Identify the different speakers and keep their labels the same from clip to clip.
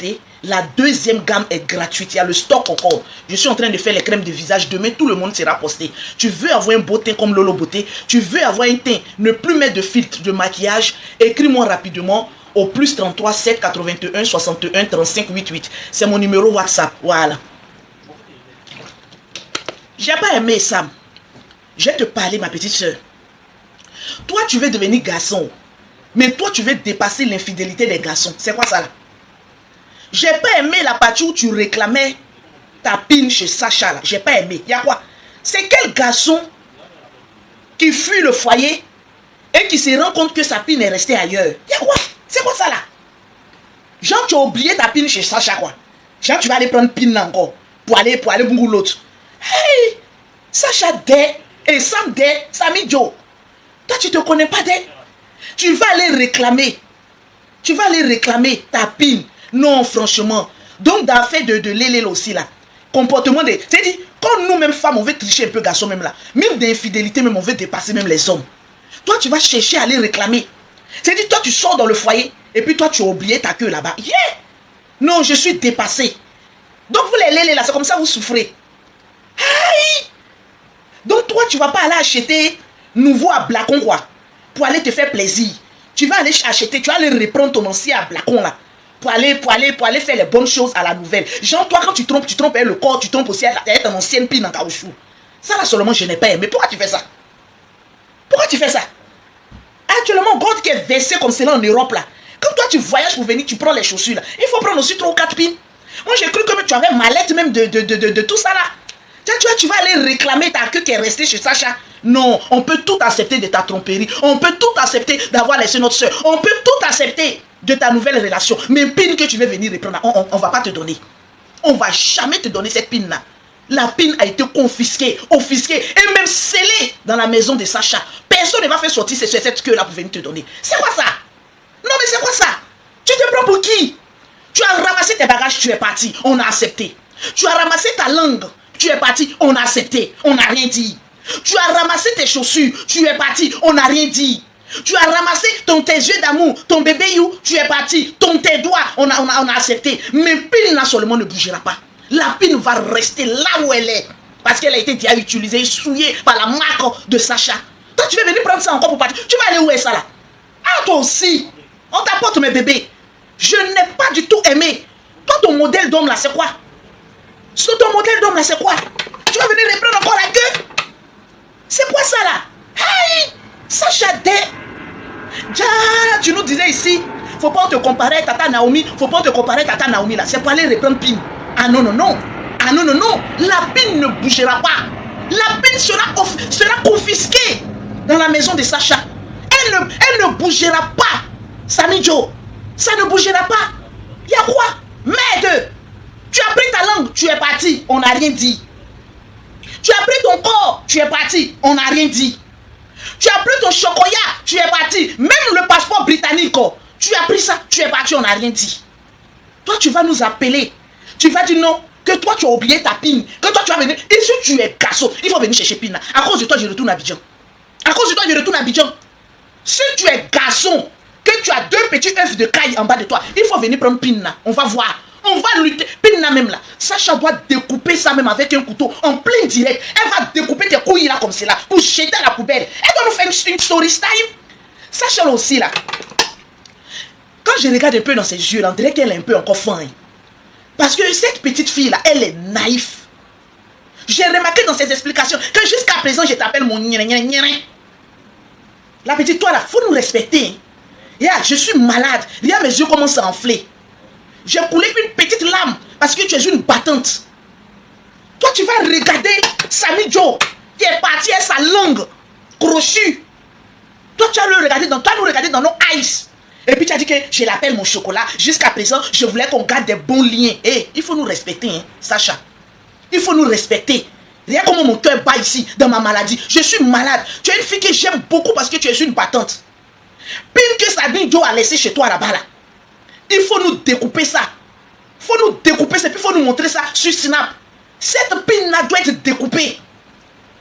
Speaker 1: beauté, la deuxième gamme est gratuite. Il y a le stock encore. Je suis en train de faire les crèmes de visage. Demain, tout le monde sera posté. Tu veux avoir un beau teint comme Lolo Beauté? Tu veux avoir un teint, ne plus mettre de filtre de maquillage? Écris-moi rapidement au plus 33 7 81 61 35 88. C'est mon numéro WhatsApp. Voilà. J'ai pas aimé Sam. Je vais te parler, ma petite soeur. Toi, tu veux devenir garçon. Mais toi, tu veux dépasser l'infidélité des garçons. C'est quoi ça là? J'ai pas aimé la partie où tu réclamais ta pine chez Sacha là. J'ai pas aimé. Il y a quoi? C'est quel garçon qui fuit le foyer et qui se rend compte que sa pine est restée ailleurs? Il y a quoi? C'est quoi ça là? Genre, tu as oublié ta pine chez Sacha quoi. Genre, tu vas aller prendre pine là encore pour aller beaucoup l'autre. Hey! Sacha Day et Sam Day, Sami Joe. Toi, tu te connais pas Day. Tu vas aller réclamer. Tu vas aller réclamer ta pine. Non, franchement. Donc, dans l'affaire de Lélé aussi là. Comportement de... C'est-à-dire, quand nous-mêmes femmes, on veut tricher un peu garçon même là. Même d'infidélité, même on veut dépasser même les hommes. Toi, tu vas chercher à aller réclamer. C'est-à-dire, toi, tu sors dans le foyer et puis toi, tu as oublié ta queue là-bas. Yeah! Non, je suis dépassé. Donc, vous les Lélé là, c'est comme ça vous souffrez. Aïe! Donc toi, tu vas pas aller acheter nouveau à Blacon quoi, pour aller te faire plaisir. Tu vas aller acheter, tu vas aller reprendre ton ancien à Blacon là, pour aller faire les bonnes choses à la nouvelle. Genre toi, quand tu trompes avec le corps, tu trompes aussi avec ton ancienne pine en caoutchouc. Ça là seulement, je n'ai pas aimé. Pourquoi tu fais ça? Pourquoi tu fais ça? Actuellement, God qui est versé comme cela en Europe là. Quand toi tu voyages pour venir, tu prends les chaussures là. Il faut prendre aussi 3 ou 4 pines. Moi j'ai cru que tu avais mallette même de tout ça là. Tu vas aller réclamer ta queue qui est restée chez Sacha. Non, on peut tout accepter de ta tromperie. On peut tout accepter d'avoir laissé notre soeur. On peut tout accepter de ta nouvelle relation. Mais pine que tu veux venir reprendre, on va pas te donner. On va jamais te donner cette pine là. La pine a été confisquée, offisquée et même scellée dans la maison de Sacha. Personne ne va faire sortir cette queue là pour venir te donner. C'est quoi ça? Non mais c'est quoi ça? Tu te prends pour qui? Tu as ramassé tes bagages, tu es parti. On a accepté. Tu as ramassé ta langue. Tu es parti, on a accepté, on n'a rien dit. Tu as ramassé tes chaussures, tu es parti, on n'a rien dit. Tu as ramassé tes yeux d'amour, ton bébé you, tu es parti, tes doigts, on a accepté. Mais pine là seulement ne bougera pas. La pine va rester là où elle est. Parce qu'elle a été déjà utilisée, souillée par la marque de Sacha. Toi tu veux venir prendre ça encore pour partir. Tu vas aller où est ça là? Ah toi aussi, on t'apporte mes bébés. Je n'ai pas du tout aimé. Toi ton modèle d'homme là c'est quoi? Sur ton modèle d'homme là, c'est quoi? Tu vas venir reprendre encore la queue? C'est quoi ça là? Hey! Sacha Day! Tu nous disais ici, faut pas te comparer à Tata Naomi, faut pas te comparer à Tata Naomi là. C'est pour aller reprendre pine. Ah non, non, non. Ah non, non, non. La pine ne bougera pas. La pine sera confisquée dans la maison de Sacha. Elle ne bougera pas. Sami Joe, ça ne bougera pas. Il y a quoi? Merde! Tu as pris ta langue, tu es parti, on n'a rien dit. Tu as pris ton corps, tu es parti, on n'a rien dit. Tu as pris ton chocolat, tu es parti. Même le passeport britannique, tu as pris ça, tu es parti, on n'a rien dit. Toi, tu vas nous appeler. Tu vas dire non, que toi, tu as oublié ta pine. Que toi, tu vas venir. Et si tu es garçon, il faut venir chercher pine. À cause de toi, je retourne à Abidjan. À cause de toi, je retourne à Abidjan. Si tu es garçon, que tu as 2 petits œufs de caille en bas de toi, il faut venir prendre pine. On va voir. On va lutter. Pina même là. Sacha doit découper ça même avec un couteau en plein direct. Elle va découper tes couilles là comme cela pour jeter à la poubelle. Elle doit nous faire une story time. Sacha aussi là. Quand je regarde un peu dans ses yeux, là, on dirait qu'elle est un peu encore fin. Parce que cette petite fille là, elle est naïve. J'ai remarqué dans ses explications que jusqu'à présent je t'appelle mon gna. La petite toi là, faut nous respecter. Yeah, je suis malade. Regarde mes yeux commencent à enfler. J'ai coulé une petite larme parce que tu es une battante. Toi, tu vas regarder Sami Joe qui est parti avec sa langue crochue. Toi, tu vas nous regarder dans nos eyes. Et puis tu as dit que je l'appelle mon chocolat. Jusqu'à présent, je voulais qu'on garde des bons liens. Et il faut nous respecter, hein, Sacha. Il faut nous respecter. Regarde comment mon cœur bat ici, dans ma maladie. Je suis malade. Tu es une fille que j'aime beaucoup parce que tu es une battante. Pile que Sami Joe a laissé chez toi là-bas là. Il faut nous découper ça. Il faut nous découper ça. Puis il faut nous montrer ça sur Snap. Cette pine-là doit être découpée.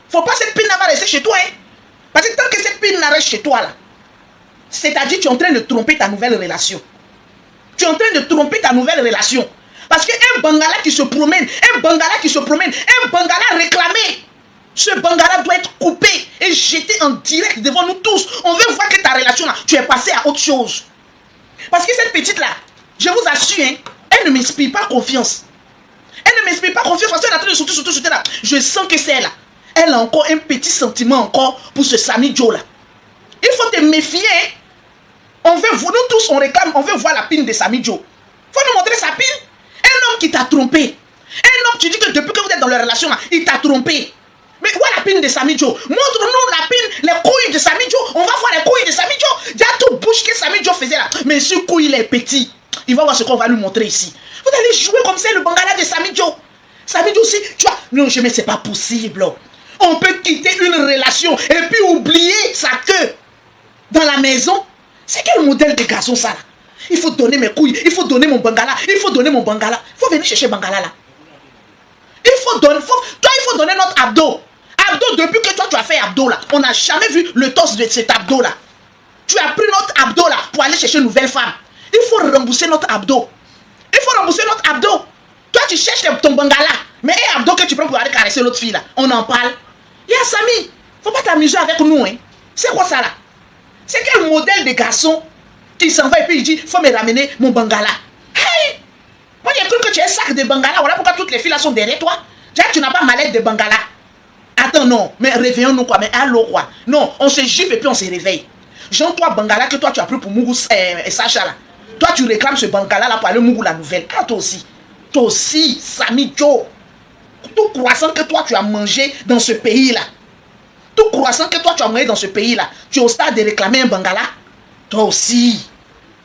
Speaker 1: Faut pas cette pine-là va rester chez toi. Hein? Parce que tant que cette pine-là reste chez toi, là, c'est-à-dire que tu es en train de tromper ta nouvelle relation. Tu es en train de tromper ta nouvelle relation. Parce qu'un Bangala qui se promène, un Bangala réclamé, ce Bangala doit être coupé et jeté en direct devant nous tous. On veut voir que ta relation là, tu es passé à autre chose. Parce que cette petite là, je vous assure, hein, elle ne m'inspire pas confiance. Elle ne m'inspire pas confiance parce qu'elle est en train de sauter là. Je sens que c'est elle là. Elle a encore un petit sentiment encore pour ce Samy Joe là. Il faut te méfier. Hein. On veut, nous tous on réclame, on veut voir la pine de Samy Joe. Il faut nous montrer sa pine. Un homme qui t'a trompé. Un homme, tu dis que depuis que vous êtes dans la relation là, il t'a trompé. Mais où est la pine de Samy Joe? Montre-nous la pine, les couilles de Samy Joe. On va voir les couilles de Samy Joe. Il y a tout bouche que Samy Joe faisait là. Mais ce couille il est petit. Il va voir ce qu'on va lui montrer ici. Vous allez jouer comme ça le Bangala de Samy Joe. Samy Joe aussi, tu vois. Non, mais c'est pas possible. On peut quitter une relation et puis oublier sa queue dans la maison. C'est quel modèle de garçon ça là? Il faut donner mes couilles, il faut donner mon Bangala, il faut donner mon Bangala. Il faut venir chercher Bangala là. Il faut donner, il faut donner notre abdo. Abdo, depuis que toi tu as fait abdo là, on n'a jamais vu le torse de cet abdo là. Tu as pris notre abdo là pour aller chercher une nouvelle femme. Il faut rembourser notre abdo. Il faut rembourser notre abdo. Toi tu cherches ton Bangala, mais un abdo que tu prends pour aller caresser l'autre fille là, on en parle. Il y a Samy, faut pas t'amuser avec nous hein. C'est quoi ça là? C'est quel modèle de garçon qui s'en va et puis il dit, faut me ramener mon Bangala. Hey! Moi j'ai cru que tu es un sac de Bangala, voilà pourquoi toutes les filles là sont derrière toi. Déjà tu n'as pas mallette de Bangala. Attends non, mais réveillons-nous quoi, mais allô quoi. Non, on se gifle et puis on se réveille. Genre toi Bangala que toi tu as pris pour Mougou et Sacha là. Toi tu réclames ce Bangala là pour aller Mougou la nouvelle. Ah toi aussi, Samy Joe. Tout croissant que toi tu as mangé dans ce pays là. Tout croissant que toi tu as mangé dans ce pays là. Tu es au stade de réclamer un Bangala. Toi aussi.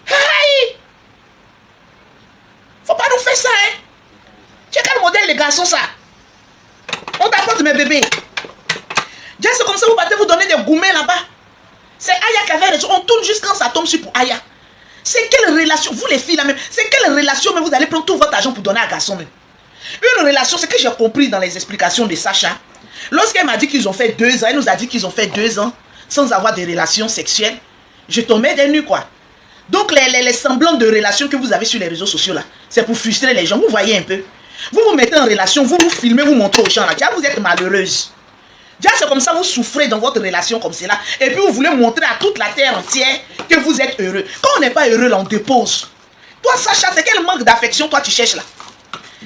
Speaker 1: Hey! Faut pas nous faire ça hein. Tu es quel modèle de garçon ça? On t'apporte mes bébés. Déjà c'est comme ça vous partez vous donner des gourmets là-bas. C'est Aya qui avait raison. On tourne juste quand ça tombe sur pour Aya. C'est quelle relation, vous les filles là même, c'est quelle relation mais vous allez prendre tout votre argent pour donner à un garçon même. Une relation, c'est que j'ai compris dans les explications de Sacha. Lorsqu'elle m'a dit qu'ils ont fait 2 ans, elle nous a dit qu'ils ont fait 2 ans sans avoir de relations sexuelles. Je tombais des nues quoi. Donc les semblants de relations que vous avez sur les réseaux sociaux là, c'est pour frustrer les gens. Vous voyez un peu. Vous vous mettez en relation, vous vous filmez, vous montrez aux gens là. Déjà vous êtes malheureuse. Déjà c'est comme ça, vous souffrez dans votre relation comme cela. Et puis vous voulez montrer à toute la terre entière que vous êtes heureux. Quand on n'est pas heureux là, on dépose. Toi Sacha, c'est quel manque d'affection toi tu cherches là?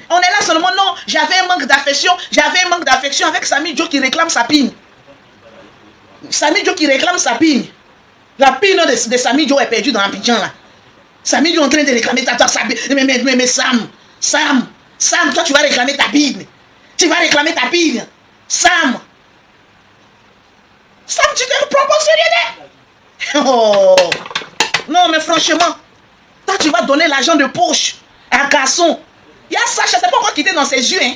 Speaker 1: On est là seulement, non, j'avais un manque d'affection avec Samy Joe qui réclame sa pine. Samy Joe qui réclame sa pine. La pine de Samy Joe est perdue dans Abidjan là. Samy Joe est en train de réclamer ta pine. Mais Sam, toi tu vas réclamer ta pine. Tu vas réclamer ta pine. Sam, tu te prends pas sérieux? Oh. Non mais franchement, toi tu vas donner l'argent de poche à un garçon. Il y a Sacha, c'est pas encore quitté dans ses yeux. Hein.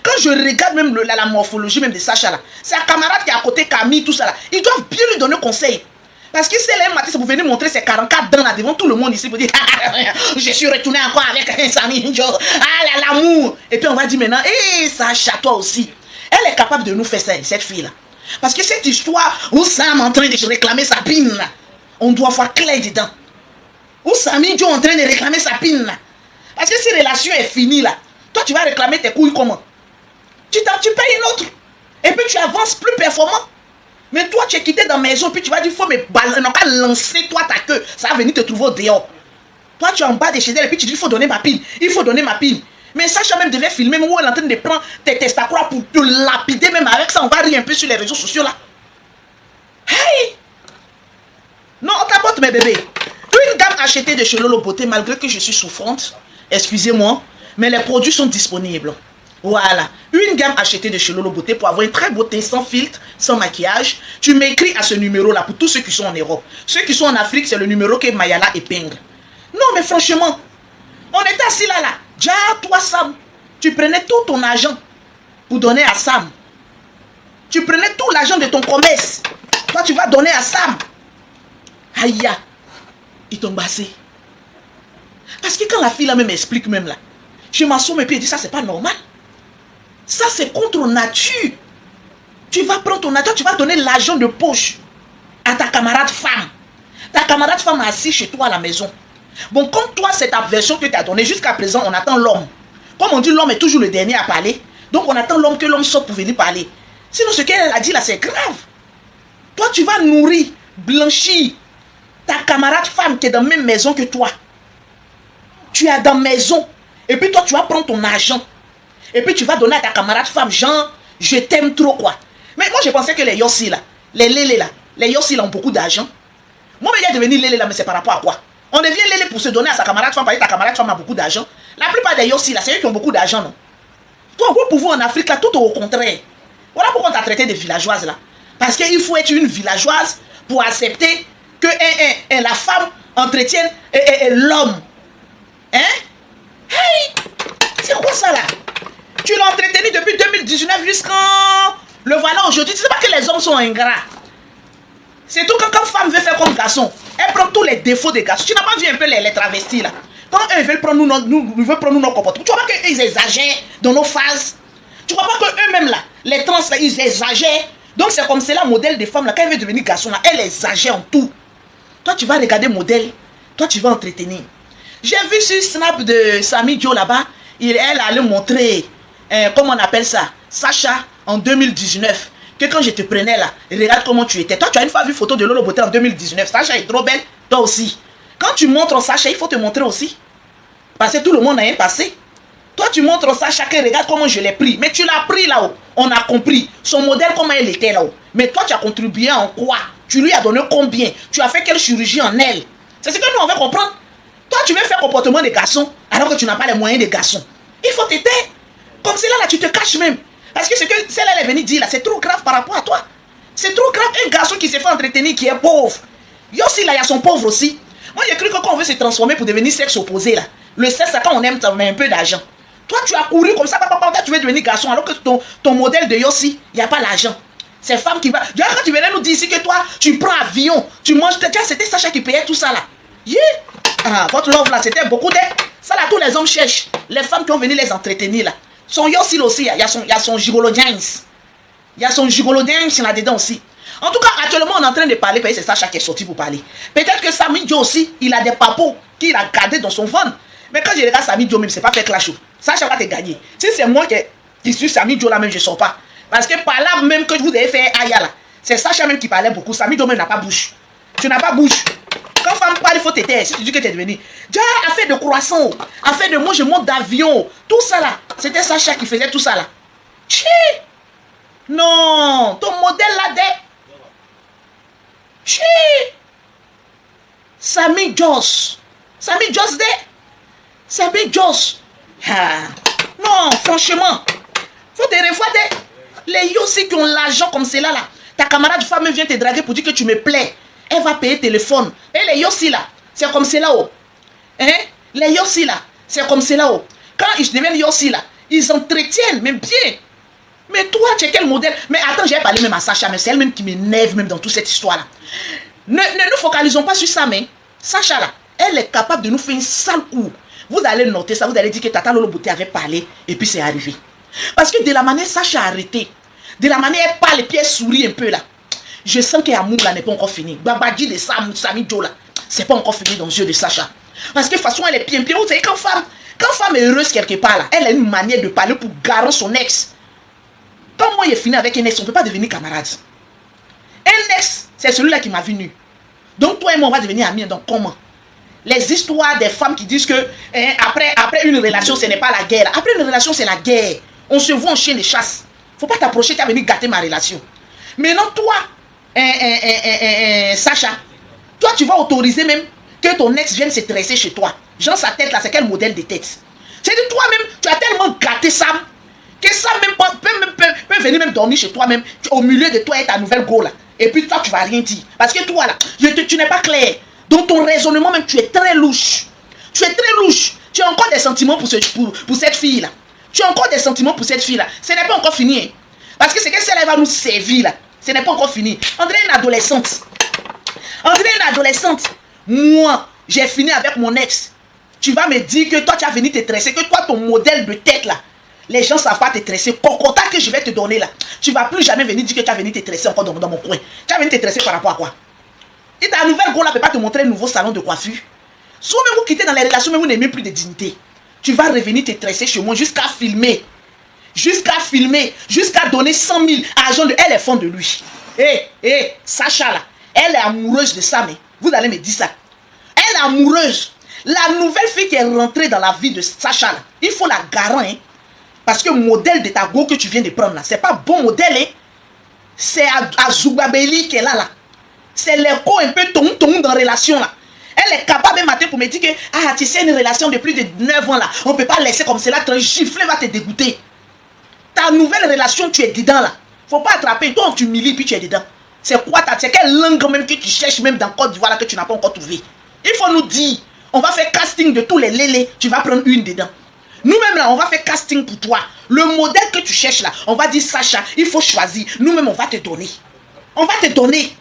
Speaker 1: Quand je regarde même la morphologie même de Sacha là, c'est un camarade qui est à côté, Camille, tout ça là. Ils doivent bien lui donner conseil. Parce que c'est le matin, c'est pour venir montrer ses 44 dents là devant tout le monde ici pour dire je suis retourné encore avec un Samy Joe. Ah l'amour. Et puis on va dire maintenant, hé Sacha, toi aussi. Elle est capable de nous faire ça, cette fille là. Parce que cette histoire où Sam est en train de réclamer sa pine là, on doit voir clair dedans. Où Samy Joe est en train de réclamer sa pine là. Parce que si la relation est finie là, toi tu vas réclamer tes couilles comment? Tu payes une autre. Et puis tu avances plus performant. Mais toi tu es quitté dans la maison, puis tu vas dire, il faut me lancer toi ta queue. Ça va venir te trouver au dehors. Toi tu es en bas de chez elle, et puis tu dis, il faut donner ma pile. Il faut donner ma pile. Mais Sacha même devait filmer, où elle est en train de prendre tes testacroix pour te lapider même avec ça. On va rire un peu sur les réseaux sociaux là. Hey! Non, on t'apporte mes bébés. Une gamme achetée de chez Lolo Beauté, malgré que je suis souffrante. Excusez-moi, mais les produits sont disponibles. Voilà, une gamme achetée de chez Lolo Beauté pour avoir une très beauté sans filtre, sans maquillage. Tu m'écris à ce numéro-là pour tous ceux qui sont en Europe. Ceux qui sont en Afrique, c'est le numéro que Mayala épingle. Non, mais franchement, on était assis là. Déjà, toi, Sam, tu prenais tout ton argent pour donner à Sam. Tu prenais tout l'argent de ton commerce. Toi, tu vas donner à Sam. Aïe, ils t'ont bassé. Parce que quand la fille là même explique même là, je m'assomme et puis elle dit ça c'est pas normal. Ça c'est contre nature. Tu vas prendre ton argent, tu vas donner l'argent de poche à ta camarade femme. Ta camarade femme est assise chez toi à la maison. Bon, comme toi, c'est ta version que tu as donnée, jusqu'à présent, on attend l'homme. Comme on dit, l'homme est toujours le dernier à parler. Donc, on attend l'homme, que l'homme sorte pour venir parler. Sinon, ce qu'elle a dit là, c'est grave. Toi, tu vas nourrir, blanchir ta camarade femme qui est dans la même maison que toi. Tu es dans la maison. Et puis, toi, tu vas prendre ton argent. Et puis, tu vas donner à ta camarade femme, genre, je t'aime trop, quoi. Mais moi, je pensais que les Yossi, là, les Lélé, là, les Yossi, là, ont beaucoup d'argent. Moi, mais il y a devenu Lélé, là, mais c'est par rapport à quoi? On devient Lélé pour se donner à sa camarade femme, parce que ta camarade femme a beaucoup d'argent. La plupart des Yossi, là, c'est eux qui ont beaucoup d'argent, non? Toi, pour vous, en Afrique, là, tout au contraire. Voilà pourquoi on t'a traité de villageoise, là. Parce qu'il faut être une villageoise pour accepter que la femme entretienne l'homme. Hein? Hey! C'est quoi ça, là? Tu l'as entretenu depuis 2019 jusqu'en... Le voilà aujourd'hui. Tu sais pas que les hommes sont ingrats. C'est tout quand femme veut faire comme garçon. Elle prend tous les défauts des garçons. Tu n'as pas vu un peu les travestis, là? Quand eux veulent prendre nos comportements, tu vois pas qu'ils exagèrent dans nos phases? Tu vois pas qu'eux-mêmes, là, les trans, là, ils exagèrent? Donc c'est comme c'est la modèle des femmes, là, quand elle veut devenir garçon, là, elle exagère en tout. Toi, tu vas regarder modèle. Toi, tu vas entretenir. J'ai vu sur Snap de Samy Joe là-bas, elle allait montrer, comment on appelle ça, Sacha en 2019. Que quand je te prenais là, regarde comment tu étais. Toi, tu as une fois vu photo de Lolo Beauté en 2019. Sacha est trop belle, toi aussi. Quand tu montres Sacha, il faut te montrer aussi. Parce que tout le monde a un passé. Toi, tu montres Sacha, que regarde comment je l'ai pris. Mais tu l'as pris là-haut. On a compris. Son modèle, comment elle était là-haut. Mais toi, tu as contribué en quoi? Tu lui as donné combien? Tu as fait quelle chirurgie en elle? C'est ce que nous, on veut comprendre. Toi, tu veux faire comportement de garçon alors que tu n'as pas les moyens de garçon. Il faut t'aider. Comme c'est là, tu te caches même. Parce que ce que celle-là est venue dire là, c'est trop grave par rapport à toi. C'est trop grave. Un garçon qui s'est fait entretenir, qui est pauvre. Il y a aussi là, il y a son pauvre aussi. Moi, j'ai cru que quand on veut se transformer pour devenir sexe opposé là, le sexe, c'est quand on aime, on met un peu d'argent. Toi, tu as couru comme ça, papa, tu veux devenir garçon, alors que ton modèle de Yossi, il n'y a pas l'argent. C'est femme qui va. Quand tu venais nous dire ici que toi, tu prends avion, tu manges. C'était Sacha qui payait tout ça là. Yeah. Ah, votre love là, c'était beaucoup d'aide. Ça là, tous les hommes cherchent. Les femmes qui ont venu les entretenir là. Son Yossi aussi, il y a son gigolo dance. Il y a son gigolo dance là-dedans aussi. En tout cas, actuellement, on est en train de parler, parce que c'est Sacha qui est sorti pour parler. Peut-être que Samy Joe aussi, il a des papos qu'il a gardés dans son ventre. Mais quand je regarde Samy Joe même, c'est pas fait clash. Sacha va te gagner. Si c'est moi qui suis Samy Joe là même, je ne sors pas. Parce que par là même que vous avez fait Aya là, c'est Sacha même qui parlait beaucoup. Samy Joe même n'a pas bouche. Tu n'as pas bouche. Quand femme parle, il faut t'aider. Si tu dis que tu es devenu. Déjà, affaire de croissant, affaire de moi, je monte d'avion. Tout ça là, c'était Sacha qui faisait tout ça là. Tchi! Non, ton modèle là-dedans. Tchi! Samy Joss. Samy Joss de. Samy Joss. Ah. Non, franchement. Faut te revoir de. Les Yossi qui ont l'argent comme cela là. Ta camarade femme vient te draguer pour dire que tu me plais. Elle va payer téléphone. Et les Yossi là, c'est comme cela oh. Hein? Les Yossi là, c'est comme cela oh. Quand ils deviennent Yossi là, ils entretiennent même bien. Mais toi, tu es quel modèle? Mais attends, j'ai parlé même à Sacha, mais c'est elle-même qui m'énerve même dans toute cette histoire là. Ne nous focalisons pas sur ça, mais Sacha là, elle est capable de nous faire une sale coup. Vous allez noter ça, vous allez dire que Tata Lolo Beauté avait parlé et puis c'est arrivé. Parce que de la manière Sacha a arrêté, de la manière elle parle et puis elle sourit un peu là, je sens que l'amour là n'est pas encore fini. Babadji de Samy Joe là, c'est pas encore fini dans les yeux de Sacha. Parce que de toute façon, elle est bien. Vous savez, quand femme est heureuse quelque part là, elle a une manière de parler pour garer son ex. Quand moi, il est fini avec un ex, on ne peut pas devenir camarade. Un ex, c'est celui-là qui m'a vu nu. Donc, toi et moi, on va devenir amis. Donc, comment? Les histoires des femmes qui disent que après une relation, ce n'est pas la guerre. Après une relation, c'est la guerre. On se voit en chien de chasse. Il ne faut pas t'approcher, tu vas venir gâter ma relation. Maintenant, toi, Sacha, toi, tu vas autoriser même que ton ex vienne se tresser chez toi. Genre, sa tête là, c'est quel modèle de tête? C'est-à-dire, toi-même, tu as tellement gâté Sam que Sam même peut venir même dormir chez toi même au milieu de toi et ta nouvelle go là. Et puis toi tu vas rien dire. Parce que toi là, tu n'es pas clair. Donc ton raisonnement même, tu es très louche. Tu es très louche. Tu as encore des sentiments pour cette fille là. Tu as encore des sentiments pour cette fille là. Ce n'est pas encore fini. Hein. Parce que c'est que celle-là va nous servir là. Ce n'est pas encore fini. On dirait une adolescente. On dirait une adolescente. Moi, j'ai fini avec mon ex. Tu vas me dire que toi tu as venu te tresser. Que toi ton modèle de tête là. Les gens ne savent pas te tresser. Concota que je vais te donner là. Tu ne vas plus jamais venir dire que tu as venu te tresser encore dans mon coin. Tu as venu te tresser par rapport à quoi? Et ta nouvelle go là ne peut pas te montrer un nouveau salon de coiffure. Soit même vous quittez dans les relations, mais vous n'aimez plus de dignité. Tu vas revenir te tresser chez moi jusqu'à filmer. Jusqu'à donner 100 000 argent de elle est fond de lui. Sacha là, elle est amoureuse de ça, mais vous allez me dire ça. Elle est amoureuse. La nouvelle fille qui est rentrée dans la vie de Sacha là, il faut la garantir. Hein, parce que le modèle de ta go que tu viens de prendre là, c'est pas bon modèle. Hein. C'est Azoubabeli qui est là. C'est l'écho un peu ton dans la relation là. Elle est capable de matin pour me dire que tu sais une relation de plus de 9 ans là. On ne peut pas laisser comme cela, un giflet va te dégoûter. Ta nouvelle relation, tu es dedans là. Faut pas attraper. Toi, on t'humilie puis tu es dedans. C'est quoi c'est quelle langue même que tu cherches même dans Côte d'Ivoire là que tu n'as pas encore trouvé. Il faut nous dire. On va faire casting de tous les lélés. Tu vas prendre une dedans. Nous-mêmes là, on va faire casting pour toi. Le modèle que tu cherches là, on va dire Sacha, il faut choisir. Nous-mêmes, on va te donner. On va te donner.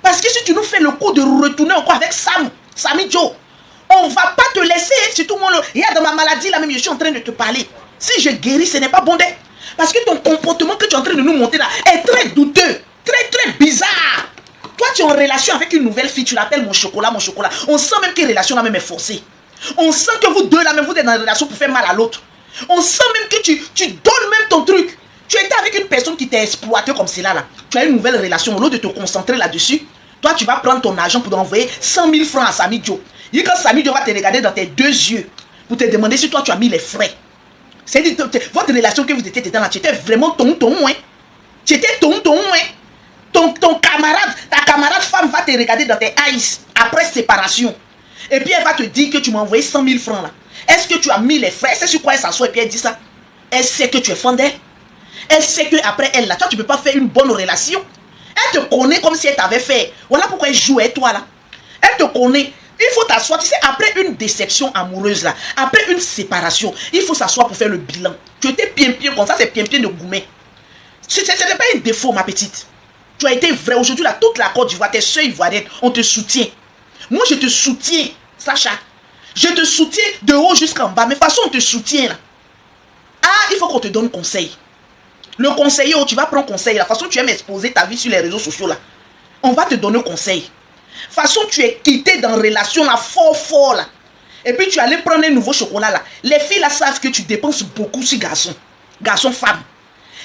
Speaker 1: Parce que si tu nous fais le coup de retourner encore avec Samy Joe, on ne va pas te laisser. Si tout le monde, il y a dans ma maladie là même, je suis en train de te parler. Si je guéris, ce n'est pas bon d'être. Parce que ton comportement que tu es en train de nous monter là est très douteux, très bizarre. Toi, tu es en relation avec une nouvelle fille, tu l'appelles mon chocolat. On sent même que la relation là même est forcée. On sent que vous deux là même, vous êtes dans une relation pour faire mal à l'autre. On sent même que tu donnes même ton truc. Tu étais avec une personne qui t'a exploité comme cela là. Tu as une nouvelle relation, au lieu de te concentrer là-dessus, toi tu vas prendre ton argent pour envoyer 100 000 francs à Samy Joe. Et quand Samy Joe va te regarder dans tes deux yeux, pour te demander si toi tu as mis les frais. C'est-à-dire, votre relation que vous étiez dedans là, tu étais vraiment tonton, hein. Tu étais tonton, hein. Ton camarade, ta camarade femme va te regarder dans tes eyes après séparation. Et puis elle va te dire que tu m'as envoyé 100 000 francs là. Est-ce que tu as mis les frais? C'est sur quoi elle s'assoit et puis elle dit ça? Elle sait que tu es fan d'elle. Elle sait qu'après elle là, toi tu ne peux pas faire une bonne relation. Elle te connaît comme si elle t'avait fait. Voilà pourquoi elle joue avec toi là. Elle te connaît. Il faut t'asseoir, tu sais, après une déception amoureuse là, après une séparation, il faut s'asseoir pour faire le bilan. Tu étais bien comme ça, c'est bien de Goumet. Ce n'est pas un défaut, ma petite. Tu as été vrai. Aujourd'hui, là, toute la Côte d'Ivoire, tes soeurs ivoiriennes, on te soutient. Moi, je te soutiens, Sacha. Je te soutiens de haut jusqu'en bas. Mais de toute façon, on te soutient là. Il faut qu'on te donne conseil. Le conseiller, tu vas prendre conseil. La façon tu aimes exposer ta vie sur les réseaux sociaux là, on va te donner conseil. Façon tu es quitté dans relation là fort là. Et puis tu allais prendre un nouveau chocolat là. Les filles là savent que tu dépenses beaucoup sur garçons femmes.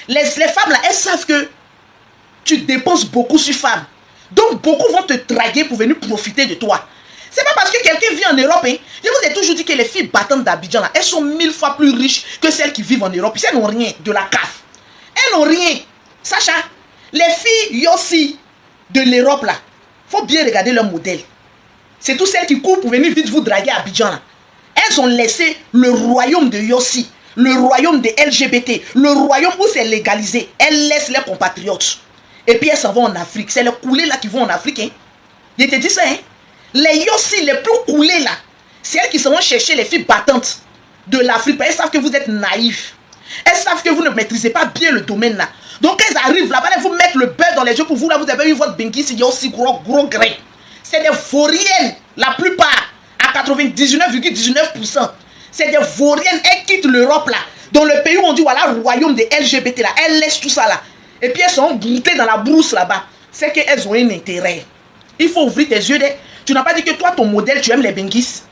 Speaker 1: Les femmes là elles savent que tu dépenses beaucoup sur femmes. Donc beaucoup vont te draguer pour venir profiter de toi. C'est pas parce que quelqu'un vit en Europe, hein. Je vous ai toujours dit que les filles battantes d'Abidjan là, elles sont 1000 fois plus riches que celles qui vivent en Europe. Elles n'ont rien de la CAF. Elles n'ont rien. Sacha, les filles Yossi de l'Europe là, faut bien regarder leur modèle. C'est toutes celles qui courent pour venir vite vous draguer à Abidjan là. Elles ont laissé le royaume de Yossi, le royaume des LGBT, le royaume où c'est légalisé. Elles laissent leurs compatriotes. Et puis elles s'en vont en Afrique. C'est les coulés là qui vont en Afrique. Hein. Je te dis ça, hein. Les Yossi les plus coulés là, c'est elles qui s'en vont chercher les filles battantes de l'Afrique. Elles savent que vous êtes naïfs. Elles savent que vous ne maîtrisez pas bien le domaine là. Donc elles arrivent là-bas, elles vous mettent le beurre dans les yeux pour vous. Là, vous avez eu votre benguis, il y a aussi gros grain. C'est des vauriennes, la plupart, à 99,19%. C'est des vauriennes, elles quittent l'Europe là. Dans le pays où on dit, voilà, le royaume des LGBT là. Elles laissent tout ça là. Et puis elles sont broutées dans la brousse là-bas. C'est qu'elles ont un intérêt. Il faut ouvrir tes yeux. Tu n'as pas dit que toi, ton modèle, tu aimes les benguis.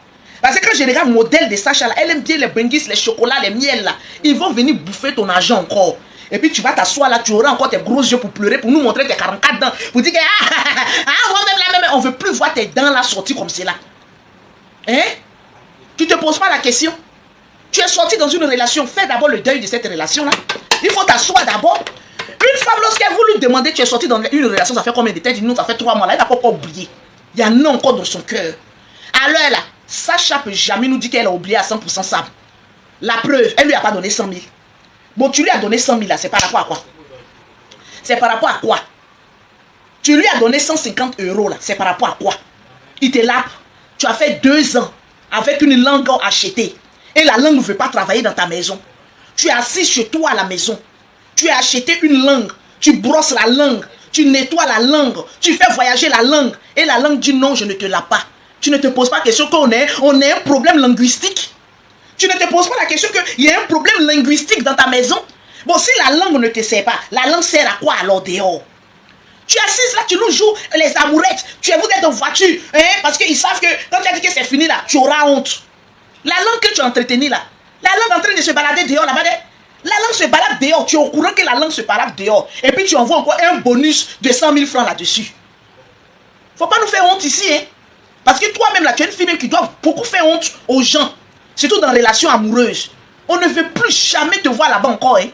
Speaker 1: Parce que quand je regarde le modèle de Sacha là, elle aime bien les benguis, les chocolats, les miels là. Ils vont venir bouffer ton argent encore. Et puis tu vas t'asseoir là, tu auras encore tes gros yeux pour pleurer, pour nous montrer tes 44 dents. Pour dire que moi-même là, on veut plus voir tes dents là sorties comme cela. Hein? Tu te poses pas la question. Tu es sorti dans une relation, fais d'abord le deuil de cette relation là. Il faut t'asseoir d'abord. Une femme, lorsqu'elle vous lui demander, tu es sorti dans une relation, ça fait combien de temps? Elle dit non, ça fait 3 mois là, elle n'a pas encore oublié. Il y en a encore dans son cœur. Alors là, Sacha peut jamais nous dire qu'elle a oublié à 100% ça. La preuve, elle lui a pas donné 100 000. Bon, tu lui as donné 100 000 là, c'est par rapport à quoi? C'est par rapport à quoi? Tu lui as donné 150 € là, c'est par rapport à quoi? Il te l'a. Tu as fait 2 ans avec une langue achetée. Et la langue ne veut pas travailler dans ta maison. Tu es assis chez toi à la maison. Tu as acheté une langue. Tu brosses la langue. Tu nettoies la langue. Tu fais voyager la langue. Et la langue dit non, je ne te la pas. Tu ne te poses pas la question qu'on ait un problème linguistique. Tu ne te poses pas la question qu'il y a un problème linguistique dans ta maison. Bon, si la langue ne te sert pas, la langue sert à quoi alors dehors? Tu es assise là, tu nous joues les amourettes. Vous êtes en voiture. Hein, parce qu'ils savent que quand tu as dit que c'est fini là, tu auras honte. La langue que tu as entretenue là, la langue en train de se balader dehors là-bas, la langue se balade dehors. Tu es au courant que la langue se balade dehors. Et puis tu envoies encore un bonus de 100 000 francs là-dessus. Faut pas nous faire honte ici. Hein. Parce que toi-même là, tu es une fille même qui doit beaucoup faire honte aux gens. Surtout dans les relations amoureuses. On ne veut plus jamais te voir là-bas encore. Hein.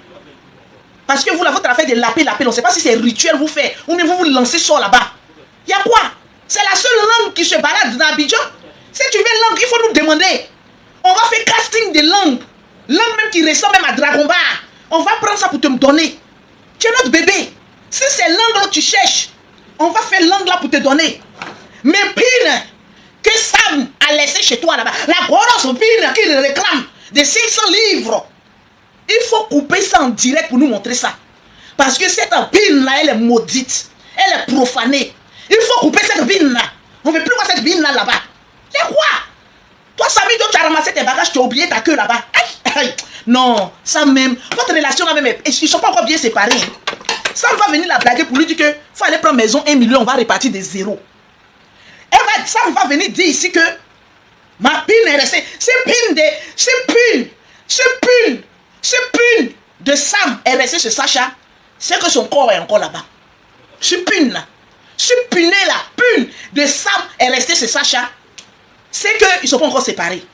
Speaker 1: Parce que vous, là, votre affaire de laper, on ne sait pas si c'est rituel vous faites. Ou bien vous lancez sur là-bas. Il y a quoi? C'est la seule langue qui se balade dans Abidjan. Si tu veux langue, il faut nous demander. On va faire casting de langue. Langue même qui ressemble même à Dragon Ball. On va prendre ça pour te me donner. Tu es notre bébé. Si c'est langue là que tu cherches, on va faire langue là pour te donner. Mais pire que Sam a laissé chez toi là-bas. La grosse pine qui réclame de 500 livres. Il faut couper ça en direct pour nous montrer ça. Parce que cette pine là, elle est maudite. Elle est profanée. Il faut couper cette pine là. On ne veut plus voir cette pine là là-bas. C'est quoi? Toi, Samy, tu as ramassé tes bagages, tu as oublié ta queue là-bas. Non, ça même, votre relation là même, ils ne sont pas encore bien séparés. Ça va venir la blaguer pour lui dire que faut aller prendre maison 1 million, on va répartir des zéros. Ça va venir dire ici que ma pine est restée. Ce pune de Sam est resté chez Sacha. C'est que son corps est encore là-bas. Ce pune là, ce puné là, pune de Sam est resté chez Sacha. C'est qu'ils ne sont pas encore séparés.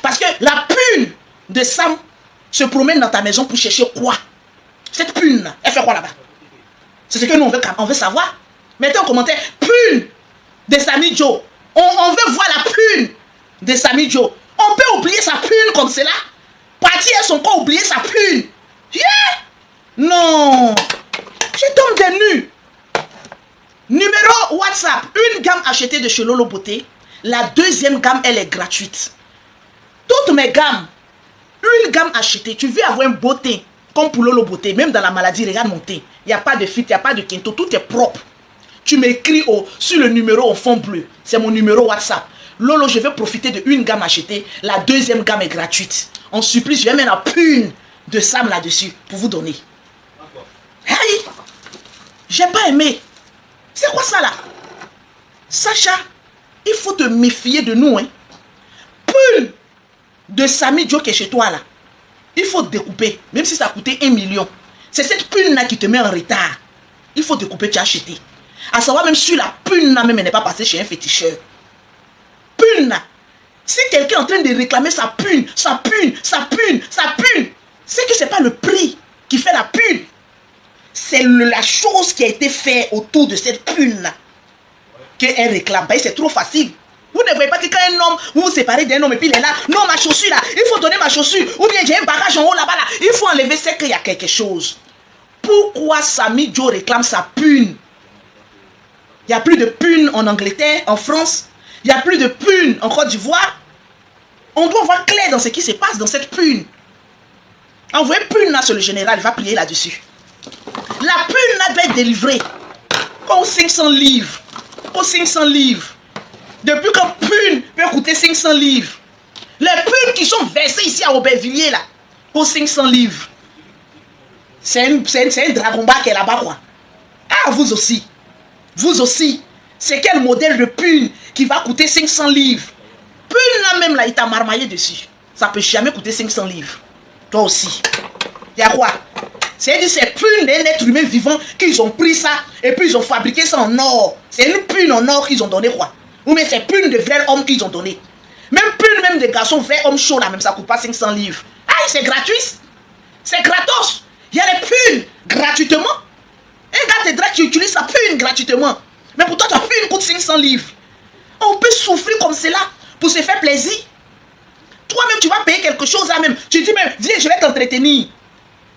Speaker 1: Parce que la pune de Sam se promène dans ta maison pour chercher quoi? Cette pune là, elle fait quoi là-bas? C'est ce que nous on veut savoir. Mettez en commentaire, pune de Samy Joe. On veut voir la pune de Samy Joe. On peut oublier sa pune comme cela. Partir à son corps, oublier sa pune. Yeah! Non! Je tombe des nues. Numéro WhatsApp. Une gamme achetée de chez Lolo Beauté. La deuxième gamme, elle est gratuite. Toutes mes gammes. Une gamme achetée. Tu veux avoir un beau teint. Comme pour Lolo Beauté. Même dans la maladie, regarde mon teint. Il n'y a pas de fuite, il n'y a pas de quinto. Tout est propre. Tu m'écris sur le numéro au fond bleu. C'est mon numéro WhatsApp. Lolo, je vais profiter de une gamme achetée. La deuxième gamme est gratuite. En surprise, je vais mettre la pune de Sam là-dessus pour vous donner. Hey! J'ai pas aimé. C'est quoi ça là? Sacha, il faut te méfier de nous. Hein. Pune de Samy Joe qui est chez toi là. Il faut découper. Même si ça a coûté 1 million. C'est cette pune là qui te met en retard. Il faut découper, tu as acheté. À savoir même si la pune là même elle n'est pas passée chez un féticheur. Pune là. Si quelqu'un est en train de réclamer sa pune, c'est que ce n'est pas le prix qui fait la pune. C'est la chose qui a été faite autour de cette pune là qu'elle réclame. C'est trop facile. Vous ne voyez pas que quand un homme, vous vous séparez d'un homme et puis il est là, non ma chaussure là, il faut donner ma chaussure. Ou bien j'ai un bagage en haut là-bas là, il faut enlever, c'est qu'il y a quelque chose. Pourquoi Samy Joe réclame sa pune? Il n'y a plus de pune en Angleterre, en France. Il n'y a plus de pune en Côte d'Ivoire. On doit voir clair dans ce qui se passe dans cette pune. Envoyez pune là sur le général, il va prier là-dessus. La pune là doit être délivrée. Comme 500 livres. Comme 500 livres. Depuis que pune peut coûter 500 livres. Les punes qui sont versées ici à Aubervilliers là, pour 500 livres. C'est un Dragon Ball qui est là-bas quoi. Ah, vous aussi. Vous aussi. C'est quel modèle de pune qui va coûter 500 livres? Pune là même là, il t'a marmaillé dessus. Ça peut jamais coûter 500 livres. Toi aussi. Il y a quoi? C'est-à-dire c'est pune d'un être humain vivant qu'ils ont pris ça et puis ils ont fabriqué ça en or. C'est une pune en or qu'ils ont donné quoi? Ou bien c'est pune de vrais hommes qu'ils ont donné. Même pune même des garçons vrais hommes chauds là même ça coûte pas 500 livres. Ah c'est gratuit. C'est gratos. Il y a les punes gratuitement. Un gars te drague, tu utilises sa pune gratuitement. Mais pour toi ta pune coûte 500 livres. On peut souffrir comme cela pour se faire plaisir. Toi-même tu vas payer quelque chose là même. Tu dis même viens je vais t'entretenir.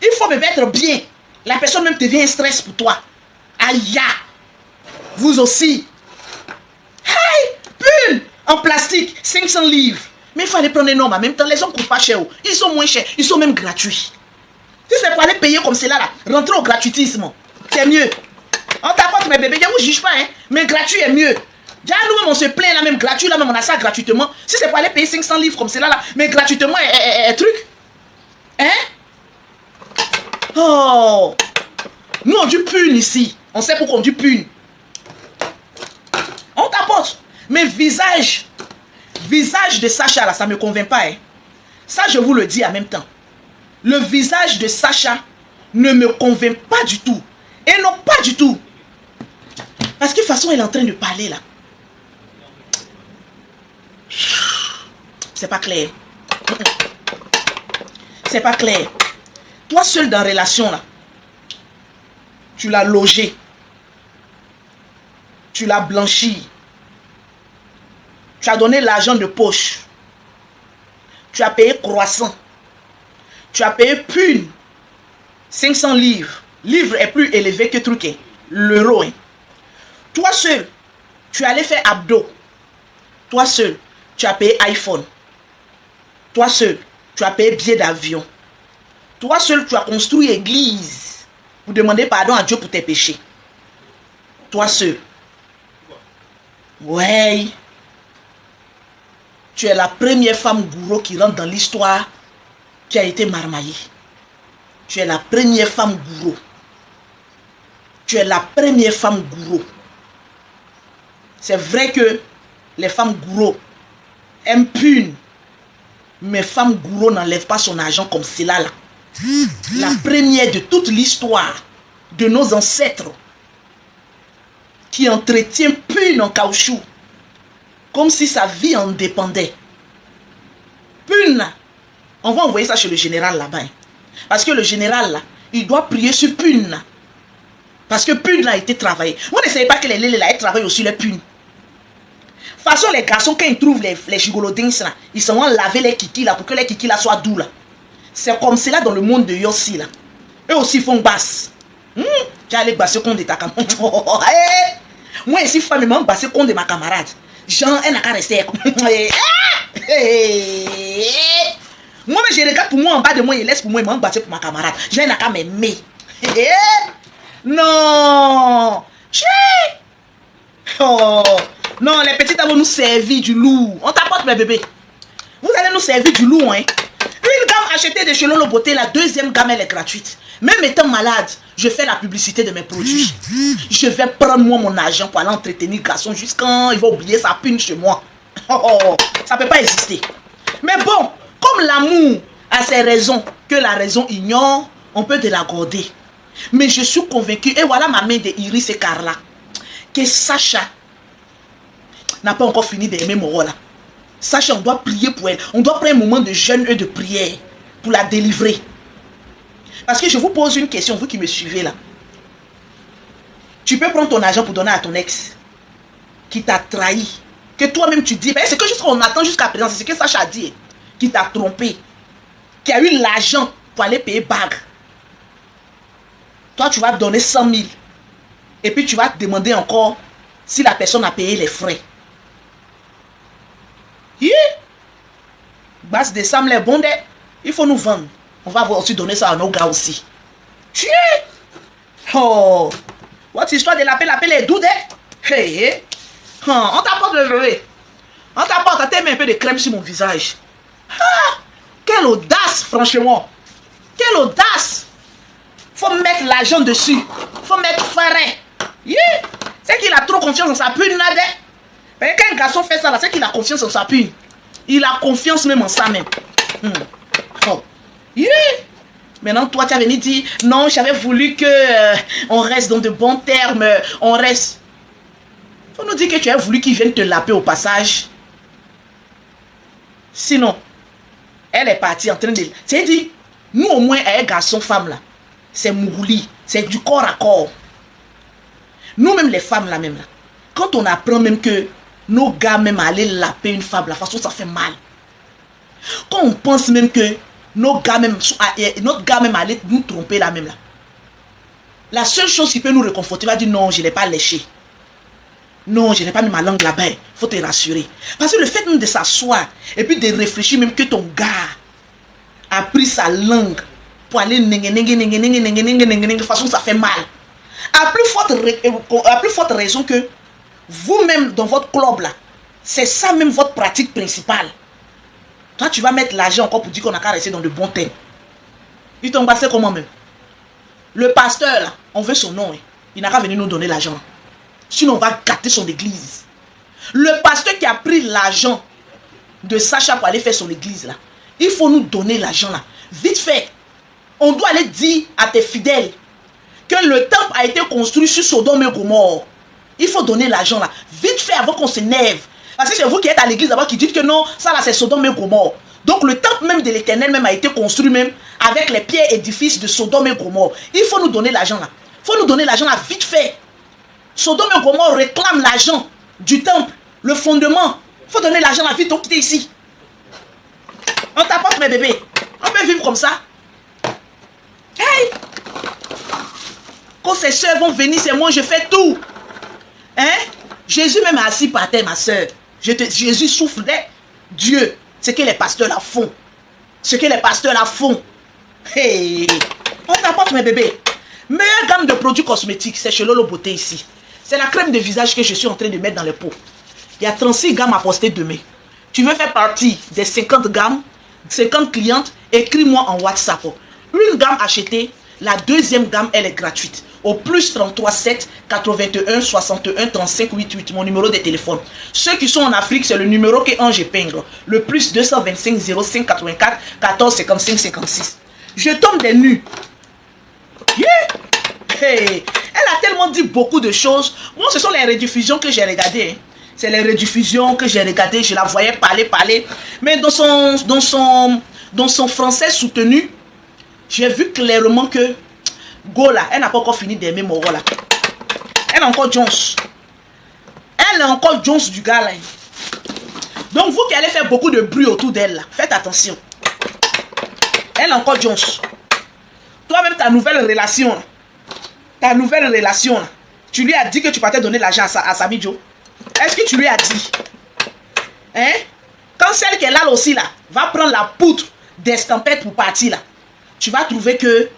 Speaker 1: Il faut me mettre bien. La personne même devient un stress pour toi. Aïe. Vous aussi. Hey, pune en plastique, 500 livres. Mais il faut aller prendre un homme en même temps. Les hommes ne coûtent pas cher. Ils sont moins chers. Ils sont même gratuits. Si c'est pour aller payer comme cela là, rentrer au gratuitisme. C'est mieux. On t'apporte mes bébés, je ne vous juge pas. Hein, mais gratuit est mieux. Déjà nous-mêmes on se plaint là même gratuit. Là même on a ça gratuitement. Si c'est pour aller payer 500 livres comme cela là, mais gratuitement truc. Hein? Oh. Nous on dit pune ici. On sait pour conduire pune. On t'apporte. Mais visage de Sacha, là, ça ne me convainc pas. Hein. Ça, je vous le dis en même temps. Le visage de Sacha ne me convainc pas du tout. Et non, pas du tout. Parce que de toute façon, elle est en train de parler, là. C'est pas clair. C'est pas clair. Toi seul dans la relation, là, tu l'as logé. Tu l'as blanchi. Tu as donné l'argent de poche. Tu as payé croissant. Tu as payé pune. 500 livres. Livre est plus élevé que truc. Hein. L'euro. Hein. Toi seul, tu allais faire abdos. Toi seul, tu as payé iPhone. Toi seul, tu as payé billet d'avion. Toi seul, tu as construit église pour demander pardon à Dieu pour tes péchés. Toi seul. Ouais. Tu es la première femme gourou qui rentre dans l'histoire qui a été marmaillée. Tu es la première femme gourou. Tu es la première femme gourou. C'est vrai que les femmes gourou aiment pune. Mais femme gourou n'enlève pas son argent comme cela là. La première de toute l'histoire de nos ancêtres qui entretient pune en caoutchouc. Comme si sa vie en dépendait. Pune. On va envoyer ça chez le général là-bas. Hein. Parce que le général là, il doit prier sur pune là. Parce que pune là a été travaillé. Vous ne savez pas que les lélés là, ils travaillent aussi les punes. De toute façon, les garçons, quand ils trouvent les gigolodins là, ils s'en vont laver les kikis là pour que les kikis là soient doux là. C'est comme cela dans le monde de Yossi là. Eux aussi font basse. Tu allé basser compte de ta camarade. Moi ici, femme, je m'en basser compte de ma camarade. Jean, elle n'a qu'à rester. Moi, je regarde pour moi en bas de moi, il laisse pour moi, il m'a battu pour ma camarade. Jean n'a qu'à m'aimer. Non. Oh. Non, les petites vont nous servir du loup. On t'apporte mes bébés. Vous allez nous servir du loup, hein. Une gamme achetée de chez Lolo Beauté, la deuxième gamme, elle est gratuite. Même étant malade, je fais la publicité de mes produits. Je vais prendre moi mon argent pour aller entretenir le garçon jusqu'à quand il va oublier sa pune chez moi. Ça ne peut pas exister. Mais bon, comme l'amour a ses raisons que la raison ignore, on peut te l'accorder. Mais je suis convaincu, et voilà ma main de Iris et Carla, que Sacha n'a pas encore fini d'aimer mon rôle. Sacha, on doit prier pour elle. On doit prendre un moment de jeûne et de prière pour la délivrer. Parce que je vous pose une question, vous qui me suivez là. Tu peux prendre ton argent pour donner à ton ex qui t'a trahi. Que toi-même tu dis, c'est que on attend jusqu'à présent, c'est ce que Sacha a dit. Qui t'a trompé. Qui a eu l'argent pour aller payer bague. Toi, tu vas donner 100 000. Et puis tu vas te demander encore si la personne a payé les frais. Basse des Sam les bondés, il faut nous vendre. On va aussi donner ça à nos gars aussi. Oh, votre histoire de lapin les doudes. Hey, on t'apporte le bébé. On t'apporte, t'as mis un peu de crème sur mon visage. Ah, quelle audace, franchement. Quelle audace. Faut mettre l'argent dessus. Faut mettre frais. C'est qu'il a trop confiance en sa pune là. Quand un garçon fait ça, c'est qu'il a confiance en sa pune. Il a confiance même en ça même. Oh. Maintenant, toi, tu as venu dire, non, j'avais voulu que on reste dans de bons termes. On reste. Faut nous dire que tu as voulu qu'il vienne te laper au passage. Sinon, elle est partie en train de... C'est-à-dire, nous au moins, un garçon, femme là, c'est mourouli. C'est du corps à corps. Nous-mêmes, les femmes là même là, quand on apprend même que nos gars même aller laper une femme, la façon ça fait mal. Quand on pense même que notre gars même aller nous tromper là même là. La seule chose qui peut nous réconforter, va dire non, je ne l'ai pas léché. Non, je n'ai pas mis ma langue là-bas. Il faut te rassurer. Parce que le fait même de s'asseoir et puis de réfléchir même que ton gars a pris sa langue pour aller de façon ça fait mal. À plus forte raison que vous-même dans votre club là, c'est ça même votre pratique principale. Toi tu vas mettre l'argent encore pour dire qu'on a qu'à rester dans de bons thèmes. Il t'ont passé comment même? Le pasteur là, on veut son nom. Hein. il n'a qu'à venir nous donner l'argent. Sinon, on va gâter son église. Le pasteur qui a pris l'argent de Sacha pour aller faire son église, là, il faut nous donner l'argent, là. Vite fait. On doit aller dire à tes fidèles que le temple a été construit sur Sodome et Gomorrhe. Il faut donner l'argent, là. Vite fait, avant qu'on s'énerve. Parce que c'est vous qui êtes à l'église d'abord qui dites que non, ça là c'est Sodome et Gomorrhe. Donc le temple même de l'Éternel même a été construit même avec les pierres édifices de Sodome et Gomorrhe. Il faut nous donner l'argent là. Il faut nous donner l'argent là vite fait. Sodome et Gomorrhe réclament l'argent du temple, le fondement. Il faut donner l'argent là vite, on quitte ici. On t'apporte mes bébés. On peut vivre comme ça. Hey! Quand ces soeurs vont venir, c'est moi, je fais tout. Hein? Jésus même est assis par terre, ma soeur. Jésus souffle de Dieu. Ce que les pasteurs là font. Ce que les pasteurs là font. Hey! On t'apporte mes bébés. Meilleure gamme de produits cosmétiques, c'est chez Lolo Beauté ici. C'est la crème de visage que je suis en train de mettre dans les pots. Il y a 36 gammes à poster demain. Tu veux faire partie des 50 gammes, 50 clientes, écris-moi en WhatsApp. Une gamme achetée, la deuxième gamme, elle est gratuite. Au plus 33 7 81 61 35 88, mon numéro de téléphone. Ceux qui sont en Afrique, c'est le numéro que Ange épingle. Le plus 225 05 84 14 55 56. Je tombe des nues. Yeah. Hey. Elle a tellement dit beaucoup de choses. Moi, ce sont les rediffusions que j'ai regardées. C'est les rediffusions que j'ai regardées. Je la voyais parler. Mais dans son français soutenu, j'ai vu clairement que Gola, elle n'a pas encore fini d'aimer Moro là. Elle a encore Jones. Elle a encore Jones du gars là. Donc vous qui allez faire beaucoup de bruit autour d'elle là, faites attention. Elle a encore Jones. Toi-même ta nouvelle relation là. Ta nouvelle relation là. Tu lui as dit que tu partais donner l'argent à Sami Joe. Est-ce que tu lui as dit? Hein? Quand celle qui est là aussi là, va prendre la poutre d'estampette pour partir là. Tu vas trouver que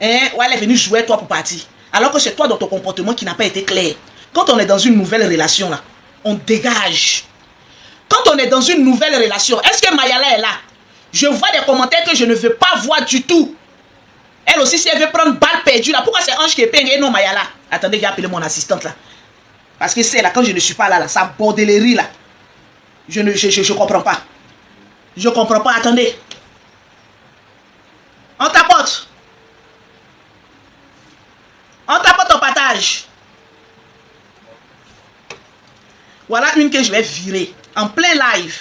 Speaker 1: ouais, elle est venue jouer toi pour partir. Alors que c'est toi dans ton comportement qui n'a pas été clair. Quand on est dans une nouvelle relation là, on dégage. Quand on est dans une nouvelle relation, est-ce que Mayala est là? Je vois des commentaires que je ne veux pas voir du tout. Elle aussi, si elle veut prendre balle perdue là, pourquoi c'est Ange qui épingle et non Mayala? Attendez, j'ai appelé mon assistante là. Parce que c'est là, quand je ne suis pas là, ça bordellerie là. Je comprends pas. Je comprends pas, attendez. On t'apporte. On t'apporte ton partage. Voilà une que je vais virer. En plein live.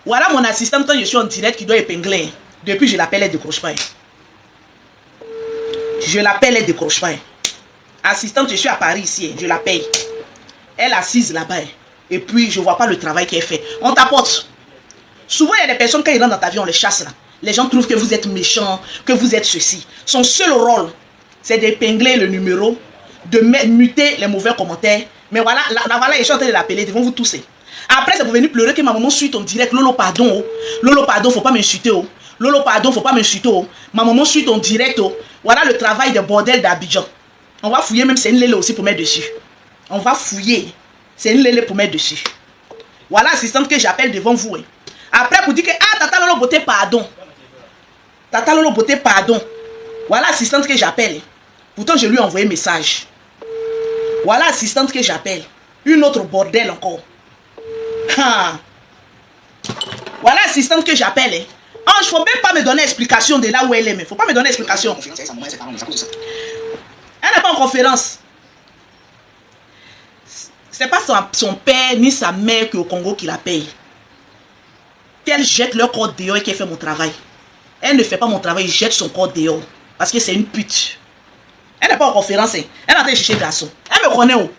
Speaker 1: Voilà mon assistante quand je suis en direct qui doit épingler. Depuis je l'appelle, elle décroche pas. Je l'appelle, elle décroche pas. Assistante, je suis à Paris ici. Je la paye. Elle assise là-bas. Et puis je vois pas le travail qu'elle fait. On t'apporte. Souvent il y a des personnes quand ils rentrent dans ta vie, on les chasse là. Les gens trouvent que vous êtes méchant, que vous êtes ceci. Son seul rôle, c'est d'épingler le numéro, de muter les mauvais commentaires. Mais voilà, voilà, je suis en train de l'appeler, devant vous tousser. Après, c'est pour venir pleurer que ma maman suit ton direct. Lolo, pardon. Oh. Lolo, pardon, faut pas m'insulter. Oh. Lolo, pardon, faut pas m'insulter. Oh. Ma maman suit ton direct. Oh. Voilà le travail de bordel d'Abidjan. On va fouiller, même c'est une lélé aussi pour mettre dessus. On va fouiller. C'est une lélé pour mettre dessus. Voilà l'assistante que j'appelle devant vous. Hein. Après, pour dire que, ah, Tata Lolo Beauté, pardon. Tata Lolo Beauté, pardon. Voilà l'assistante que j'appelle. Pourtant, je lui ai envoyé un message. Voilà l'assistante que j'appelle. Une autre bordel encore. Ah. Voilà l'assistante que j'appelle. Il ne faut même pas me donner explication de là où elle est. Il ne faut pas me donner explication. Elle n'est pas en conférence. Ce n'est pas son père ni sa mère qui est au Congo qui la paye. Qu'elle jette leur corps dehors et qu'elle fait mon travail. Elle ne fait pas mon travail, jette son corps dehors. Parce que c'est une pute. Elle n'est pas en conférence. Elle est en train de chercher le garçon. Elle me connaît où?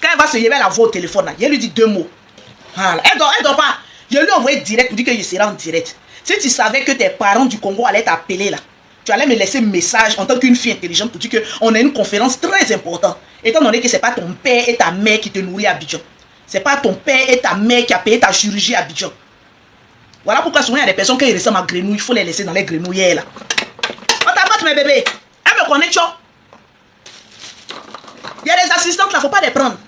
Speaker 1: Quand elle va se lever, elle la voix au téléphone. Là. Je lui dis 2 mots. Voilà. Elle dort pas. Je lui ai envoyé direct pour dire que je serai en direct. Si tu savais que tes parents du Congo allaient t'appeler là, tu allais me laisser un message en tant qu'une fille intelligente pour dire qu'on a une conférence très importante. Étant donné que ce n'est pas ton père et ta mère qui te nourrit à Abidjan. Ce n'est pas ton père et ta mère qui a payé ta chirurgie à Abidjan. Voilà pourquoi souvent il y a des personnes qui ressemblent à grenouilles, il faut les laisser dans les grenouillères là. On t'apporte mes bébés. Elle me connaît, tu vois. Il y a des assistantes là, faut pas les prendre.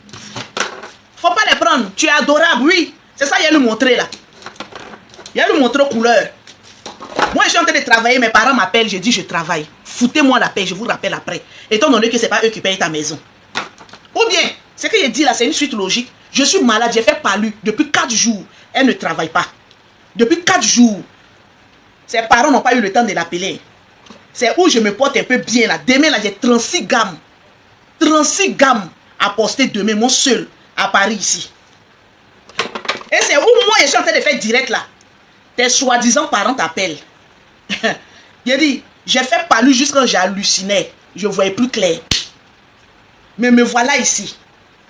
Speaker 1: Faut pas les prendre. Tu es adorable, oui. C'est ça, il a lui montrer là. Il a lui montrer couleur. Moi, je suis en train de travailler, mes parents m'appellent, je dis je travaille. foutez-moi la paix, je vous rappelle après. Étant donné que ce n'est pas eux qui payent ta maison. Ou bien, ce que j'ai dit là, c'est une suite logique. Je suis malade, j'ai fait palu depuis 4 jours. Elle ne travaille pas. Depuis 4 jours. Ses parents n'ont pas eu le temps de l'appeler. C'est où je me porte un peu bien là. Demain là, j'ai 36 gammes. 36 gammes à poster demain, mon seul, à Paris ici. Et c'est où moi je suis en train de faire direct là. Tes soi-disant parents t'appellent. J'ai dit, j'ai fait palu juste quand j'hallucinais. Je ne voyais plus clair. Mais me voilà ici,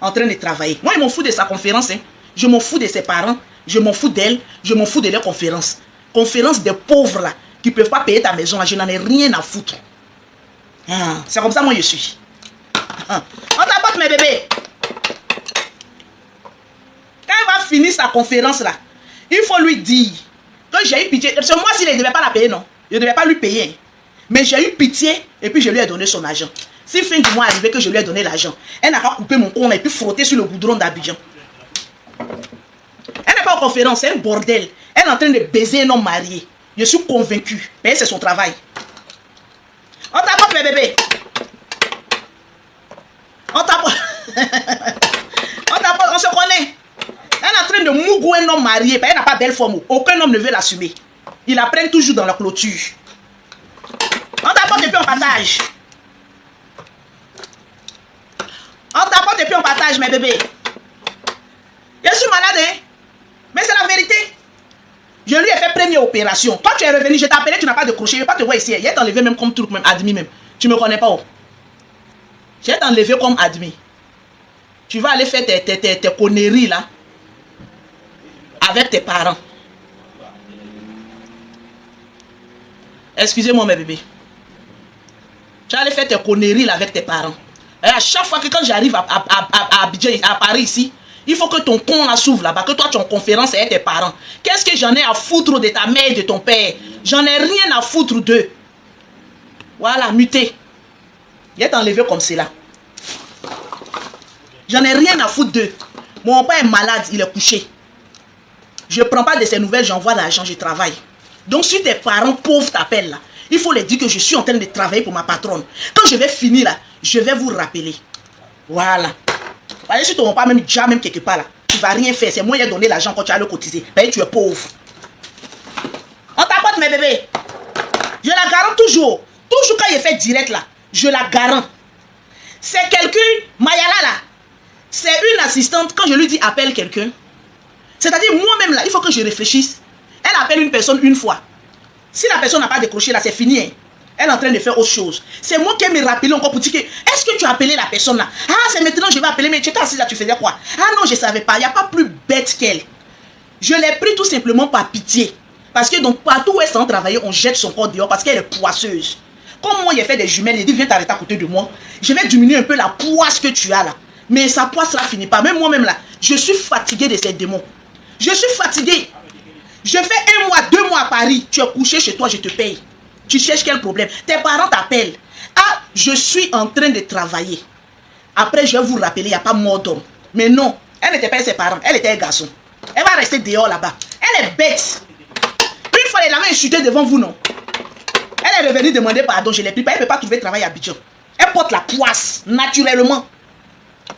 Speaker 1: en train de travailler. Moi, je m'en fous de sa conférence. Hein. Je m'en fous de ses parents. Je m'en fous d'elle. Je m'en fous de leur conférence. Conférence des pauvres là, qui ne peuvent pas payer ta maison là. Je n'en ai rien à foutre. C'est comme ça moi je suis. On t'apporte mes bébés. Quand elle va finir sa conférence là, il faut lui dire que j'ai eu pitié. Parce que moi, s'il ne devait pas la payer, non. Je ne devais pas lui payer. Mais j'ai eu pitié et puis je lui ai donné son argent. Si fin du mois arrivé que je lui ai donné l'argent, elle n'a pas coupé mon con et puis frotter sur le goudron d'Abidjan. Elle n'est pas en conférence, c'est un bordel. Elle est en train de baiser un homme marié. Je suis convaincu. Mais c'est son travail. On t'apporte mes bébés. On t'apporte. On se connaît. Elle est en train de mougouer un homme marié. Elle n'a pas belle forme. Aucun homme ne veut l'assumer. Ils la prennent toujours dans la clôture. On t'apporte et puis on partage. On t'apporte et puis on partage, mes bébés. Je suis malade, hein? Mais c'est la vérité. Je lui ai fait première opération. Toi, tu es revenu, je t'ai appelé, tu n'as pas de crochet. Je ne vais pas te voir ici. Il est enlevé même comme truc, même admis même. Tu ne me connais pas. Oh. Je vais t'enlever comme admis. Tu vas aller faire tes conneries là. Avec tes parents. Excusez-moi, mes bébés. Tu vas aller faire tes conneries là avec tes parents. Et à chaque fois que quand j'arrive à Abidjan, à Paris ici, il faut que ton con là s'ouvre là-bas, que toi tu es en conférence avec tes parents. Qu'est-ce que j'en ai à foutre de ta mère et de ton père? J'en ai rien à foutre d'eux. Voilà, muté. Il est enlevé comme cela. J'en ai rien à foutre d'eux. Mon père est malade, il est couché. Je ne prends pas de ses nouvelles, j'envoie l'argent, je travaille. Donc si tes parents pauvres t'appellent là, il faut leur dire que je suis en train de travailler pour ma patronne. Quand je vais finir là, je vais vous rappeler. Voilà. Voyez, si tu n'as pas même déjà même quelque part là, tu ne vas rien faire. C'est moi qui ai donné l'argent quand tu as le cotiser. Voyez, tu es pauvre. On t'apporte mes bébés. Je la garantis toujours. Toujours quand je fais direct là, je la garantis. C'est quelqu'un, Mayala là, c'est une assistante. Quand je lui dis appelle quelqu'un, c'est-à-dire moi-même là, il faut que je réfléchisse. Elle appelle une personne une fois. Si la personne n'a pas décroché là, c'est fini. Hein. Elle est en train de faire autre chose. C'est moi qui ai me rappelé encore pour dire que est-ce que tu as appelé la personne là? Ah, c'est maintenant je vais appeler, mais tu étais assise là, tu faisais quoi? Ah non, je ne savais pas. Il n'y a pas plus bête qu'elle. Je l'ai pris tout simplement par pitié. Parce que donc partout où elle s'en travailler, on jette son corps dehors parce qu'elle est poisseuse. Comme moi, j'ai fait des jumelles, il dit viens t'arrêter à côté de moi. Je vais diminuer un peu la poisse que tu as là. Mais sa poisse là finit pas. Même moi-même là, je suis fatigué de ces démons. Je suis fatigué. Je fais 1 mois, 2 mois à Paris. Tu es couché chez toi, je te paye. Tu cherches quel problème? Tes parents t'appellent. Ah, je suis en train de travailler. Après, je vais vous rappeler, il n'y a pas mort d'homme. Mais non, elle n'était pas ses parents, elle était un garçon. Elle va rester dehors là-bas. Elle est bête. Une fois, elle avait insulté devant vous, non? Elle est revenue demander pardon, je ne l'ai pris pas. Elle ne peut pas trouver travail à Abidjan. Elle porte la poisse, naturellement.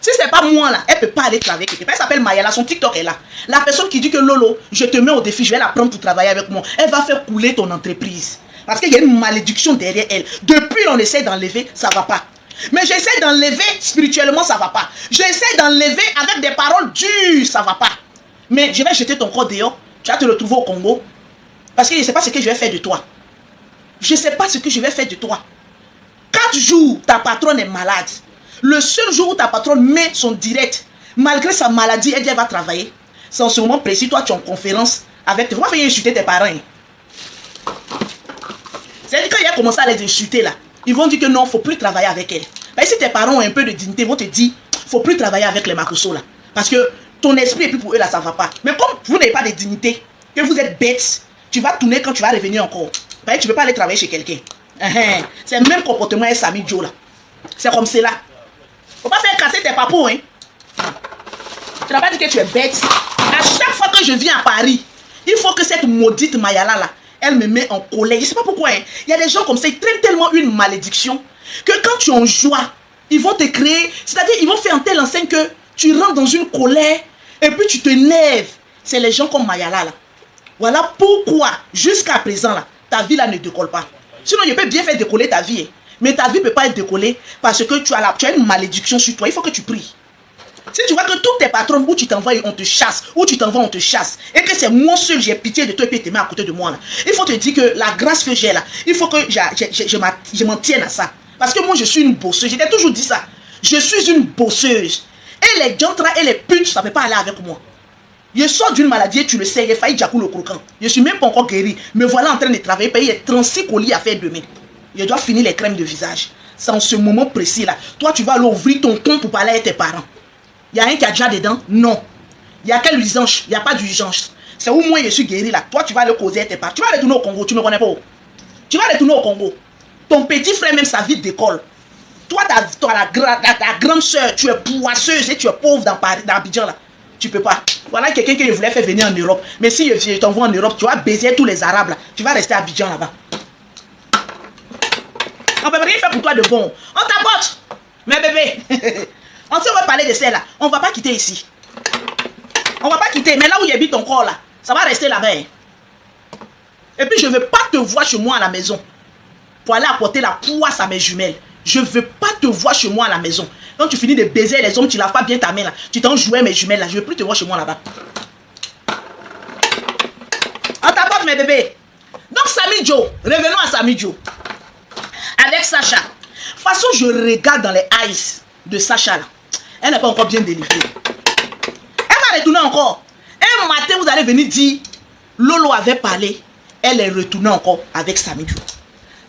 Speaker 1: Si ce n'est pas moi là, elle ne peut pas aller travailler quelque part. Elle s'appelle Mayala, son TikTok est là. La personne qui dit que Lolo, je te mets au défi, je vais la prendre pour travailler avec moi. Elle va faire couler ton entreprise. Parce qu'il y a une malédiction derrière elle. Depuis, on essaie d'enlever, ça ne va pas. Mais j'essaie d'enlever spirituellement, ça ne va pas. J'essaie d'enlever avec des paroles dures, ça ne va pas. Mais je vais jeter ton corps dehors. Tu vas te retrouver au Congo. Parce que je ne sais pas ce que je vais faire de toi. Je ne sais pas ce que je vais faire de toi. 4 jours, ta patronne est malade. Le seul jour où ta patronne met son direct, malgré sa maladie, elle dit elle va travailler. C'est en ce moment précis, toi tu es en conférence avec tes... On va faire insulter tes parents. C'est-à-dire quand il a commencé à les insulter là, ils vont dire que non, il ne faut plus travailler avec elle. Mais si tes parents ont un peu de dignité, ils vont te dire, il ne faut plus travailler avec les Makosso là. Parce que ton esprit et puis pour eux là, ça ne va pas. Mais comme vous n'avez pas de dignité, que vous êtes bêtes, tu vas tourner quand tu vas revenir encore. Tu ne peux pas aller travailler chez quelqu'un. C'est le même comportement avec Sami Joe là. C'est comme cela. Faut pas faire casser tes papous, hein. Tu n'as pas dit que tu es bête. À chaque fois que je viens à Paris, il faut que cette maudite Mayala là, elle me met en colère. Je ne sais pas pourquoi. Hein. Il y a des gens comme ça, ils traînent tellement une malédiction que quand tu es en joie, ils vont te créer, c'est-à-dire ils vont faire en telle enseigne que tu rentres dans une colère et puis tu te lèves. C'est les gens comme Mayala là. Voilà pourquoi, jusqu'à présent là, ta vie là ne décolle pas. Sinon, je peux bien faire décoller ta vie. Hein. Mais ta vie ne peut pas être décollée parce que tu as une malédiction sur toi. Il faut que tu pries. Si tu vois que tous tes patrons, où tu t'envoies, on te chasse, où tu t'envoies, on te chasse, et que c'est moi seul, j'ai pitié de toi et puis tu te mets à côté de moi là. Il faut te dire que la grâce que j'ai là, il faut que je m'en tienne à ça. Parce que moi, je suis une bosseuse. J'ai toujours dit ça. Je suis une bosseuse. Et les gentras et les putes, ça ne peut pas aller avec moi. Je sors d'une maladie, tu le sais, j'ai failli Djakou le croquant. Je ne suis même pas encore guéri. Me voilà en train de travailler, payer 36 colis à faire demain. Je dois finir les crèmes de visage. C'est en ce moment précis là. Toi, tu vas aller ouvrir ton compte pour parler avec tes parents. Il y a un qui a déjà dedans? Non. Il y a quelle urgence? Il n'y a pas d'urgence. C'est où moi je suis guéri là. Toi, tu vas le causer à tes parents. Tu vas retourner au Congo, tu ne connais pas où? Tu vas retourner au Congo. Ton petit frère, même sa vie d'école. Toi, ta grande soeur, tu es poisseuse et tu es pauvre dans Abidjan là. Tu peux pas. Voilà quelqu'un qui voulait faire venir en Europe. Mais si je t'envoie en Europe, tu vas baiser tous les Arabes là. Tu vas rester à Abidjan là-bas. On ne peut rien faire pour toi de bon. On t'apporte. Mais bébé, on va parler de ça là. On ne va pas quitter ici. On ne va pas quitter. Mais là où il habite ton corps là, ça va rester là-bas. Et puis je ne veux pas te voir chez moi à la maison pour aller apporter la poisse à mes jumelles. Je ne veux pas te voir chez moi à la maison. Quand tu finis de baiser les hommes, tu ne laves pas bien ta main là. Tu t'en jouais mes jumelles là. Je ne veux plus te voir chez moi là-bas. On t'apporte mes bébés. Donc Samy Joe, revenons à Samy Joe. Avec Sacha. De toute façon, je regarde dans les eyes de Sacha là. Elle n'est pas encore bien délivrée. Elle va retourner encore. Un matin, vous allez venir dire, Lolo avait parlé. Elle est retournée encore avec Samy Joe.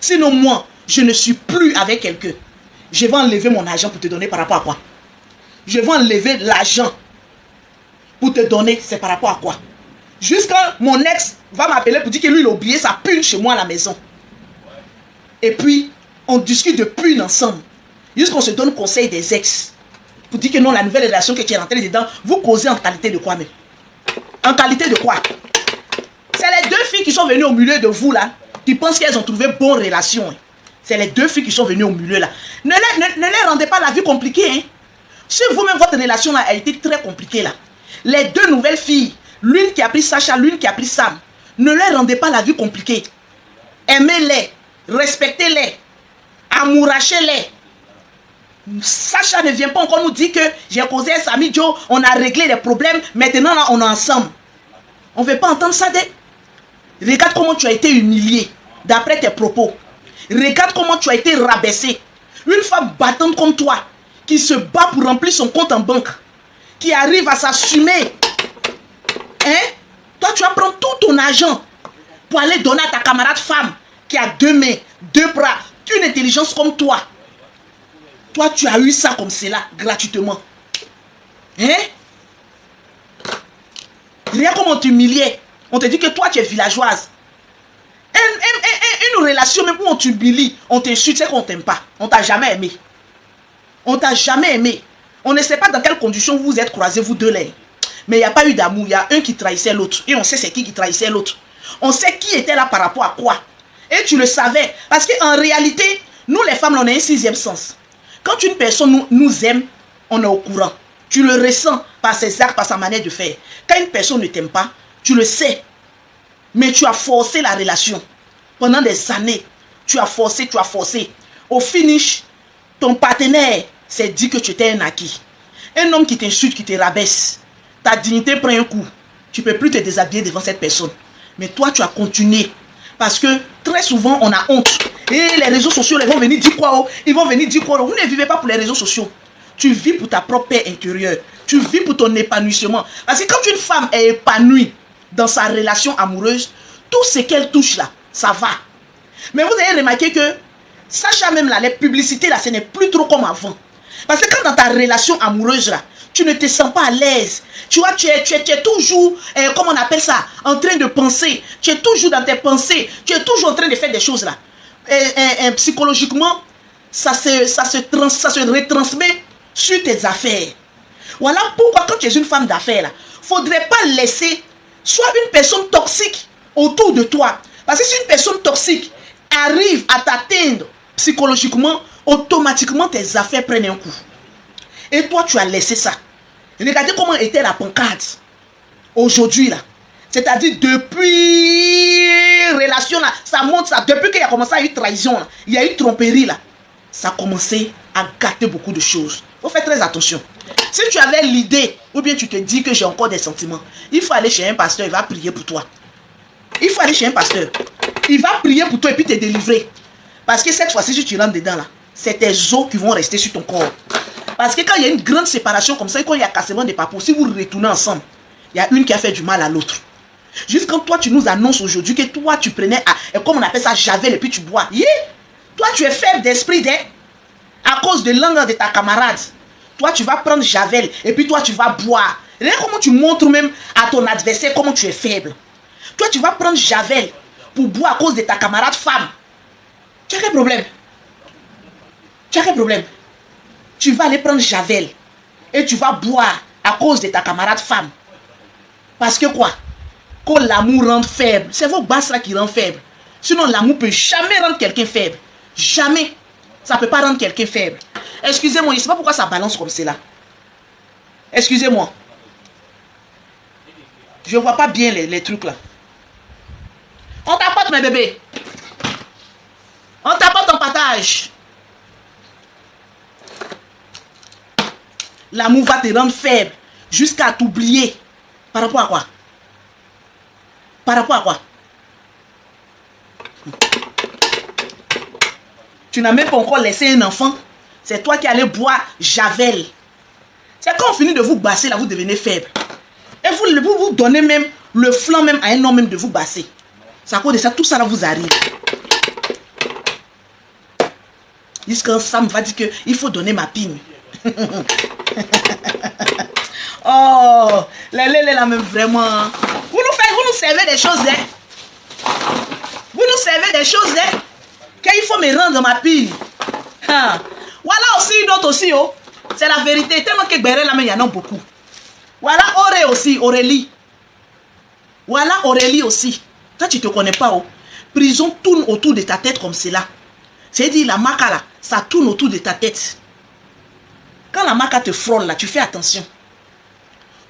Speaker 1: Sinon moi, je ne suis plus avec quelqu'un. Je vais enlever mon argent pour te donner par rapport à quoi? Je vais enlever l'argent pour te donner, c'est par rapport à quoi? Jusqu'à mon ex va m'appeler pour dire que lui il a oublié sa pune chez moi à la maison. Et puis, on discute de pune ensemble. Jusqu'on se donne conseil des ex. Pour dire que non, la nouvelle relation que tu es rentré dedans, vous causez en qualité de quoi même? En qualité de quoi? C'est les deux filles qui sont venues au milieu de vous là, qui pensent qu'elles ont trouvé bonne relation. C'est les deux filles qui sont venues au milieu là. Ne les rendez pas la vie compliquée. Hein. Si vous-même, votre relation là a été très compliquée là. Les deux nouvelles filles, l'une qui a pris Sacha, l'une qui a pris Sam, ne leur rendez pas la vie compliquée. Aimez-les, respectez-les, amourachez-les. Sacha ne vient pas encore nous dire que j'ai causé un Samy Joe, on a réglé les problèmes, maintenant là on est ensemble. On ne veut pas entendre ça. Regarde comment tu as été humilié d'après tes propos. Regarde comment tu as été rabaissé. Une femme battante comme toi, qui se bat pour remplir son compte en banque, qui arrive à s'assumer. Hein? Toi, tu vas prendre tout ton argent pour aller donner à ta camarade femme qui a deux mains, deux bras, une intelligence comme toi. Toi, tu as eu ça comme cela, gratuitement. Hein? Rien comme on t'humiliait. On te dit que toi, tu es villageoise. Une relation même où on t'humilie, on t'insulte, c'est qu'on ne t'aime pas. On t'a jamais aimé. On t'a jamais aimé. On ne sait pas dans quelles conditions vous vous êtes croisés, vous deux là. Mais il n'y a pas eu d'amour. Il y a un qui trahissait l'autre. Et on sait c'est qui trahissait l'autre. On sait qui était là par rapport à quoi. Et tu le savais. Parce qu'en réalité, nous les femmes, on a un sixième sens. Quand une personne nous aime, on est au courant. Tu le ressens par ses actes, par sa manière de faire. Quand une personne ne t'aime pas, tu le sais. Mais tu as forcé la relation. Pendant des années, tu as forcé, tu as forcé. Au finish, ton partenaire s'est dit que tu étais un acquis. Un homme qui t'insulte, qui te rabaisse. Ta dignité prend un coup. Tu ne peux plus te déshabiller devant cette personne. Mais toi, tu as continué. Parce que très souvent, on a honte. Et les réseaux sociaux, ils vont venir dire quoi? Ils vont venir dire quoi? Vous ne vivez pas pour les réseaux sociaux. Tu vis pour ta propre paix intérieure. Tu vis pour ton épanouissement. Parce que quand une femme est épanouie dans sa relation amoureuse, tout ce qu'elle touche là, ça va. Mais vous avez remarqué que Sacha même là, les publicités là, ce n'est plus trop comme avant. Parce que quand dans ta relation amoureuse là, tu ne te sens pas à l'aise. Tu vois, tu es toujours, comment on appelle ça, en train de penser. Tu es toujours dans tes pensées. Tu es toujours en train de faire des choses là. Psychologiquement, ça se retransmet sur tes affaires. Voilà pourquoi quand tu es une femme d'affaires là, il ne faudrait pas laisser soit une personne toxique autour de toi. Parce que si une personne toxique arrive à t'atteindre psychologiquement, automatiquement tes affaires prennent un coup. Et toi, tu as laissé ça. Regardez comment était la pancarte aujourd'hui là. C'est-à-dire depuis relation là, ça monte ça. Depuis qu'il y a commencé à y avoir trahison là, il y a eu tromperie là. Ça a commencé à gâter beaucoup de choses. Il faut faire très attention. Si tu avais l'idée, ou bien tu te dis que j'ai encore des sentiments, il faut aller chez un pasteur, il va prier pour toi. Il faut aller chez un pasteur. Il va prier pour toi et puis te délivrer. Parce que cette fois-ci, si tu rentres dedans là, c'est tes os qui vont rester sur ton corps. Parce que quand il y a une grande séparation comme ça, quand il y a cassement des papous, si vous retournez ensemble, il y a une qui a fait du mal à l'autre. Juste quand toi, tu nous annonces aujourd'hui que toi, tu prenais, comme on appelle ça, javel et puis tu bois. Yeah. Toi, tu es faible d'esprit, à cause de l'angle de ta camarade. Toi, tu vas prendre javel et puis toi, tu vas boire. Regarde comment tu montres même à ton adversaire comment tu es faible. Toi, tu vas prendre javel pour boire à cause de ta camarade femme. Tu as quel problème? Tu as quel problème? Tu vas aller prendre javel et tu vas boire à cause de ta camarade femme. Parce que quoi? Quand l'amour rend faible, c'est vos basses là qui rend faible. Sinon, l'amour peut jamais rendre quelqu'un faible. Jamais. Ça ne peut pas rendre quelqu'un faible. Excusez-moi, je ne sais pas pourquoi ça balance comme cela. Excusez-moi. Je ne vois pas bien les trucs là. On t'apporte mes bébés. On t'apporte en partage. L'amour va te rendre faible jusqu'à t'oublier. Par rapport à quoi? Par rapport à quoi? Tu n'as même pas encore laissé un enfant. C'est toi qui allais boire javel. C'est quand on finit de vous basser, là, vous devenez faible. Et vous donnez même le flanc même à un homme même de vous basser. C'est à cause de ça, tout ça là vous arrive. Jusqu'un Sam va dire qu'il faut donner ma pine. Oh, les là même vraiment. Vous nous servez des choses, hein. Vous nous servez des choses, hein. Qu'il faut me rendre ma pile. Voilà aussi une autre aussi, oh. C'est la vérité. Tellement que Béré là, mais il y en a beaucoup. Voilà Auré aussi, Aurélie. Voilà Aurélie aussi. Toi, tu ne te connais pas, oh. Prison tourne autour de ta tête comme cela. C'est-à-dire la maca là, ça tourne autour de ta tête. Quand la maca te frôle là, tu fais attention.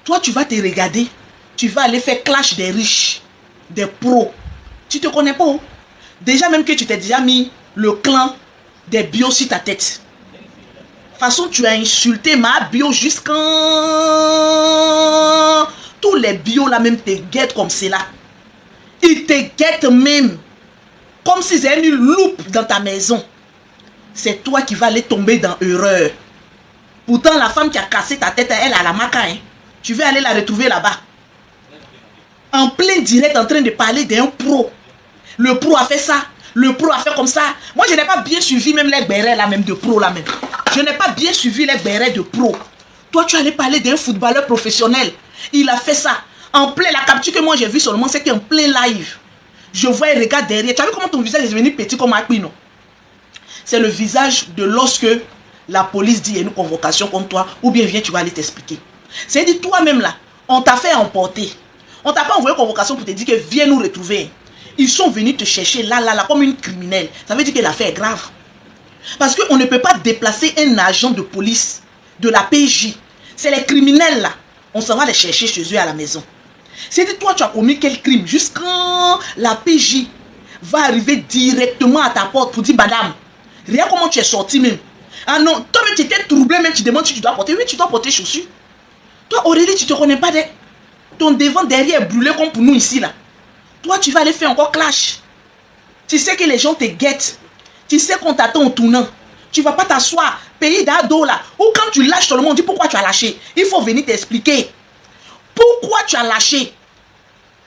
Speaker 1: Toi, tu vas te regarder. Tu vas aller faire clash des riches, des pros. Tu ne te connais pas, oh. Déjà même que tu t'es déjà mis le clan des bios sur ta tête. De toute façon, tu as insulté ma bio jusqu'à... Tous les bios là même te guettent comme cela. Ils te guettent même. Comme s'ils avaient une loupe dans ta maison. C'est toi qui vas aller tomber dans erreur. Pourtant, la femme qui a cassé ta tête, elle a la maca. Hein. Tu veux aller la retrouver là-bas. En plein direct, en train de parler d'un pro. Le pro a fait ça. Le pro a fait comme ça. Moi, je n'ai pas bien suivi même les bérets là même de pro là même. Je n'ai pas bien suivi les bérets de pro. Toi, tu allais parler d'un footballeur professionnel. Il a fait ça. En plein, la capture que moi j'ai vue seulement, c'est qu'en plein live. Je vois un regard derrière. Tu as vu comment ton visage est devenu petit comme un non? C'est le visage de lorsque la police dit il y a une convocation contre toi. Ou bien viens, tu vas aller t'expliquer. C'est-à-dire toi-même là, on t'a fait emporter. On t'a pas envoyé convocation pour te dire que viens nous retrouver. Ils sont venus te chercher là, comme une criminelle. Ça veut dire que l'affaire est grave. Parce qu'on ne peut pas déplacer un agent de police, de la PJ. C'est les criminels là. On s'en va les chercher chez eux à la maison. C'est-à-dire toi, tu as commis quel crime? Jusqu'à la PJ va arriver directement à ta porte pour dire, madame, regarde comment tu es sorti même. Ah non, toi même tu étais troublé, même tu demandes si tu dois porter. Oui, tu dois porter chaussures. Toi, Aurélie, tu ne te connais pas. Ton devant derrière est brûlé comme pour nous ici là. Toi, tu vas aller faire encore clash. Tu sais que les gens te guettent. Tu sais qu'on t'attend au tournant. Tu ne vas pas t'asseoir, payer d'ado là. Ou quand tu lâches tout le monde, dis pourquoi tu as lâché. Il faut venir t'expliquer. Pourquoi tu as lâché?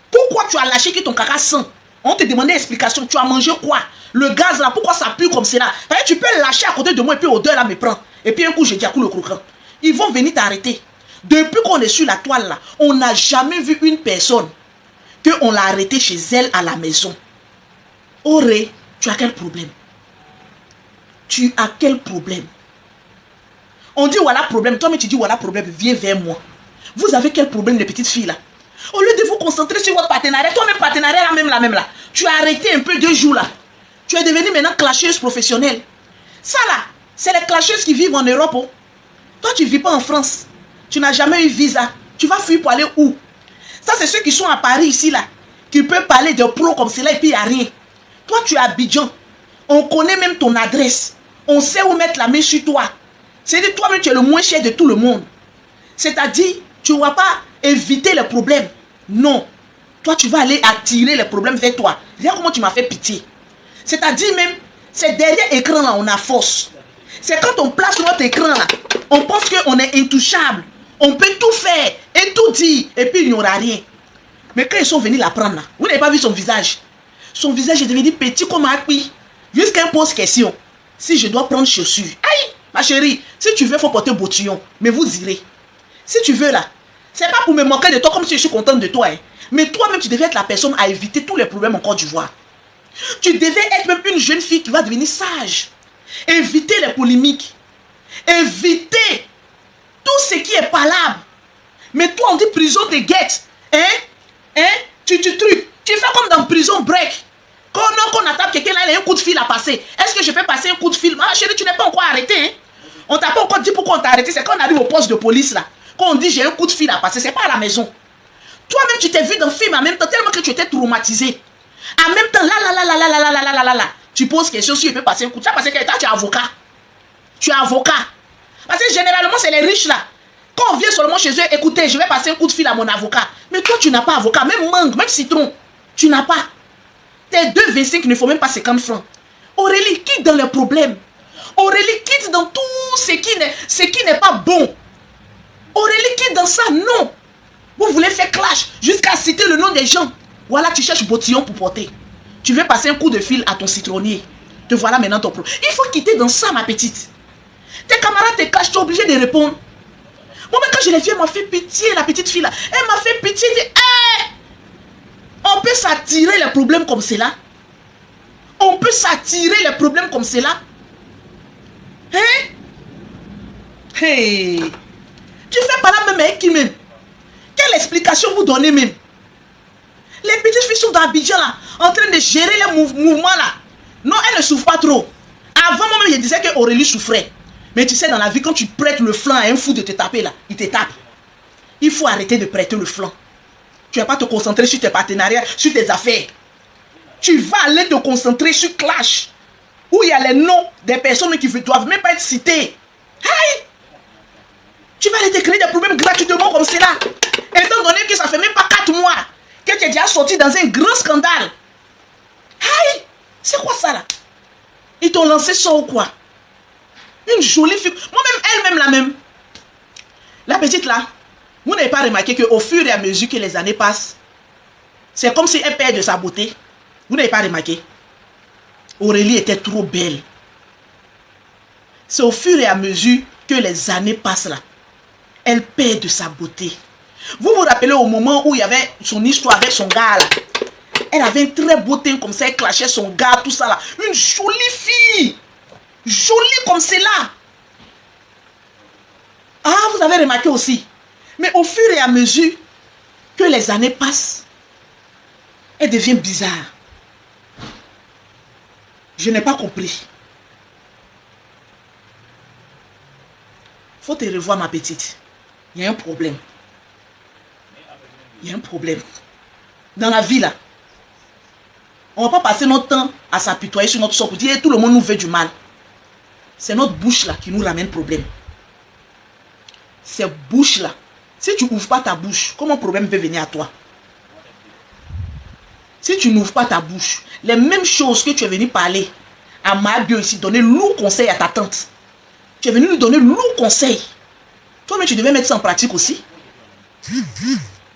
Speaker 1: Pourquoi tu as lâché que ton caca sent? On te demandait explication. Tu as mangé quoi? Le gaz là, pourquoi ça pue comme cela? Tu peux lâcher à côté de moi et puis l'odeur là me prend. Et puis un coup, j'ai dit à coup le croquant. Ils vont venir t'arrêter. Depuis qu'on est sur la toile là, on n'a jamais vu une personne qu'on l'a arrêtée chez elle à la maison. Auré, tu as quel problème? Tu as quel problème? On dit voilà problème. Toi mais tu dis voilà problème. Viens vers moi. Vous avez quel problème les petites filles là? Au lieu de vous concentrer sur votre partenariat, toi-même partenariat là même là. Tu as arrêté un peu 2 jours là. Tu es devenue maintenant clasheuse professionnelle. Ça là, c'est les clasheuses qui vivent en Europe. Oh. Toi, tu ne vis pas en France. Tu n'as jamais eu visa. Tu vas fuir pour aller où? Ça, c'est ceux qui sont à Paris ici là. Qui peuvent parler de pro comme cela et puis il n'y a rien. Toi, tu es à Abidjan. On connaît même ton adresse. On sait où mettre la main sur toi. C'est-à-dire, toi-même, tu es le moins cher de tout le monde. C'est-à-dire, tu ne vas pas éviter les problèmes. Non. Toi, tu vas aller attirer les problèmes vers toi. Regarde comment tu m'as fait pitié. C'est-à-dire même, c'est derrière l'écran là, on a force. C'est quand on place notre écran là, on pense qu'on est intouchable. On peut tout faire et tout dire, et puis il n'y aura rien. Mais quand ils sont venus la prendre là, vous n'avez pas vu son visage. Son visage est devenu petit comme un cuit. Jusqu'à un pose question. Si je dois prendre chaussures. Aïe, ma chérie, si tu veux, il faut porter bottillon. Mais vous irez. Si tu veux là, c'est pas pour me moquer de toi comme si je suis contente de toi. Hein. Mais toi-même, tu devais être la personne à éviter tous les problèmes en Côte d'Ivoire. Tu devais être même une jeune fille qui va devenir sage. Éviter les polémiques. Éviter tout ce qui est palable. Mais toi, on dit prison te guette. Hein? Tu trucs. Tu fais comme dans prison break. Quand on attaque quelqu'un là, il a un coup de fil à passer. Est-ce que je peux passer un coup de fil? Ah chérie, tu n'es pas encore arrêté. Hein? On t'a pas encore dit pourquoi on t'a arrêté. C'est quand on arrive au poste de police là. Quand on dit j'ai un coup de fil à passer, c'est pas à la maison. Toi-même, tu t'es vu dans le film en même temps, tellement que tu étais traumatisé. En même temps, là. Tu poses question si je peux passer un coup de fil. Parce que toi, tu es avocat. Tu es avocat. Parce que généralement, c'est les riches là. Quand on vient seulement chez eux, écoutez, je vais passer un coup de fil à mon avocat. Mais toi, tu n'as pas avocat. Même mangue, même citron, tu n'as pas. Tes 2,25, il ne faut même pas 50 francs. Aurélie, quitte dans les problèmes. Aurélie, quitte dans tout ce qui n'est pas bon. Aurélie, quitte dans ça, non. Vous voulez faire clash jusqu'à citer le nom des gens. Voilà, tu cherches bottillon pour porter. Tu veux passer un coup de fil à ton citronnier. Te voilà maintenant ton problème. Il faut quitter dans ça, ma petite. Tes camarades te clashent, tu es obligé de répondre. Moi, même quand je l'ai vue, elle m'a fait pitié, la petite fille là. Elle m'a fait pitié. Elle dit, hey, on peut s'attirer les problèmes comme cela. On peut s'attirer les problèmes comme cela. Hein? Hey. Tu fais pas là même avec qui même? Quelle explication vous donnez même? Les petites filles sont dans Abidjan là, en train de gérer les mouvements là. Non, elles ne souffrent pas trop. Avant moi-même, je disais que Aurélie souffrait. Mais tu sais, dans la vie, quand tu prêtes le flanc à un fou de te taper là, il te tape. Il faut arrêter de prêter le flanc. Tu ne vas pas te concentrer sur tes partenariats, sur tes affaires. Tu vas aller te concentrer sur Clash, où il y a les noms des personnes qui ne doivent même pas être citées. Aïe! Tu vas aller te créer des problèmes gratuitement comme cela. Étant donné que ça ne fait même pas 4 mois que tu es déjà sorti dans un grand scandale. Aïe! C'est quoi ça là? Ils t'ont lancé ça ou quoi? Une jolie fille. Moi-même, elle-même la même. La petite là, vous n'avez pas remarqué qu'au fur et à mesure que les années passent, c'est comme si elle perd de sa beauté. Vous n'avez pas remarqué? Aurélie était trop belle. C'est au fur et à mesure que les années passent là, elle perd de sa beauté. Vous vous rappelez au moment où il y avait son histoire avec son gars là? Elle avait un très beau teint comme ça, elle clashait son gars, tout ça là. Une jolie fille. Jolie comme cela. Ah, vous avez remarqué aussi. Mais au fur et à mesure que les années passent, elle devient bizarre. Je n'ai pas compris. Faut te revoir, ma petite. Il y a un problème. Il y a un problème. Dans la vie là, on ne va pas passer notre temps à s'apitoyer sur notre sort pour dire tout le monde nous veut du mal. C'est notre bouche là qui nous ramène problème. Cette bouche là, si tu n'ouvres pas ta bouche, comment le problème peut venir à toi? Si tu n'ouvres pas ta bouche, les mêmes choses que tu es venu parler à Mabio ici, donner lourd conseil à ta tante. Tu es venu lui donner lourd conseil. Toi-même, tu devais mettre ça en pratique aussi.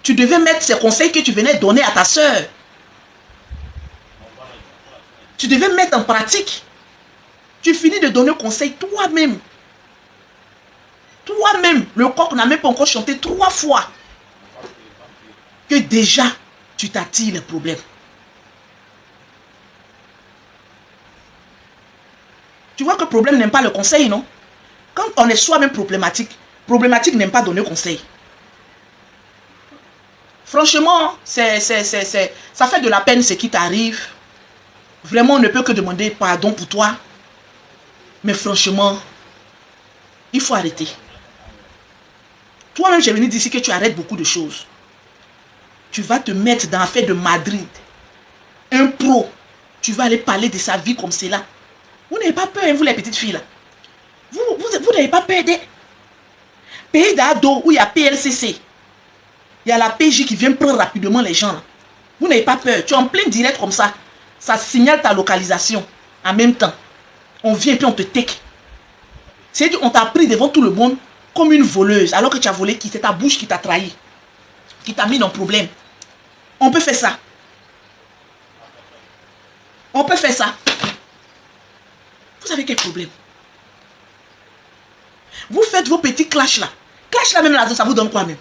Speaker 1: Tu devais mettre ces conseils que tu venais donner à ta soeur. Tu devais mettre en pratique. Tu finis de donner conseil toi-même. Toi-même, le coq n'a même pas encore chanté 3 fois. Que déjà, tu t'attires les problèmes. Tu vois que le problème n'aime pas le conseil, non? Quand on est soi-même problématique n'aime pas donner conseil. Franchement, ça fait de la peine ce qui t'arrive. Vraiment, on ne peut que demander pardon pour toi. Mais franchement, il faut arrêter. Toi-même, j'ai venu d'ici que tu arrêtes beaucoup de choses. Tu vas te mettre dans l'affaire de Madrid. Un pro. Tu vas aller parler de sa vie comme c'est là. Vous n'avez pas peur, hein, vous les petites filles là. Vous n'avez pas peur des pays d'ado où il y a PLCC. Il y a la PJ qui vient prendre rapidement les gens là. Vous n'avez pas peur. Tu es en plein direct comme ça. Ça signale ta localisation. En même temps, on vient et puis on te take. C'est-à-dire on t'a pris devant tout le monde comme une voleuse. Alors que tu as volé qui? C'est ta bouche qui t'a trahi. Qui t'a mis dans le problème. On peut faire ça. On peut faire ça. Vous avez quel problème? Vous faites vos petits clashs là. Clash là même là, ça vous donne quoi même?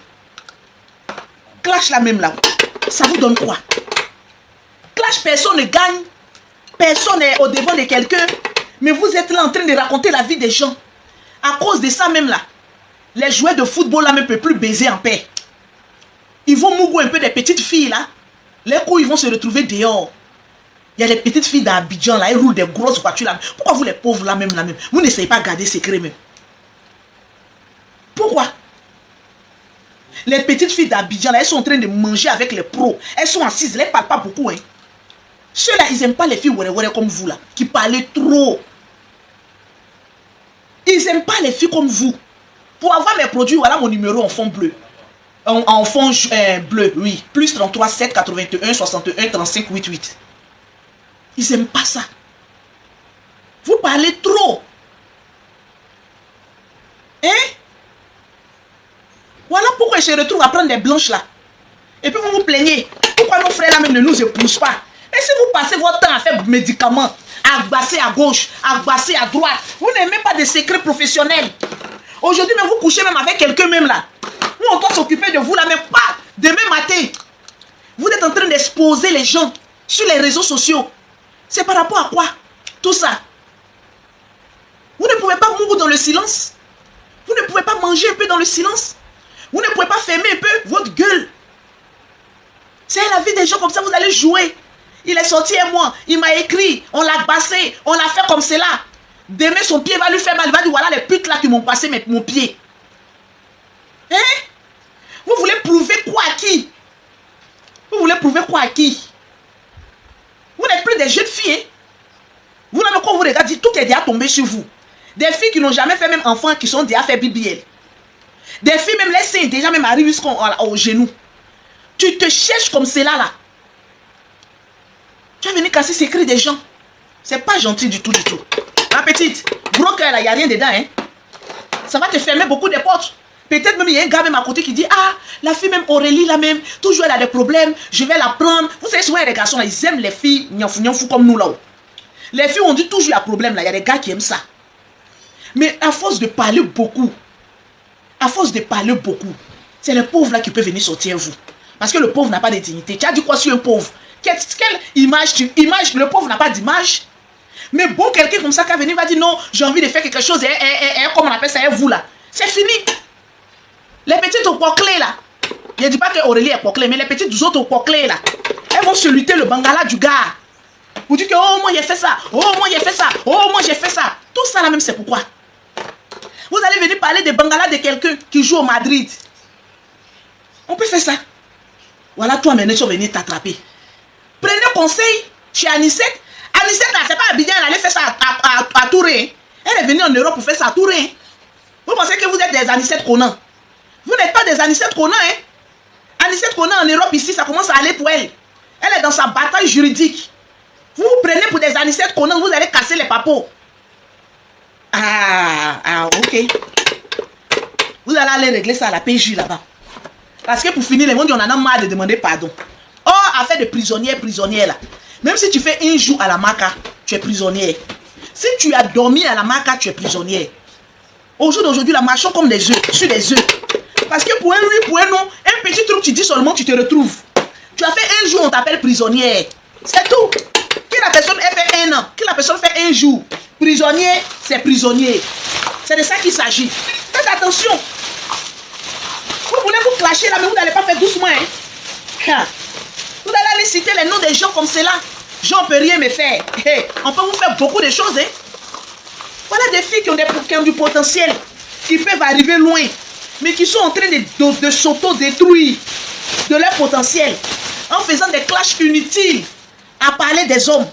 Speaker 1: Clash là même là, ça vous donne quoi? Clash, personne ne gagne. Personne n'est au devant de quelqu'un. Mais vous êtes là en train de raconter la vie des gens. À cause de ça même là, les joueurs de football là ne peuvent plus baiser en paix. Ils vont mouiller un peu des petites filles là. Les coups, ils vont se retrouver dehors. Il y a des petites filles d'Abidjan là, elles roulent des grosses voitures là. Pourquoi vous les pauvres là même, vous n'essayez pas de garder secret même? Pourquoi? Les petites filles d'Abidjan là, elles sont en train de manger avec les pros. Elles sont assises, elles ne parlent pas beaucoup. Hein. Ceux-là, ils n'aiment pas les filles comme vous là, qui parlent trop. Ils n'aiment pas les filles comme vous. Pour avoir mes produits, voilà mon numéro en fond bleu. En fond bleu, oui. Plus 33 7 81 61 35 88. Ils n'aiment pas ça. Vous parlez trop. Hein? Voilà pourquoi je se retrouve à prendre des blanches là. Et puis vous vous plaignez. Pourquoi nos frères là même ne nous épousent pas? Et si vous passez votre temps à faire médicaments, à agbasser à gauche, à agbasser à droite, vous n'aimez pas de secrets professionnels. Aujourd'hui même vous couchez même avec quelqu'un même là. Nous on doit s'occuper de vous là, même pas demain matin. Vous êtes en train d'exposer les gens sur les réseaux sociaux. C'est par rapport à quoi? Tout ça. Vous ne pouvez pas mourir dans le silence. Vous ne pouvez pas manger un peu dans le silence. Vous ne pouvez pas fermer un peu votre gueule. C'est la vie des gens comme ça, vous allez jouer. Il est sorti un mois, il m'a écrit, on l'a bassé, on l'a fait comme cela. Demain son pied va lui faire mal, il va dire voilà les putes là qui m'ont passé mon pied. Hein? Vous voulez prouver quoi à qui? Vous voulez prouver quoi à qui? Vous n'êtes plus des jeunes filles. Hein? Vous n'avez quand vous regardez, tout est déjà tombé sur vous. Des filles qui n'ont jamais fait même enfant, qui sont déjà fait BBL. Des filles même les seins déjà même arrivent jusqu'au genou. Tu te cherches comme cela là. Tu vas venir casser ces cris des gens. C'est pas gentil du tout, du tout. Ma petite, gros cœur là, il n'y a rien dedans. Hein. Ça va te fermer beaucoup de portes. Peut-être même il y a un gars même à côté qui dit ah, la fille même Aurélie là même, toujours elle a des problèmes, je vais la prendre. Vous savez souvent les garçons là, ils aiment les filles fou comme nous là. Les filles on dit toujours il y a problème là, il y a des gars qui aiment ça. Mais à force de parler beaucoup, c'est les pauvres là qui peuvent venir sortir vous. Parce que le pauvre n'a pas de dignité. Tu as dit quoi sur un pauvre? Quelle image le pauvre n'a pas d'image. Mais bon, quelqu'un comme ça qui va venir va dire non, j'ai envie de faire quelque chose, et comme on appelle ça, et vous là. C'est fini. Les petites au poids-clé là. Je ne dis pas que Aurélie est poids-clé, mais les petites autres au poids-clé là. Elles vont se lutter le bangala du gars. Vous dites que oh moi j'ai fait ça, oh moi j'ai fait ça, oh moi j'ai fait ça. Tout ça là même c'est pourquoi. Vous allez venir parler de bangala de quelqu'un qui joue au Madrid. On peut faire ça. Voilà toi maintenant tu vas venir t'attraper. Prenez conseil chez Anicette. Anicette là c'est pas Abidjan, elle allait faire ça à Touré. Elle est venue en Europe pour faire ça à Touré. Vous pensez que vous êtes des Anicette Conan? Vous n'êtes pas des Anicette Conan, hein? Anicette Conan en Europe ici, ça commence à aller pour elle. Elle est dans sa bataille juridique. Vous vous prenez pour des Anicette Conan, vous allez casser les papos. Ok. Vous allez aller régler ça à la PJ là-bas. Parce que pour finir, les gens on en a marre de demander pardon. Oh, affaire de prisonnière là. Même si tu fais un jour à la maca, tu es prisonnière. Si tu as dormi à la maca, tu es prisonnière. Au jour d'aujourd'hui, la marchons comme des œufs, sur des œufs. Parce que pour un oui, pour un non, un petit truc, tu dis seulement, tu te retrouves. Tu as fait un jour, on t'appelle prisonnière. C'est tout. Que la personne ait fait un an, que la personne fait un jour. Prisonnier, c'est prisonnier. C'est de ça qu'il s'agit. Faites attention. Vous voulez vous clasher là, mais vous n'allez pas faire doucement. Hein? Vous allez aller citer les noms des gens comme cela. Jean peut rien me faire. On peut vous faire beaucoup de choses. Voilà des filles qui ont du potentiel, qui peuvent arriver loin, mais qui sont en train de s'auto-détruire de leur potentiel en faisant des clashs inutiles à parler des hommes.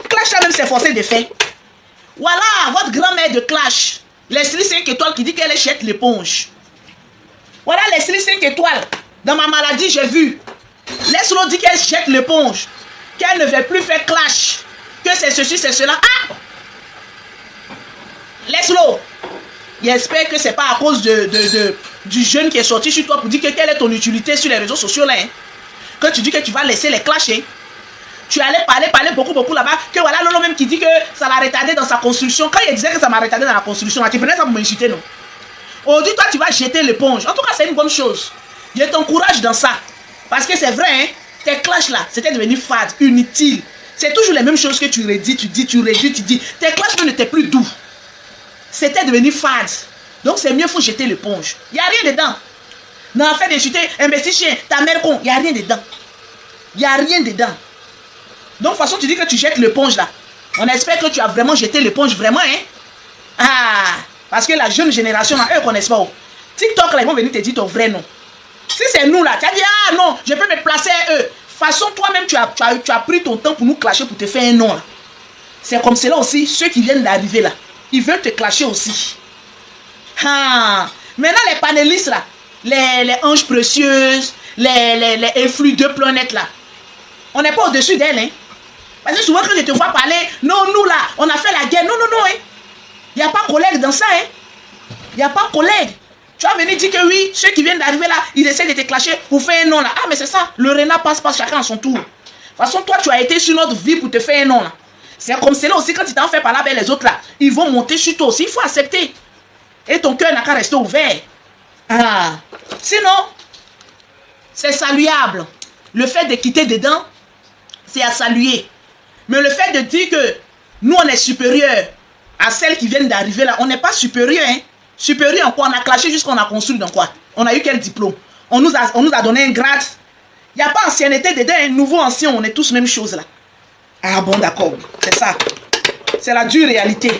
Speaker 1: Clash là même c'est forcé de faire. Voilà votre grand-mère de clash. Leslie 5 étoiles qui dit qu'elle jette l'éponge. Voilà Leslie 5 étoiles. Dans ma maladie, j'ai vu. Laisse-le dire qu'elle jette l'éponge. Qu'elle ne veut plus faire clash. Que c'est ceci, c'est cela. Ah! Laisse-le. J'espère que c'est pas à cause du jeune qui est sorti sur toi pour dire que quelle est ton utilité sur les réseaux sociaux là. Que tu dis que tu vas laisser les clasher. Tu allais parler beaucoup là-bas. Que voilà Lolo même qui dit que ça l'a retardé dans sa construction. Quand il disait que ça m'a retardé dans la construction, tu prenais ça pour m'insulter, non? Aujourd'hui, toi, tu vas jeter l'éponge. En tout cas, c'est une bonne chose. Je t'encourage dans ça. Parce que c'est vrai, hein, tes clashs là, c'était devenu fade, inutile. C'est toujours les mêmes choses que tu redis, tu dis. Tes clashs n'étaient plus doux. C'était devenu fade. Donc c'est mieux, il faut jeter l'éponge. Il n'y a rien dedans. Non, fait d'insulter, investir chien, ta mère con, il n'y a rien dedans. Il n'y a rien dedans. Donc de toute façon, tu dis que tu jettes l'éponge là. On espère que tu as vraiment jeté l'éponge, vraiment, hein. Ah, parce que la jeune génération, là, eux ne connaissent pas. TikTok, là, ils vont venir te dire ton vrai nom. Si c'est nous là, tu as dit, ah non, je peux me placer à eux. De toute façon, toi-même, tu as pris ton temps pour nous clasher, pour te faire un nom là. C'est comme cela aussi, ceux qui viennent d'arriver là, ils veulent te clasher aussi. Ah, maintenant les panélistes là, les anges précieuses, les influx de planètes là, on n'est pas au-dessus d'elles, hein. Parce que souvent quand je te vois parler, non, nous là, on a fait la guerre, non, hein. Il n'y a pas collègue dans ça, hein. Il n'y a pas collègue. Tu vas venir dire que oui, ceux qui viennent d'arriver là, ils essaient de te clasher pour faire un nom là. Ah, mais c'est ça, le renard passe chacun à son tour. De toute façon, toi, tu as été sur notre vie pour te faire un nom là. C'est comme cela aussi, quand tu t'en fais parler avec les autres là, ils vont monter sur toi aussi, il faut accepter. Et ton cœur n'a qu'à rester ouvert. Ah, sinon, c'est saluable. Le fait de quitter dedans, c'est à saluer. Mais le fait de dire que nous, on est supérieur à celles qui viennent d'arriver là, on n'est pas supérieur, hein. Supérieur en quoi? On a clashé jusqu'on a construit dans quoi? On a eu quel diplôme? On nous a donné un grade. Il n'y a pas ancienneté dedans, un nouveau ancien, on est tous même chose là. Ah bon, d'accord, c'est ça. C'est la dure réalité.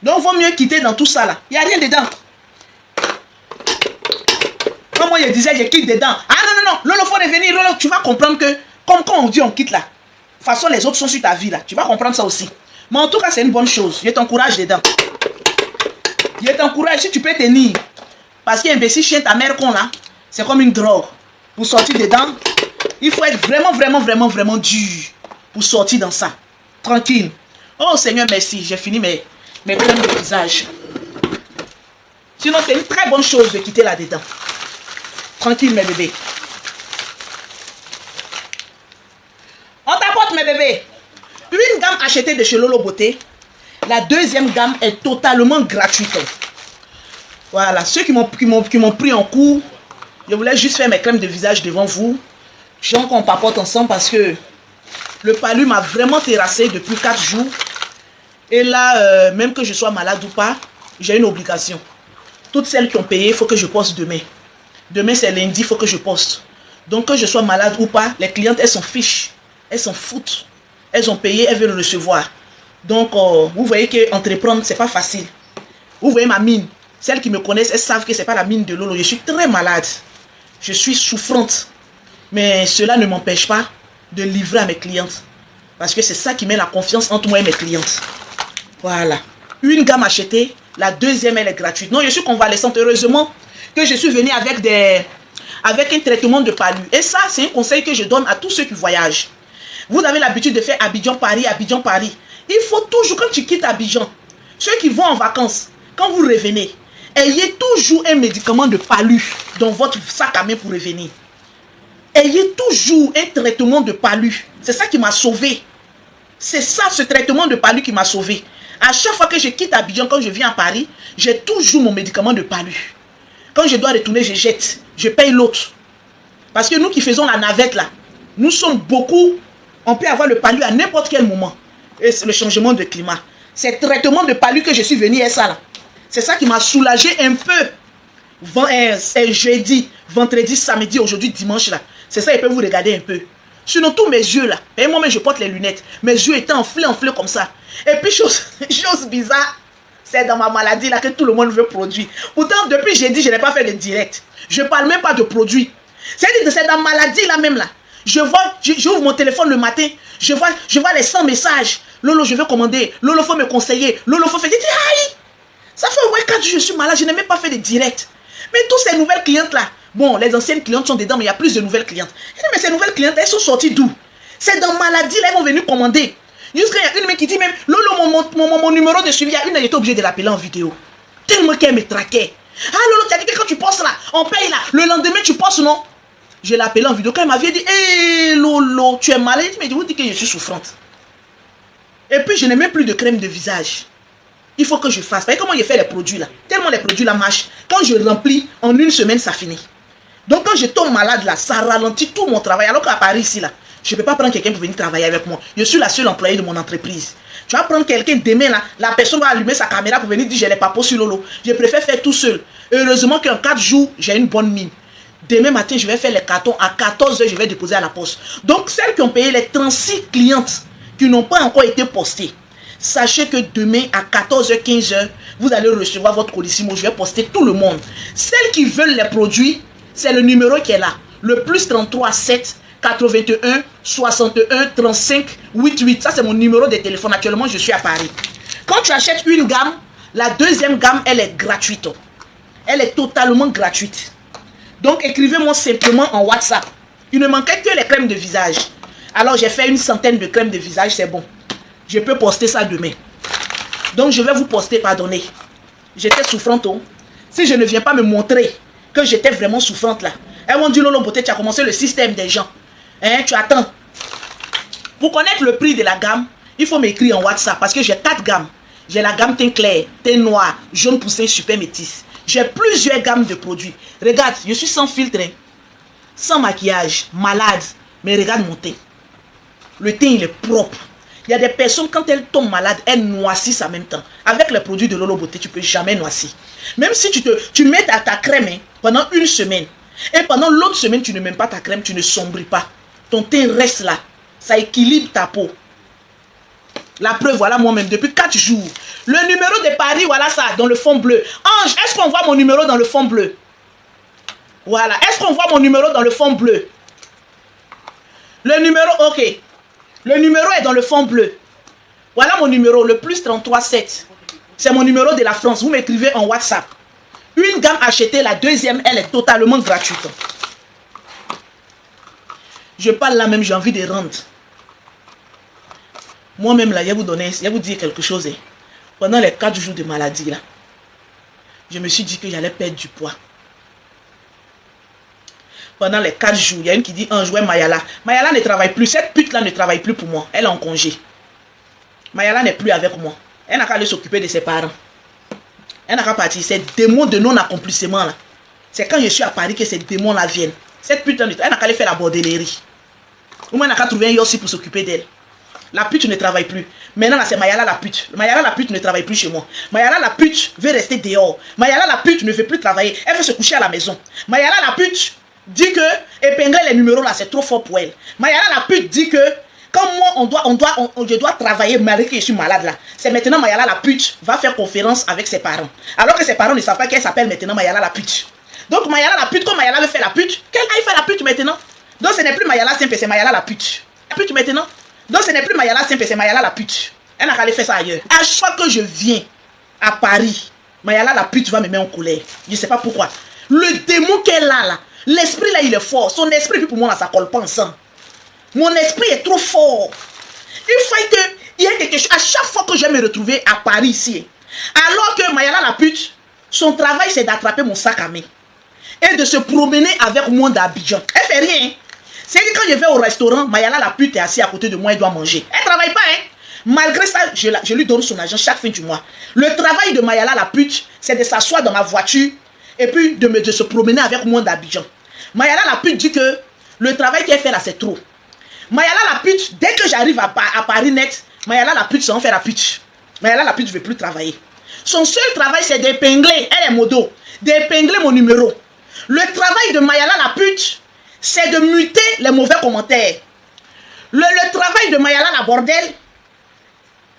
Speaker 1: Donc, il vaut mieux quitter dans tout ça là. Il n'y a rien dedans. Comme moi, je disais, je quitte dedans. Ah non, Lolo, faut revenir. Lolo, tu vas comprendre que, comme quand on dit on quitte là, de toute façon, les autres sont sur ta vie là. Tu vas comprendre ça aussi. Mais en tout cas, c'est une bonne chose. Je t'encourage dedans. Je t'encourage si tu peux tenir. Parce qu'imbécile chien ta mère con là, c'est comme une drogue. Pour sortir dedans, il faut être vraiment dur pour sortir dans ça. Tranquille. Oh Seigneur, merci. J'ai fini mes crèmes de visage. Sinon, c'est une très bonne chose de quitter là-dedans. Tranquille, mes bébés. On t'apporte, mes bébés. Une gamme achetée de chez Lolo Beauté. La deuxième gamme est totalement gratuite. Voilà, ceux qui m'ont pris en cours, je voulais juste faire mes crèmes de visage devant vous. Je veux qu'on papote ensemble parce que le palu m'a vraiment terrassé depuis 4 jours. Et là, même que je sois malade ou pas, j'ai une obligation. Toutes celles qui ont payé, il faut que je poste demain. Demain, c'est lundi, il faut que je poste. Donc, que je sois malade ou pas, les clientes, elles s'en fichent. Elles s'en foutent. Elles ont payé, elles veulent le recevoir. Donc, vous voyez qu'entreprendre, c'est pas facile. Vous voyez ma mine. Celles qui me connaissent, elles savent que c'est pas la mine de Lolo. Je suis très malade. Je suis souffrante. Mais cela ne m'empêche pas de livrer à mes clientes. Parce que c'est ça qui met la confiance entre moi et mes clientes. Voilà. Une gamme achetée. La deuxième, elle est gratuite. Non, je suis convalescente. Heureusement que je suis venue avec un traitement de palu. Et ça, c'est un conseil que je donne à tous ceux qui voyagent. Vous avez l'habitude de faire Abidjan-Paris, Abidjan-Paris. Il faut toujours, quand tu quittes Abidjan, ceux qui vont en vacances, quand vous revenez, ayez toujours un médicament de palu dans votre sac à main pour revenir. Ayez toujours un traitement de palu. C'est ça qui m'a sauvé. C'est ça, ce traitement de palu qui m'a sauvé. À chaque fois que je quitte Abidjan, quand je viens à Paris, j'ai toujours mon médicament de palu. Quand je dois retourner, je jette. Je paye l'autre. Parce que nous qui faisons la navette là, nous sommes beaucoup. On peut avoir le palu à n'importe quel moment. Et c'est le changement de climat. C'est le traitement de palu que je suis venu et ça là. C'est ça qui m'a soulagé un peu. Jeudi, vendredi, samedi, aujourd'hui, dimanche là. C'est ça, il peut vous regarder un peu. Sinon, tous mes yeux là, et moi-même je porte les lunettes, mes yeux étaient enflés comme ça. Et puis, chose bizarre, c'est dans ma maladie là que tout le monde veut produire. Pourtant, depuis j'ai dit, je n'ai pas fait de direct. Je ne parle même pas de produits. C'est-à-dire que c'est dans ma maladie là même là. J'ouvre mon téléphone le matin, je vois les 100 messages. Lolo, je veux commander. Lolo, faut me conseiller. Lolo, faut faire. Je dis, aïe, ça fait ouais, 4 jours je suis malade, je n'ai même pas fait de direct. Mais toutes ces nouvelles clientes là, bon, les anciennes clientes sont dedans, mais il y a plus de nouvelles clientes. Je dis, mais ces nouvelles clientes, elles sont sorties d'où? C'est dans maladie là, elles vont venir commander. Jusqu'à il y a une mec qui dit même, Lolo, mon numéro de suivi, il y a une, elle était obligée de l'appeler en vidéo. Tellement qu'elle me traquait. Ah Lolo, tu as dit que quand tu postes là, on paye là. Le lendemain, tu postes, non? Je l'ai appelée en vidéo. Quand elle m'avait dit, hé Lolo, tu es malade, mais je vous dis que je suis souffrante. Et puis, je n'ai même plus de crème de visage. Il faut que je fasse. Vous voyez comment je fais les produits là? Tellement les produits là marchent. Quand je remplis, en une semaine, ça finit. Donc, quand je tombe malade là, ça ralentit tout mon travail. Alors qu'à Paris ici là, je ne peux pas prendre quelqu'un pour venir travailler avec moi. Je suis la seule employée de mon entreprise. Tu vas prendre quelqu'un demain là, la personne va allumer sa caméra pour venir dire je n'ai pas sur Lolo. Je préfère faire tout seul. Heureusement qu'en 4 jours, j'ai une bonne mine. Demain matin, je vais faire les cartons. À 14 h, je vais déposer à la poste. Donc, celles qui ont payé les 36 clientes qui n'ont pas encore été postées, sachez que demain, à 14 h, 15 h, vous allez recevoir votre colissimo. Je vais poster tout le monde. Celles qui veulent les produits, c'est le numéro qui est là. Le plus 33 7 81 61 35 88. Ça, c'est mon numéro de téléphone. Actuellement, je suis à Paris. Quand tu achètes une gamme, la deuxième gamme, elle est gratuite. Elle est totalement gratuite. Donc, écrivez-moi simplement en WhatsApp. Il ne manquait que les crèmes de visage. Alors, j'ai fait une centaine de crèmes de visage, c'est bon. Je peux poster ça demain. Donc, je vais vous poster, pardonnez. J'étais souffrante. Oh. Si je ne viens pas me montrer que j'étais vraiment souffrante là, elles vont dire, Lolo Beauté, tu as commencé le système des gens. Hein, tu attends. Pour connaître le prix de la gamme, il faut m'écrire en WhatsApp parce que j'ai 4 gammes. J'ai la gamme teint clair, teint noir, jaune poussé, super métis. J'ai plusieurs gammes de produits. Regarde, je suis sans filtre, hein, sans maquillage, malade. Mais regarde mon teint. Le teint, il est propre. Il y a des personnes, quand elles tombent malades, elles noississent en même temps. Avec les produits de Lolo Beauté, tu ne peux jamais noircir. Même si tu mets ta crème hein, pendant une semaine, et pendant l'autre semaine, tu ne mets pas ta crème, tu ne sombris pas. Ton teint reste là. Ça équilibre ta peau. La preuve, voilà moi-même, depuis 4 jours. Le numéro de Paris, voilà ça, dans le fond bleu. Ange, est-ce qu'on voit mon numéro dans le fond bleu? Voilà. Est-ce qu'on voit mon numéro dans le fond bleu? Le numéro, ok. Le numéro est dans le fond bleu. Voilà mon numéro, le plus 33 7. C'est mon numéro de la France. Vous m'écrivez en WhatsApp. Une gamme achetée, la deuxième, elle est totalement gratuite. Je parle là même, j'ai envie de rendre. Moi-même là, je vais vous dire quelque chose. Hein. Pendant les 4 jours de maladie là, je me suis dit que j'allais perdre du poids. Pendant les 4 jours, il y a une qui dit un jouet Mayala. Mayala ne travaille plus. Cette pute là ne travaille plus pour moi. Elle est en congé. Mayala n'est plus avec moi. Elle n'a qu'à aller s'occuper de ses parents. Elle n'a qu'à partir. Ces démons de non-accomplissement là. C'est quand je suis à Paris que ces démons là viennent. Cette pute là, elle n'a qu'à aller faire la bordellerie. Ou elle n'a qu'à trouver un yossi pour s'occuper d'elle. La pute ne travaille plus. Maintenant là c'est Mayala la pute. Mayala la pute ne travaille plus chez moi. Mayala la pute veut rester dehors. Mayala la pute ne veut plus travailler. Elle veut se coucher à la maison. Mayala la pute dit que épingler les numéros là c'est trop fort pour elle. Mayala la pute dit que comme moi je dois travailler malgré que je suis malade là. C'est maintenant Mayala la pute va faire conférence avec ses parents. Alors que ses parents ne savent pas qu'elle s'appelle maintenant Mayala la pute. Donc Mayala la pute, comme Mayala veut faire la pute, qu'elle aille faire la pute maintenant. Donc ce n'est plus Mayala simple, c'est Mayala la pute. La pute maintenant. Donc ce n'est plus Mayala simple, c'est Mayala la pute. Elle n'a qu'à aller faire ça ailleurs. À chaque fois que je viens à Paris, Mayala la pute va me mettre en colère. Je ne sais pas pourquoi. Le démon qu'elle a là, l'esprit là il est fort. Son esprit pour moi là ça colle pas ensemble. Mon esprit est trop fort. Il faut qu'il y ait quelque chose. À chaque fois que je vais me retrouver à Paris ici, alors que Mayala la pute, son travail c'est d'attraper mon sac à main et de se promener avec moi d'Abidjan. Elle fait rien. C'est que quand je vais au restaurant, Mayala la pute est assise à côté de moi et doit manger. Elle ne travaille pas, hein. Malgré ça, je lui donne son argent chaque fin du mois. Le travail de Mayala la pute, c'est de s'asseoir dans ma voiture et puis de se promener avec moi d'Abidjan. Mayala la pute dit que le travail qu'elle fait là, c'est trop. Mayala la pute, dès que j'arrive à Paris net, Mayala la pute, ça en fait la pute. Mayala la pute ne veut plus travailler. Son seul travail, c'est d'épingler, elle est modo, d'épingler mon numéro. Le travail de Mayala la pute, c'est de muter les mauvais commentaires. Le travail de Mayala la bordel,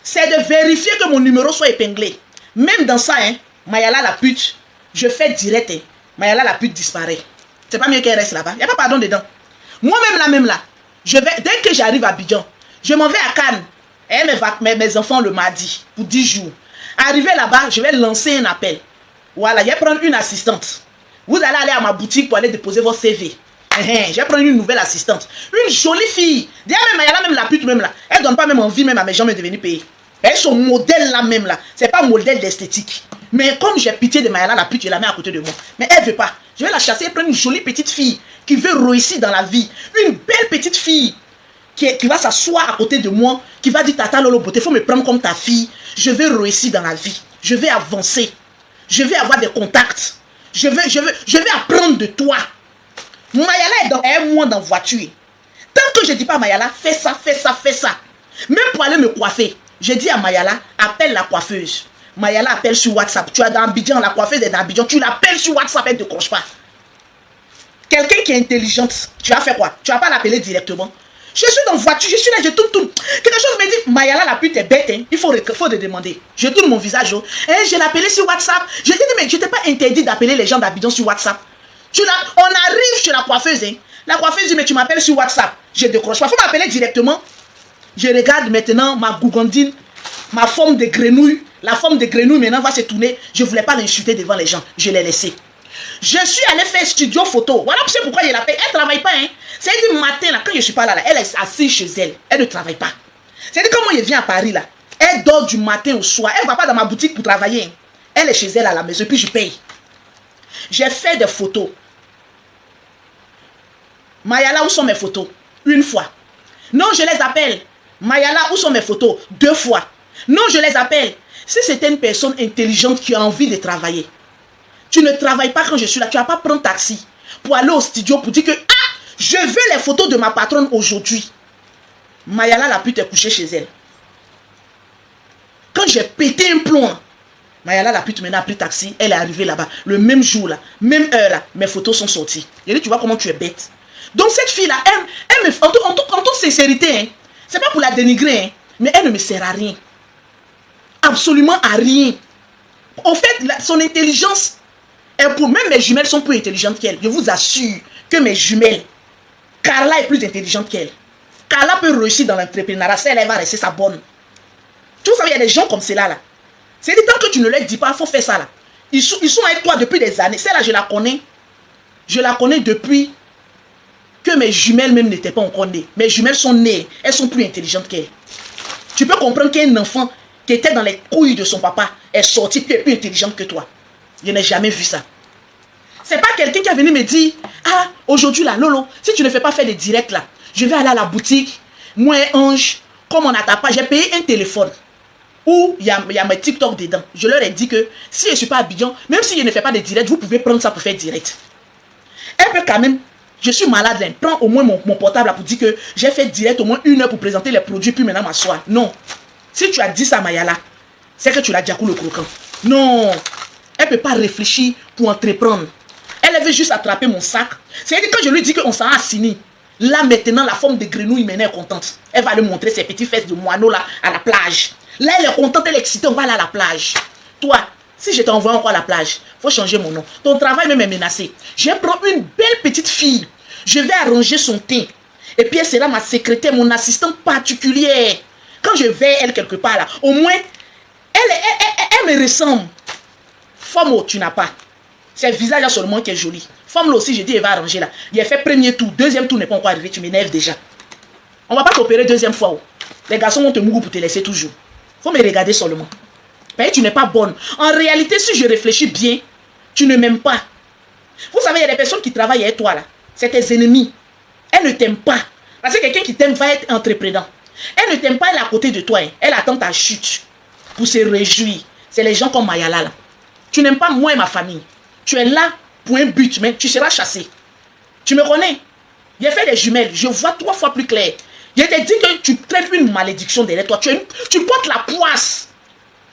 Speaker 1: c'est de vérifier que mon numéro soit épinglé. Même dans ça, hein, Mayala la pute, je fais direct, hein, Mayala la pute disparaît. C'est pas mieux qu'elle reste là-bas. Il n'y a pas pardon dedans. Moi-même là, je vais, dès que j'arrive à Abidjan, je m'en vais à Cannes. Et mes enfants le mardi, pour 10 jours. Arrivé là-bas, je vais lancer un appel. Voilà, je vais prendre une assistante. Vous allez aller à ma boutique pour aller déposer votre CV. Je vais prendre une nouvelle assistante. Une jolie fille. Déjà même Mayala, même la pute même là. Elle donne pas même envie même à mes gens de venir payer. Elle son modèle là même là. C'est pas un modèle d'esthétique. Mais comme j'ai pitié de Mayala la pute, je la mets à côté de moi. Mais elle veut pas. Je vais la chasser et prendre une jolie petite fille qui veut réussir dans la vie. Une belle petite fille qui va s'asseoir à côté de moi, qui va dire Tata Lolo Beauté, il faut me prendre comme ta fille. Je vais réussir dans la vie. Je vais avancer. Je vais avoir des contacts. Je vais apprendre de toi. Mayala est un mois dans la voiture. Tant que je ne dis pas à Mayala, fais ça, fais ça, fais ça. Même pour aller me coiffer, je dis à Mayala, appelle la coiffeuse. Mayala appelle sur WhatsApp. Tu as dans Abidjan, la coiffeuse est dans Abidjan. Tu l'appelles sur WhatsApp, elle ne décroche pas. Quelqu'un qui est intelligente, tu vas faire quoi? Tu ne vas pas l'appeler directement. Je suis dans la voiture, je suis là, je tourne. Quelque chose me dit, Mayala la pute est bête, hein. Il faut te demander. Je tourne mon visage. Oh. Et je l'ai appelé sur WhatsApp. Je dis, mais je t'ai pas interdit d'appeler les gens d'Abidjan sur WhatsApp. On arrive chez la coiffeuse. Hein. La coiffeuse dit, mais tu m'appelles sur WhatsApp. Je décroche pas. Il faut m'appeler directement. Je regarde maintenant ma gougandine, ma forme de grenouille. La forme de grenouille maintenant va se tourner. Je ne voulais pas l'insulter devant les gens. Je l'ai laissé. Je suis allé faire studio photo. Voilà pourquoi je l'appelle. Elle ne travaille pas. Hein. C'est-à-dire matin, là, quand je ne suis pas là, elle est assise chez elle. Elle ne travaille pas. C'est-à-dire quand moi je viens à Paris, là, elle dort du matin au soir. Elle ne va pas dans ma boutique pour travailler. Hein. Elle est chez elle à la maison. Puis je paye. J'ai fait des photos. Mayala, où sont mes photos? Une fois. Non, je les appelle. Mayala, où sont mes photos? 2 fois. Non, je les appelle. Si c'était une personne intelligente qui a envie de travailler, tu ne travailles pas quand je suis là. Tu ne vas pas prendre taxi pour aller au studio pour dire que ah, je veux les photos de ma patronne aujourd'hui. Mayala la pute est couchée chez elle. Quand j'ai pété un plomb, Mayala la pute maintenant a pris taxi. Elle est arrivée là-bas. Le même jour là, même heure là, mes photos sont sorties. Elle dit, tu vois comment tu es bête. Donc cette fille-là, elle me, en toute sincérité, hein, c'est pas pour la dénigrer, hein, mais elle ne me sert à rien. Absolument à rien. Au fait, son intelligence, même mes jumelles sont plus intelligentes qu'elle. Je vous assure que mes jumelles, Carla est plus intelligente qu'elle. Carla peut réussir dans l'entrepreneuriat, si elle va rester sa bonne. Tu vois, il y a des gens comme cela là. C'est tant que tu ne leur dis pas, il faut faire ça là. Ils sont avec toi depuis des années. Celle-là, je la connais. Je la connais depuis que mes jumelles même n'étaient pas encore nées. Mes jumelles sont nées. Elles sont plus intelligentes qu'elles. Tu peux comprendre qu'un enfant qui était dans les couilles de son papa est sorti plus intelligente que toi. Je n'ai jamais vu ça. C'est pas quelqu'un qui est venu me dire, ah, aujourd'hui là, Lolo, si tu ne fais pas faire des directs là, je vais aller à la boutique, moi et Ange, comme on n'attend pas, j'ai payé un téléphone où il y a mes TikTok dedans. Je leur ai dit que si je ne suis pas à Abidjan, même si je ne fais pas de direct, vous pouvez prendre ça pour faire direct. Elle peut quand même, je suis malade là, prends au moins mon portable là pour dire que j'ai fait direct au moins 1 heure pour présenter les produits, puis maintenant m'asseoir. Non. Si tu as dit ça à Mayala, c'est que tu l'as déjà coulé le croquant. Non. Elle ne peut pas réfléchir pour entreprendre. Elle veut juste attraper mon sac. C'est-à-dire que je lui dis qu'on s'en a assigné. Là maintenant, la forme de grenouille maintenant est contente. Elle va lui montrer ses petites fesses de moineau là à la plage. Là elle est contente, elle est excitée, on va aller à la plage. Toi, si je t'envoie encore à la plage, il faut changer mon nom. Ton travail même est menacé. Je vais prendre une belle petite fille. Je vais arranger son teint. Et puis elle sera ma secrétaire, mon assistante particulière. Quand je vais elle quelque part là, au moins, elle me ressemble. Forme, tu n'as pas. C'est le visage seulement qui est joli. Forme-le aussi, je dis, elle va arranger là. Il a fait premier tour, deuxième tour n'est pas encore arrivé, tu m'énerves déjà. On ne va pas t'opérer deuxième fois. Oh. Les garçons vont te mourir pour te laisser toujours. Faut me regarder seulement. Mais tu n'es pas bonne. En réalité, si je réfléchis bien, tu ne m'aimes pas. Vous savez, il y a des personnes qui travaillent avec toi là. C'est tes ennemis. Elles ne t'aiment pas. Parce que quelqu'un qui t'aime va être entreprenant. Elle ne t'aime pas, elle est à côté de toi. Hein. Elle attend ta chute pour se réjouir. C'est les gens comme Mayala là. Tu n'aimes pas moi et ma famille. Tu es là pour un but, mais tu seras chassé. Tu me connais. J'ai fait des jumelles. Je vois 3 fois plus clair. Je t'ai dit que tu traites une malédiction derrière toi. Tu portes la poisse.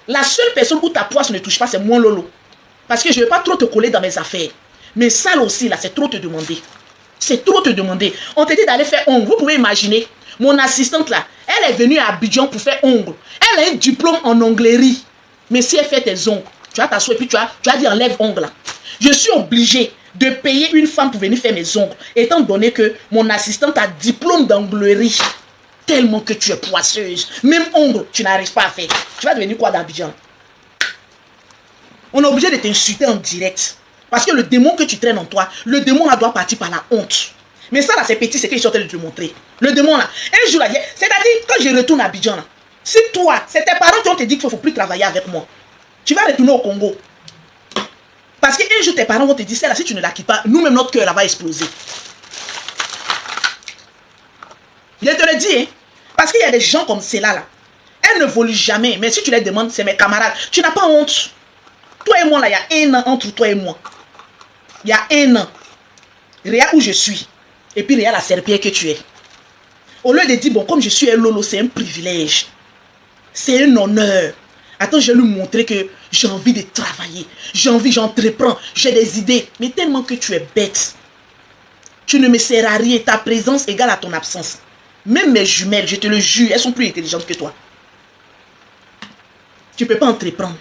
Speaker 1: La seule personne où ta poisse ne touche pas, c'est moi, Lolo. Parce que je ne vais pas trop te coller dans mes affaires. Mais ça aussi, là, c'est trop te demander. C'est trop te demander. On t'a dit d'aller faire ongles. Vous pouvez imaginer. Mon assistante là, elle est venue à Abidjan pour faire ongles. Elle a un diplôme en onglerie. Mais si elle fait tes ongles, tu vas t'asseoir et puis tu vas dire enlève ongles là. Je suis obligée de payer une femme pour venir faire mes ongles. Étant donné que mon assistante a diplôme d'onglerie. Tellement que tu es poisseuse. Même ongles, tu n'arrives pas à faire. Tu vas devenir quoi d'Abidjan? On est obligé de t'insulter en direct. Parce que le démon que tu traînes en toi, le démon là doit partir par la honte. Mais ça là, c'est petit, c'est que je suis en train de te montrer. Le démon là, un jour là, c'est-à-dire quand je retourne à Abidjan là, si toi, c'est tes parents qui ont te dit qu'il ne faut plus travailler avec moi, tu vas retourner au Congo. Parce qu'un jour tes parents vont te dire, celle-là, si tu ne la quittes pas, nous-mêmes notre cœur là va exploser. Je te le dis, hein. Parce qu'il y a des gens comme celle-là là. Elles ne volent jamais. Mais si tu les demandes, c'est mes camarades. Tu n'as pas honte. Toi et moi là, il y a un an entre toi et moi. Il y a un an. Regarde où je suis. Et puis regarde la serpillère que tu es. Au lieu de dire, bon, comme je suis un lolo, c'est un privilège. C'est un honneur. Attends, je vais lui montrer que j'ai envie de travailler. J'ai envie, j'entreprends. J'ai des idées. Mais tellement que tu es bête. Tu ne me sers à rien. Ta présence égale à ton absence. Même mes jumelles, je te le jure, elles sont plus intelligentes que toi. Tu ne peux pas entreprendre.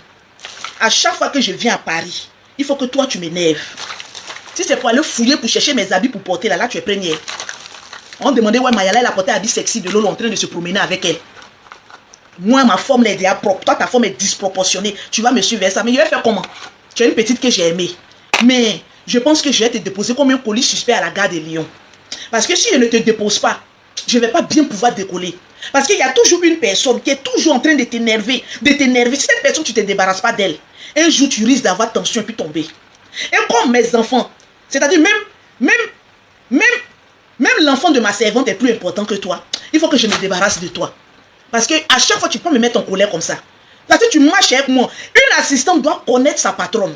Speaker 1: À chaque fois que je viens à Paris, il faut que toi, tu m'énerves. Si c'est pour aller fouiller, pour chercher mes habits pour porter, là tu es première. On demandait, ouais, Mayala, elle a porté un habit sexy de Lolo en train de se promener avec elle. Moi, ma forme est déjà propre. Toi, ta forme est disproportionnée. Tu vas me suivre vers ça. Mais je vais faire comment? Tu es une petite que j'ai aimée. Mais je pense que je vais te déposer comme un colis suspect à la gare de Lyon. Parce que si je ne te dépose pas, je ne vais pas bien pouvoir décoller. Parce qu'il y a toujours une personne qui est toujours en train de t'énerver. Si cette personne, tu ne te débarrasses pas d'elle, un jour, tu risques d'avoir tension et puis tomber. Et comme mes enfants, c'est-à-dire même l'enfant de ma servante est plus important que toi. Il faut que je me débarrasse de toi. Parce que à chaque fois, tu peux me mettre en colère comme ça. Parce que tu marches avec moi. Une assistante doit connaître sa patronne.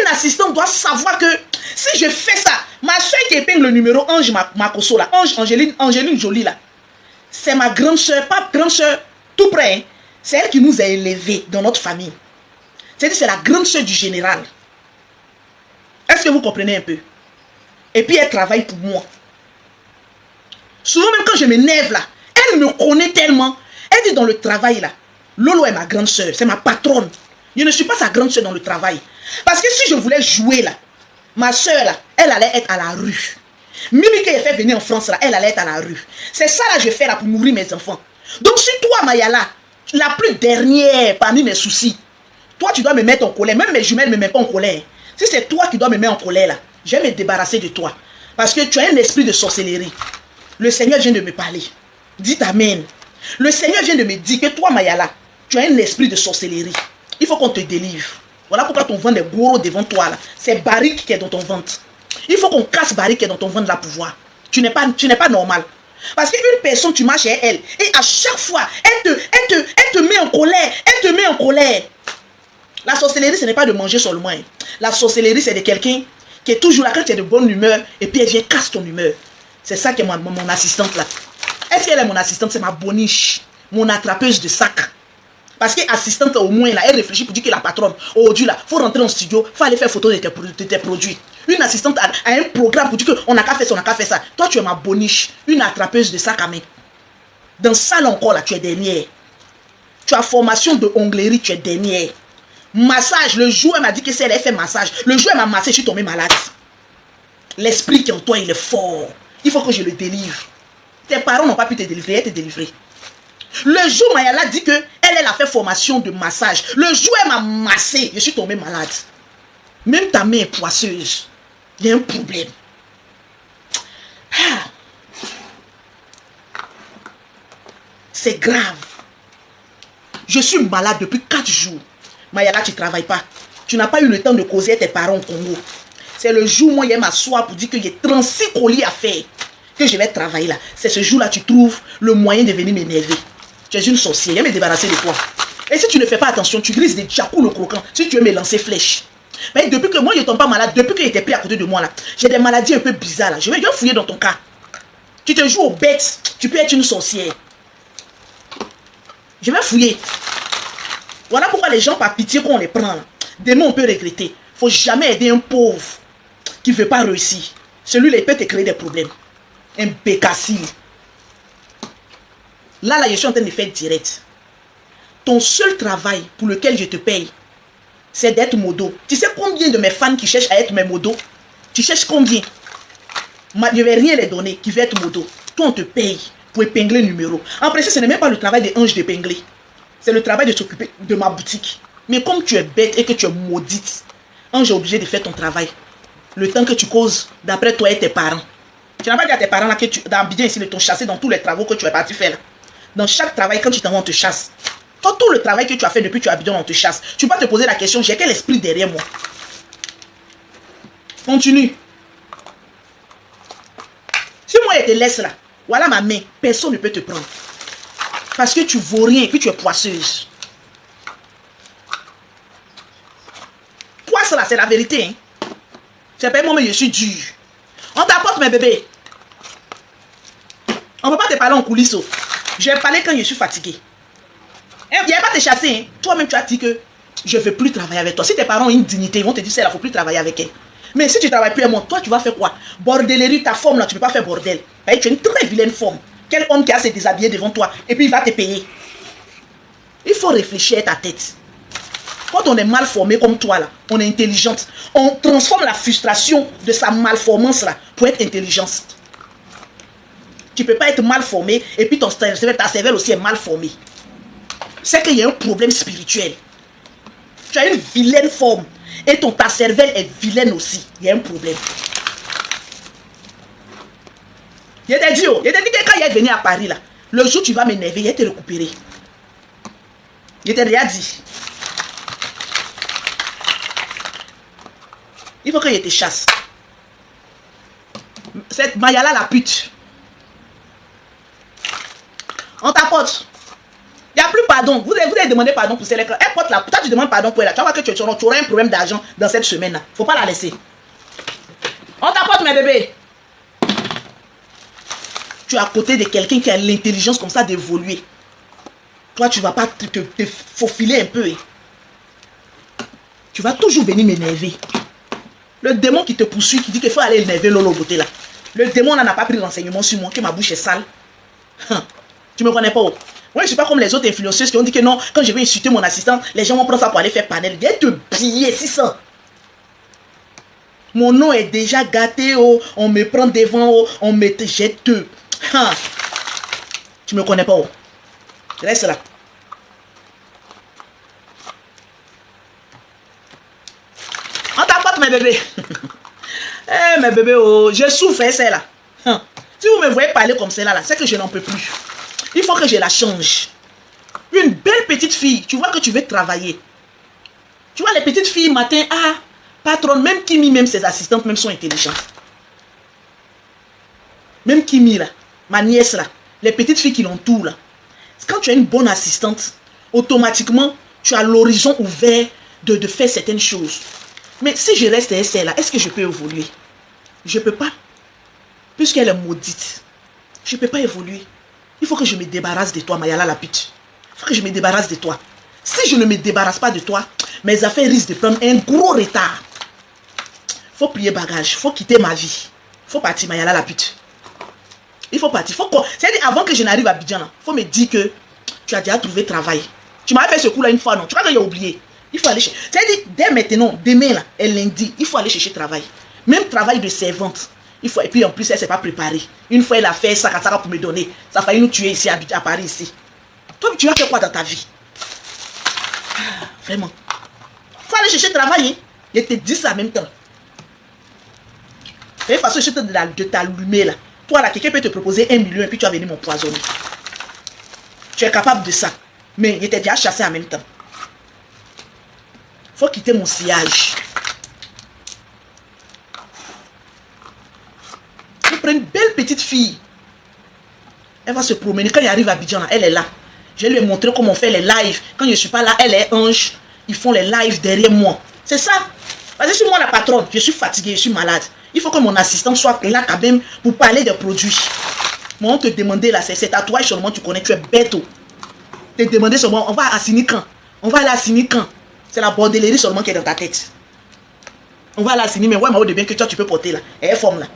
Speaker 1: Une assistante doit savoir que si je fais ça, ma soeur qui épingle le numéro Ange Makoso là, Angéline Jolie là, c'est ma grande soeur, pas grande soeur tout près. Hein. C'est elle qui nous a élevés dans notre famille. C'est-à-dire c'est la grande soeur du général. Est-ce que vous comprenez un peu? Et puis elle travaille pour moi. Souvent même quand je m'énerve là, elle me connaît tellement. Elle dit dans le travail là, Lolo est ma grande soeur, c'est ma patronne. Je ne suis pas sa grande soeur dans le travail. Parce que si je voulais jouer là, ma soeur là, elle allait être à la rue. Mimi qui est fait venir en France là, elle allait être à la rue. C'est ça là que je fais là pour nourrir mes enfants. Donc si toi Mayala, la plus dernière parmi mes soucis, toi tu dois me mettre en colère, même mes jumelles ne me mettent pas en colère. Si c'est toi qui dois me mettre en colère là, je vais me débarrasser de toi. Parce que tu as un esprit de sorcellerie. Le Seigneur vient de me parler. Dites Amen. Le Seigneur vient de me dire que toi Mayala, tu as un esprit de sorcellerie. Il faut qu'on te délivre. Voilà pourquoi ton ventre est gros devant toi là. C'est Barrique qui est dans ton ventre. Il faut qu'on casse Barrique qui est dans ton ventre là pour voir. Tu n'es pas normal. Parce qu'une personne, tu marches chez elle. Et à chaque fois, elle te met en colère. Elle te met en colère. La sorcellerie, ce n'est pas de manger seulement. La sorcellerie, c'est de quelqu'un qui est toujours là quand tu es de bonne humeur. Et puis elle vient casse ton humeur. C'est ça qui est mon assistante là. Est-ce qu'elle est mon assistante? C'est ma boniche. Mon attrapeuse de sac. Parce qu'assistante au moins là, elle réfléchit pour dire que la patronne, aujourd'hui là, il faut rentrer en studio, il faut aller faire photo de tes produits. Une assistante a un programme pour dire qu'on n'a qu'à faire ça, on n'a qu'à faire ça. Toi tu es ma boniche, une attrapeuse de sac à main. Dans ça là encore là, tu es dernière. Tu as formation de onglerie, tu es dernière. Massage, le jour elle m'a dit que c'est elle fait massage. Le jour elle m'a massé, je suis tombé malade. L'esprit qui est en toi, il est fort. Il faut que je le délivre. Tes parents n'ont pas pu te délivrer, elle te délivrer. Le jour où Mayala dit que elle a fait formation de massage. Le jour où elle m'a massé, je suis tombé malade. Même ta main est poisseuse. Il y a un problème. Ah. C'est grave. Je suis malade depuis 4 jours. Mayala, tu ne travailles pas. Tu n'as pas eu le temps de causer avec tes parents au Congo. C'est le jour où moi, je m'assois pour dire que j'ai 36 colis à faire. Que je vais travailler là. C'est ce jour-là que tu trouves le moyen de venir m'énerver. Tu es une sorcière, je vais me débarrasser de toi. Et si tu ne fais pas attention, tu grises des djacous le croquant. Si tu veux me lancer flèche. Mais depuis que moi je ne tombe pas malade, depuis que j'étais pris à côté de moi là, j'ai des maladies un peu bizarres là. Je vais fouiller dans ton cas. Tu te joues aux bêtes, tu peux être une sorcière. Je vais fouiller. Voilà pourquoi les gens par pitié qu'on les prend là. Demain on peut regretter. Il ne faut jamais aider un pauvre qui ne veut pas réussir. Celui-là, il peut te créer des problèmes. Un bécassine. Là, je suis en train de faire direct. Ton seul travail pour lequel je te paye, c'est d'être modo. Tu sais combien de mes fans qui cherchent à être mes modos? Tu cherches combien? Je ne vais rien les donner qui veut être modo. Toi, on te paye pour épingler le numéro. En principe, ce n'est même pas le travail des anges d'épingler. C'est le travail de s'occuper de ma boutique. Mais comme tu es bête et que tu es maudite, Ange est obligé de faire ton travail. Le temps que tu causes d'après toi et tes parents. Tu n'as pas dit à tes parents là que tu, dans Abidjan ici, de t'ont chassé dans tous les travaux que tu es parti faire là. Dans chaque travail, quand tu t'en vas, on te chasse. Toi, tout le travail que tu as fait depuis que tu es à Abidjan, on te chasse. Tu vas te poser la question, j'ai quel esprit derrière moi? Continue. Si moi je te laisse là, voilà ma main, personne ne peut te prendre. Parce que tu vaux rien et puis tu es poisseuse. Poisse là, c'est la vérité. Hein. C'est pas moi, mais je suis dur. On t'apporte mes bébés. On ne peut pas te parler en coulisses. Je vais parler quand je suis fatigué. Hein, viens pas te chasser. Hein. Toi-même, tu as dit que je ne veux plus travailler avec toi. Si tes parents ont une dignité, ils vont te dire, il ne faut plus travailler avec elle. Mais si tu ne travailles plus avec moi, toi, tu vas faire quoi? Bordellerie, ta forme là, tu ne peux pas faire bordel. Tu as une très vilaine forme. Quel homme qui a se déshabillé devant toi et puis il va te payer? Il faut réfléchir à ta tête. Quand on est mal formé comme toi là, on est intelligente. On transforme la frustration de sa malformance là pour être intelligente. Tu ne peux pas être mal formé et puis ta cervelle aussi est mal formée. C'est qu'il y a un problème spirituel. Tu as une vilaine forme et ta cervelle est vilaine aussi. Il y a un problème. Il t'a dit que quand il est venu à Paris là, le jour où tu vas m'énerver, il va te récupérer. Il t'a déjà dit. Il faut que je te chasse. Cette Mayala la pute. On t'apporte. Il n'y a plus pardon. Vous avez demandé pardon pour celle-là. Elle porte la. Toi, tu demandes pardon pour elle. Tu vas voir que tu auras un problème d'argent dans cette semaine-là. Il ne faut pas la laisser. On t'apporte, mes bébés. Tu es à côté de quelqu'un qui a l'intelligence comme ça d'évoluer. Toi, tu ne vas pas te faufiler un peu. Tu vas toujours venir m'énerver. Le démon qui te poursuit, qui dit qu'il faut aller énerver Lolo Beauté là. Le démon n'a pas pris renseignement sur moi, que ma bouche est sale. Tu me connais pas? Moi, je ne suis pas comme les autres influenceuses qui ont dit que non, quand je vais insulter mon assistante, les gens vont prendre ça pour aller faire panel. Viens te briller, c'est ça. Mon nom est déjà gâté, oh. On me prend devant, oh. On me jette. Tu me connais pas? Oh. Reste là. On t'apporte mes bébés. Eh mes bébés, oh, je souffre celle-là. Si vous me voyez parler comme celle-là, c'est que je n'en peux plus. Il faut que je la change. Une belle petite fille, tu vois que tu veux travailler. Tu vois les petites filles matin, ah, patronne, même Kimi, même ses assistantes, même sont intelligentes. Même Kimi là, ma nièce là, les petites filles qui l'entourent là. Quand tu as une bonne assistante, automatiquement, tu as l'horizon ouvert de faire certaines choses. Mais si je reste SL là, est-ce que je peux évoluer? Je ne peux pas. Puisqu'elle est maudite. Je ne peux pas évoluer. Il faut que je me débarrasse de toi, Mayala la pute. Il faut que je me débarrasse de toi. Si je ne me débarrasse pas de toi, mes affaires risquent de prendre un gros retard. Il faut plier bagage. Il faut quitter ma vie. Il faut partir, Mayala la pute. Il faut partir. C'est-à-dire, avant que je n'arrive à Abidjan, il faut me dire que tu as déjà trouvé travail. Tu m'as fait ce coup-là une fois, non? Tu crois que j'ai oublié? Il faut aller chercher. C'est-à-dire, dès maintenant, demain, là, et lundi, il faut aller chercher travail. Même travail de servante. Il faut, et puis en plus, elle ne s'est pas préparée. Une fois, elle a fait ça pour me donner. Ça a failli nous tuer ici, à Paris, ici. Toi, tu as fait quoi dans ta vie? Vraiment. Il faut aller chercher travail. Hein? Je te dis ça en même temps. De toute façon, je suis de t'allumer là. Toi, là, quelqu'un peut te proposer 1 million et puis tu vas venir m'empoisonner. Tu es capable de ça. Mais il était déjà chassé en même temps. Il faut quitter mon sillage. Je prends une belle petite fille. Elle va se promener. Quand il arrive à Abidjan, elle est là. Je vais lui montrer comment on fait les lives. Quand je ne suis pas là, elle est ange. Ils font les lives derrière moi. C'est ça. Parce que je suis moi la patronne. Je suis fatiguée, je suis malade. Il faut que mon assistant soit là quand même pour parler des produits. Moi, on te demandait là, c'est tatouage seulement, tu connais, tu es bête. Te demander seulement, on va à Sinican. On va aller à Sinican. C'est la bordellerie seulement qui est dans ta tête. On va aller à Sinican, mais ouais, mais de bien que toi, tu peux porter là. Elle est forme là.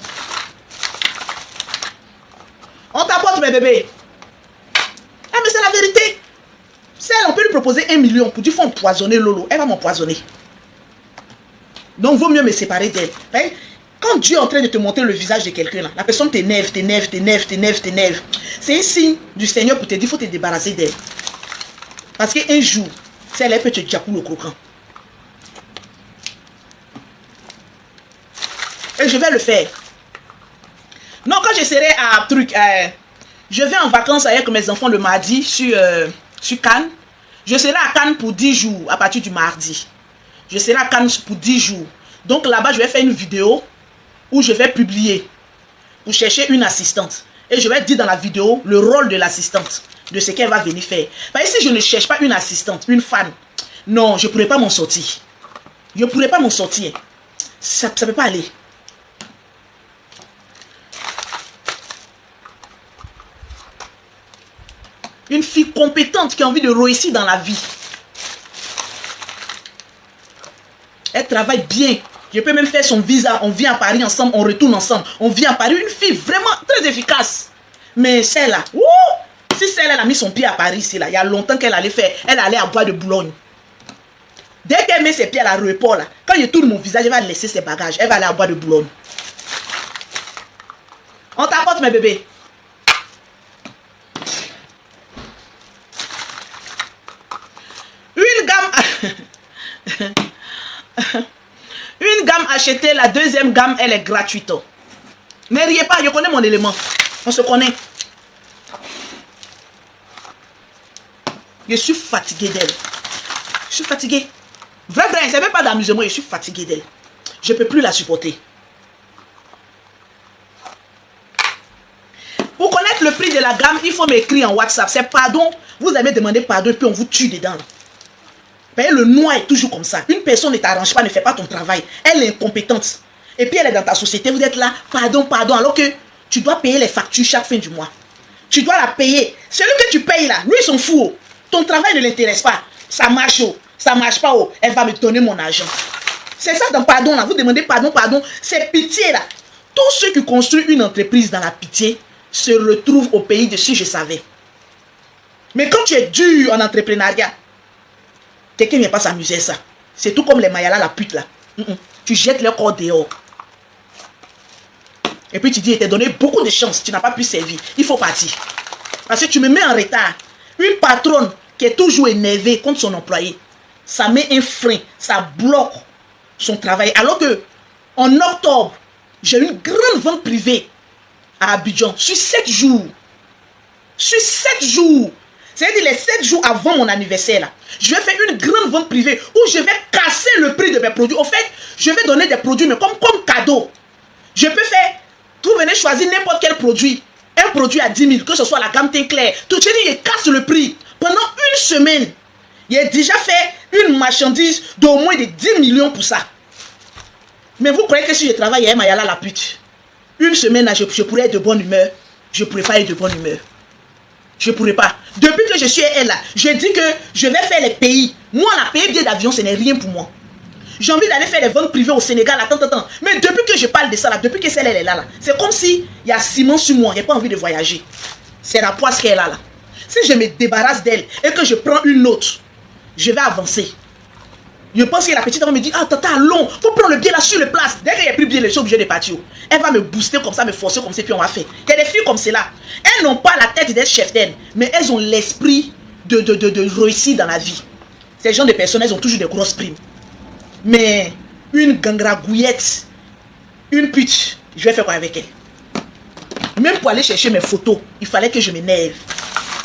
Speaker 1: porte, mes bébés. Ah, mais c'est la vérité. Celle, on peut lui proposer 1 million pour dire faut empoisonner Lolo. Elle va m'empoisonner. Donc, vaut mieux me séparer d'elle. Quand Dieu est en train de te montrer le visage de quelqu'un, là, la personne t'énerve. C'est un signe du Seigneur pour te dire, il faut te débarrasser d'elle. Parce qu'un jour, celle, elle peut te diapoule au croquant. Et je vais le faire. Non, quand je serai à truc, je vais en vacances avec mes enfants le mardi sur Cannes. Je serai à Cannes pour 10 jours à partir du mardi. Je serai à Cannes pour 10 jours. Donc là-bas, je vais faire une vidéo où je vais publier pour chercher une assistante. Et je vais dire dans la vidéo le rôle de l'assistante, de ce qu'elle va venir faire. Parce que si je ne cherche pas une assistante, une femme, non, je ne pourrai pas m'en sortir. Je ne pourrai pas m'en sortir. Ça ne peut pas aller. Une fille compétente qui a envie de réussir dans la vie. Elle travaille bien. Je peux même faire son visa. On vient à Paris ensemble, on retourne ensemble. On vient à Paris. Une fille vraiment très efficace. Mais celle-là, si celle-là a mis son pied à Paris ici, là, il y a longtemps qu'elle allait faire. Elle allait à Bois de Boulogne. Dès qu'elle met ses pieds à l'aéroport, là, quand je tourne mon visage, elle va laisser ses bagages. Elle va aller à Bois de Boulogne. On t'apporte, mes bébés. Une gamme achetée, la deuxième gamme, elle est gratuite. Ne riez pas, je connais mon élément. On se connaît. Je suis fatigué d'elle. Je suis fatigué. Vrai, c'est même pas d'amusement, je suis fatigué d'elle. Je ne peux plus la supporter. Pour connaître le prix de la gamme, il faut m'écrire en WhatsApp. C'est pardon. Vous avez demandé pardon et puis on vous tue dedans. Le noir est toujours comme ça. Une personne ne t'arrange pas, ne fait pas ton travail. Elle est incompétente. Et puis elle est dans ta société. Vous êtes là, pardon, pardon. Alors que tu dois payer les factures chaque fin du mois. Tu dois la payer. Celui que tu payes là, lui il s'en fout. Ton travail ne l'intéresse pas. Ça marche. Ça marche pas. Elle va me donner mon argent. C'est ça dans pardon là. Vous demandez pardon, pardon. C'est pitié là. Tous ceux qui construisent une entreprise dans la pitié se retrouvent au pays de si je savais. Mais quand tu es dur en entrepreneuriat, quelqu'un ne vient pas s'amuser à ça. C'est tout comme les Mayala, la pute là. Tu jettes leur corps dehors. Et puis tu dis, il t'a donné beaucoup de chance. Tu n'as pas pu servir. Il faut partir. Parce que tu me mets en retard. Une patronne qui est toujours énervée contre son employé, ça met un frein. Ça bloque son travail. Alors que en octobre, j'ai une grande vente privée à Abidjan. Sur 7 jours. Sur 7 jours. C'est-à-dire les 7 jours avant mon anniversaire, là, je vais faire une grande vente privée où je vais casser le prix de mes produits. Au fait, je vais donner des produits, mais comme cadeau. Je peux faire, vous venez choisir n'importe quel produit. Un produit à 10 000, que ce soit la gamme teint clair. Tout de suite, je casse le prix. Pendant une semaine, il a déjà fait une marchandise d'au moins de 10 millions pour ça. Mais vous croyez que si je travaille à Mayala la pute, une semaine, là, je pourrais être de bonne humeur. Je ne pourrais pas être de bonne humeur. Je ne pourrais pas. Depuis que je suis elle là, je dis que je vais faire les pays. Moi, la payer billet d'avion, ce n'est rien pour moi. J'ai envie d'aller faire les ventes privées au Sénégal. Attends. Mais depuis que je parle de ça, là, depuis que celle elle est là, c'est comme si il y a ciment sur moi. Je n'ai pas envie de voyager. C'est la poisse qu'elle a là. Si je me débarrasse d'elle et que je prends une autre, je vais avancer. Je pense que la petite va me dire, ah, tata, long, faut prendre le billet là sur le place. Dès qu'il n'y a plus de billet, je suis obligé de partir. Elle va me booster comme ça, me forcer comme ça, puis on va faire. Il y a des filles comme cela. Elles n'ont pas la tête d'être chef d'elle, mais elles ont l'esprit de réussir dans la vie. Ces gens de personnes, elles ont toujours des grosses primes. Mais une gangragouillette, une pute, je vais faire quoi avec elle? Même pour aller chercher mes photos, il fallait que je m'énerve.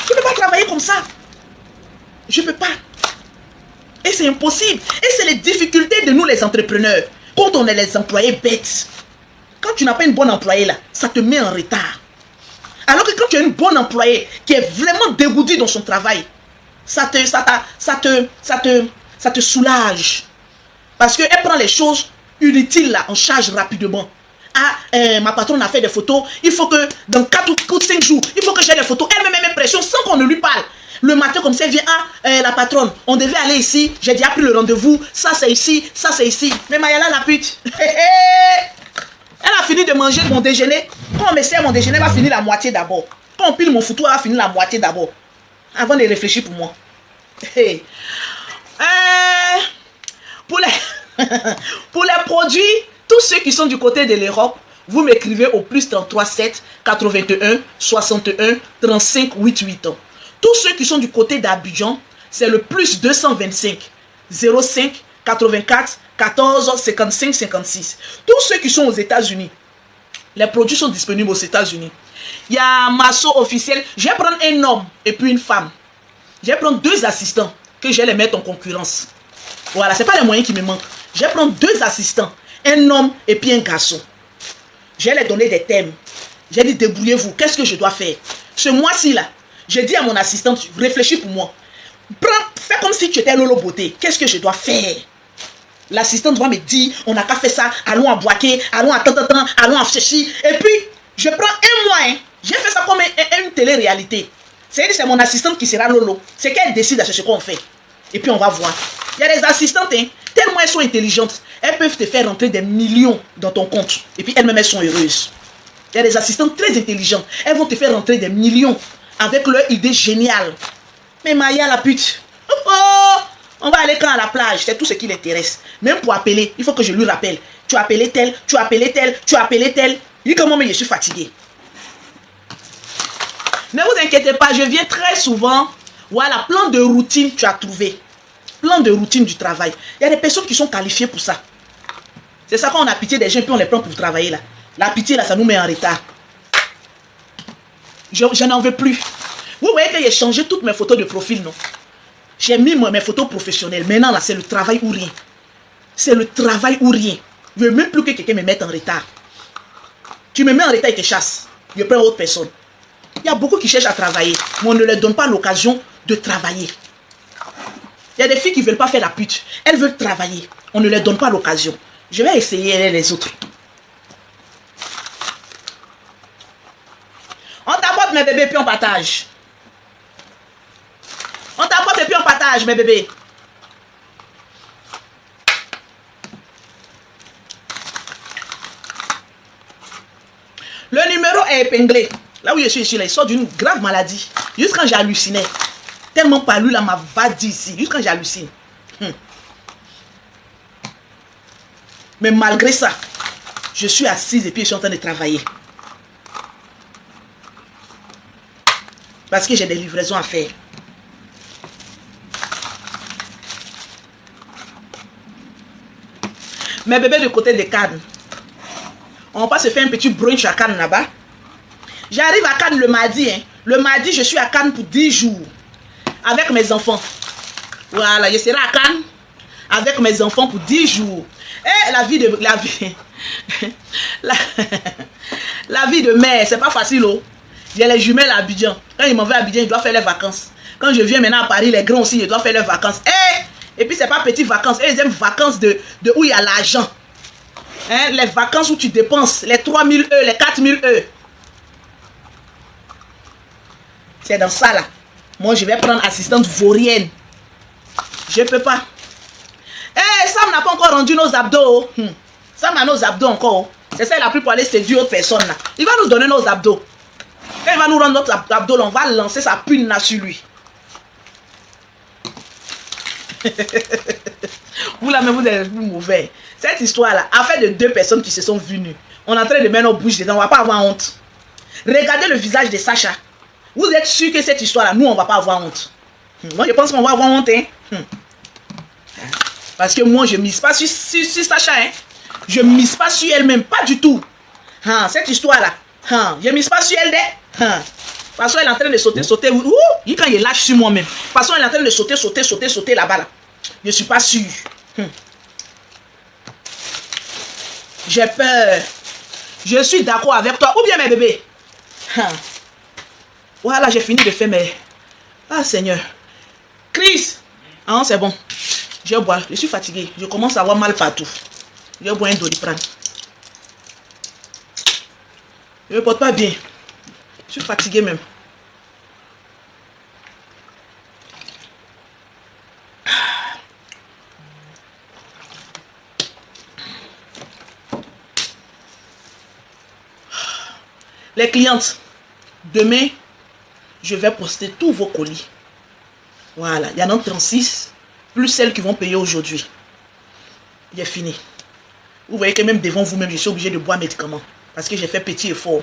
Speaker 1: Je ne peux pas travailler comme ça. Je ne peux pas. Et c'est impossible. Et c'est les difficultés de nous les entrepreneurs. Quand on est les employés bêtes. Quand tu n'as pas une bonne employée là, ça te met en retard. Alors que quand tu as une bonne employée qui est vraiment dégoûtée dans son travail, ça te soulage. Parce qu'elle prend les choses inutiles là en charge rapidement. Ah, ma patronne a fait des photos. Il faut que dans 4 ou 5 jours, il faut que j'ai des photos. Elle me met mes pressions sans qu'on ne lui parle. Le matin comme ça, elle vient, la patronne, on devait aller ici, j'ai déjà pris le rendez-vous, ça c'est ici, ça c'est ici. Mais Mayala la pute, elle a fini de manger mon déjeuner. Quand on me sert mon déjeuner, elle va finir la moitié d'abord. Quand on pile mon foutu, on va finir la moitié d'abord. Avant de réfléchir pour moi. Hey. Pour les produits, tous ceux qui sont du côté de l'Europe, vous m'écrivez au plus 33 7 81 61 35 88. Tous ceux qui sont du côté d'Abidjan, c'est le plus 225 05 84 14 55 56. Tous ceux qui sont aux États-Unis, les produits sont disponibles aux États-Unis. Il y a un masso officiel. Je vais prendre un homme et puis une femme. Je vais prendre 2 assistants que je vais les mettre en concurrence. Voilà, ce n'est pas les moyens qui me manquent. Je vais prendre 2 assistants, un homme et puis un garçon. Je vais les donner des thèmes. J'ai dit, débrouillez-vous. Qu'est-ce que je dois faire? Ce mois-ci, là, j'ai dit à mon assistante, réfléchis pour moi. Fais comme si tu étais Lolo Beauté. Qu'est-ce que je dois faire? L'assistante va me dire, on n'a qu'à faire ça, allons à Boaké, allons à tant, allons à Chéchi. Et puis, je prends un mois. Hein. J'ai fait ça comme une télé-réalité. C'est mon assistante qui sera Lolo. C'est qu'elle décide à ce qu'on fait. Et puis, on va voir. Il y a des assistantes, hein, tellement elles sont intelligentes, elles peuvent te faire rentrer des millions dans ton compte. Et puis, elles-mêmes, elles sont heureuses. Il y a des assistantes très intelligentes. Elles vont te faire rentrer des millions avec leur idée géniale. Mais Maya, la pute. Oh, on va aller quand à la plage. C'est tout ce qui l'intéresse. Même pour appeler, il faut que je lui rappelle. Tu as appelé tel, tu as appelé tel, tu as appelé tel. Il dit comment, mais je suis fatigué. Ne vous inquiétez pas, je viens très souvent. Voilà, plein de routines tu as trouvé. Plein de routines du travail. Il y a des personnes qui sont qualifiées pour ça. C'est ça quand on a pitié des gens puis on les prend pour travailler là. La pitié là, ça nous met en retard. Je n'en veux plus. Vous voyez que j'ai changé toutes mes photos de profil, non? J'ai mis mes photos professionnelles. Maintenant là, c'est le travail ou rien. C'est le travail ou rien. Je ne veux même plus que quelqu'un me mette en retard. Tu me mets en retard et te chasses. Je prends autre personne. Il y a beaucoup qui cherchent à travailler, mais on ne leur donne pas l'occasion de travailler. Il y a des filles qui ne veulent pas faire la pute. Elles veulent travailler. On ne leur donne pas l'occasion. Je vais essayer les autres. On t'apporte mes bébés puis on partage. On t'apporte et puis on partage mes bébés. Le numéro est épinglé. Là où je suis ici, là, il sort d'une grave maladie. Juste quand j'hallucinais. Tellement pas lui là m'a va dit ici. Juste quand j'hallucine. Mais malgré ça, je suis assise et puis je suis en train de travailler. Parce que j'ai des livraisons à faire. Mes bébés de côté de Cannes. On va se faire un petit brunch à Cannes là-bas. J'arrive à Cannes le mardi. Hein. Le mardi, je suis à Cannes pour 10 jours. Avec mes enfants. Voilà, je serai à Cannes avec mes enfants pour 10 jours. Et la vie de... La vie de mère, c'est pas facile. Oh. Il y a les jumelles à Abidjan. Quand ils m'en vont à Abidjan, ils doivent faire les vacances. Quand je viens maintenant à Paris, les grands aussi, ils doivent faire leurs vacances. Et puis, c'est pas petites vacances. Ils aiment vacances de où il y a l'argent. Hein, les vacances où tu dépenses les 3000 €, les 4000 €. C'est dans ça là. Moi, je vais prendre assistante vaurienne. Je peux pas. Sam n'a pas encore rendu nos abdos. Sam a nos abdos encore. C'est ça, il a pris pour aller séduire autre personne là. Il va nous donner nos abdos. Quand il va nous rendre notre abdos, on va lancer sa pune là sur lui. Vous là même, vous êtes mauvais. Cette histoire là, affaire de 2 personnes qui se sont venues. On est en train de mettre nos bouches dedans, on va pas avoir honte. Regardez le visage de Sacha. Vous êtes sûr que cette histoire là, nous on va pas avoir honte. Moi je pense qu'on va avoir honte. Hein? Parce que moi je mise pas sur Sacha. Hein? Je mise pas sur elle-même, pas du tout. Cette histoire là, je mise pas sur elle. Parce qu'elle est en train de sauter. Quand il lâche sur moi-même. Parce qu'elle est en train de sauter là-bas. Là. Je suis pas sûr. J'ai peur. Je suis d'accord avec toi. Ou bien mes bébés. Voilà, j'ai fini de faire mes... Ah, Seigneur. Chris. C'est bon. Je bois. Je suis fatigué. Je commence à avoir mal partout. Je bois un Doliprane. Je ne me porte pas bien. Je suis fatigué même. Les clientes, demain, je vais poster tous vos colis. Voilà, il y en a 36, plus celles qui vont payer aujourd'hui. Il est fini. Vous voyez que même devant vous-même, je suis obligé de boire médicaments. Parce que j'ai fait petit effort.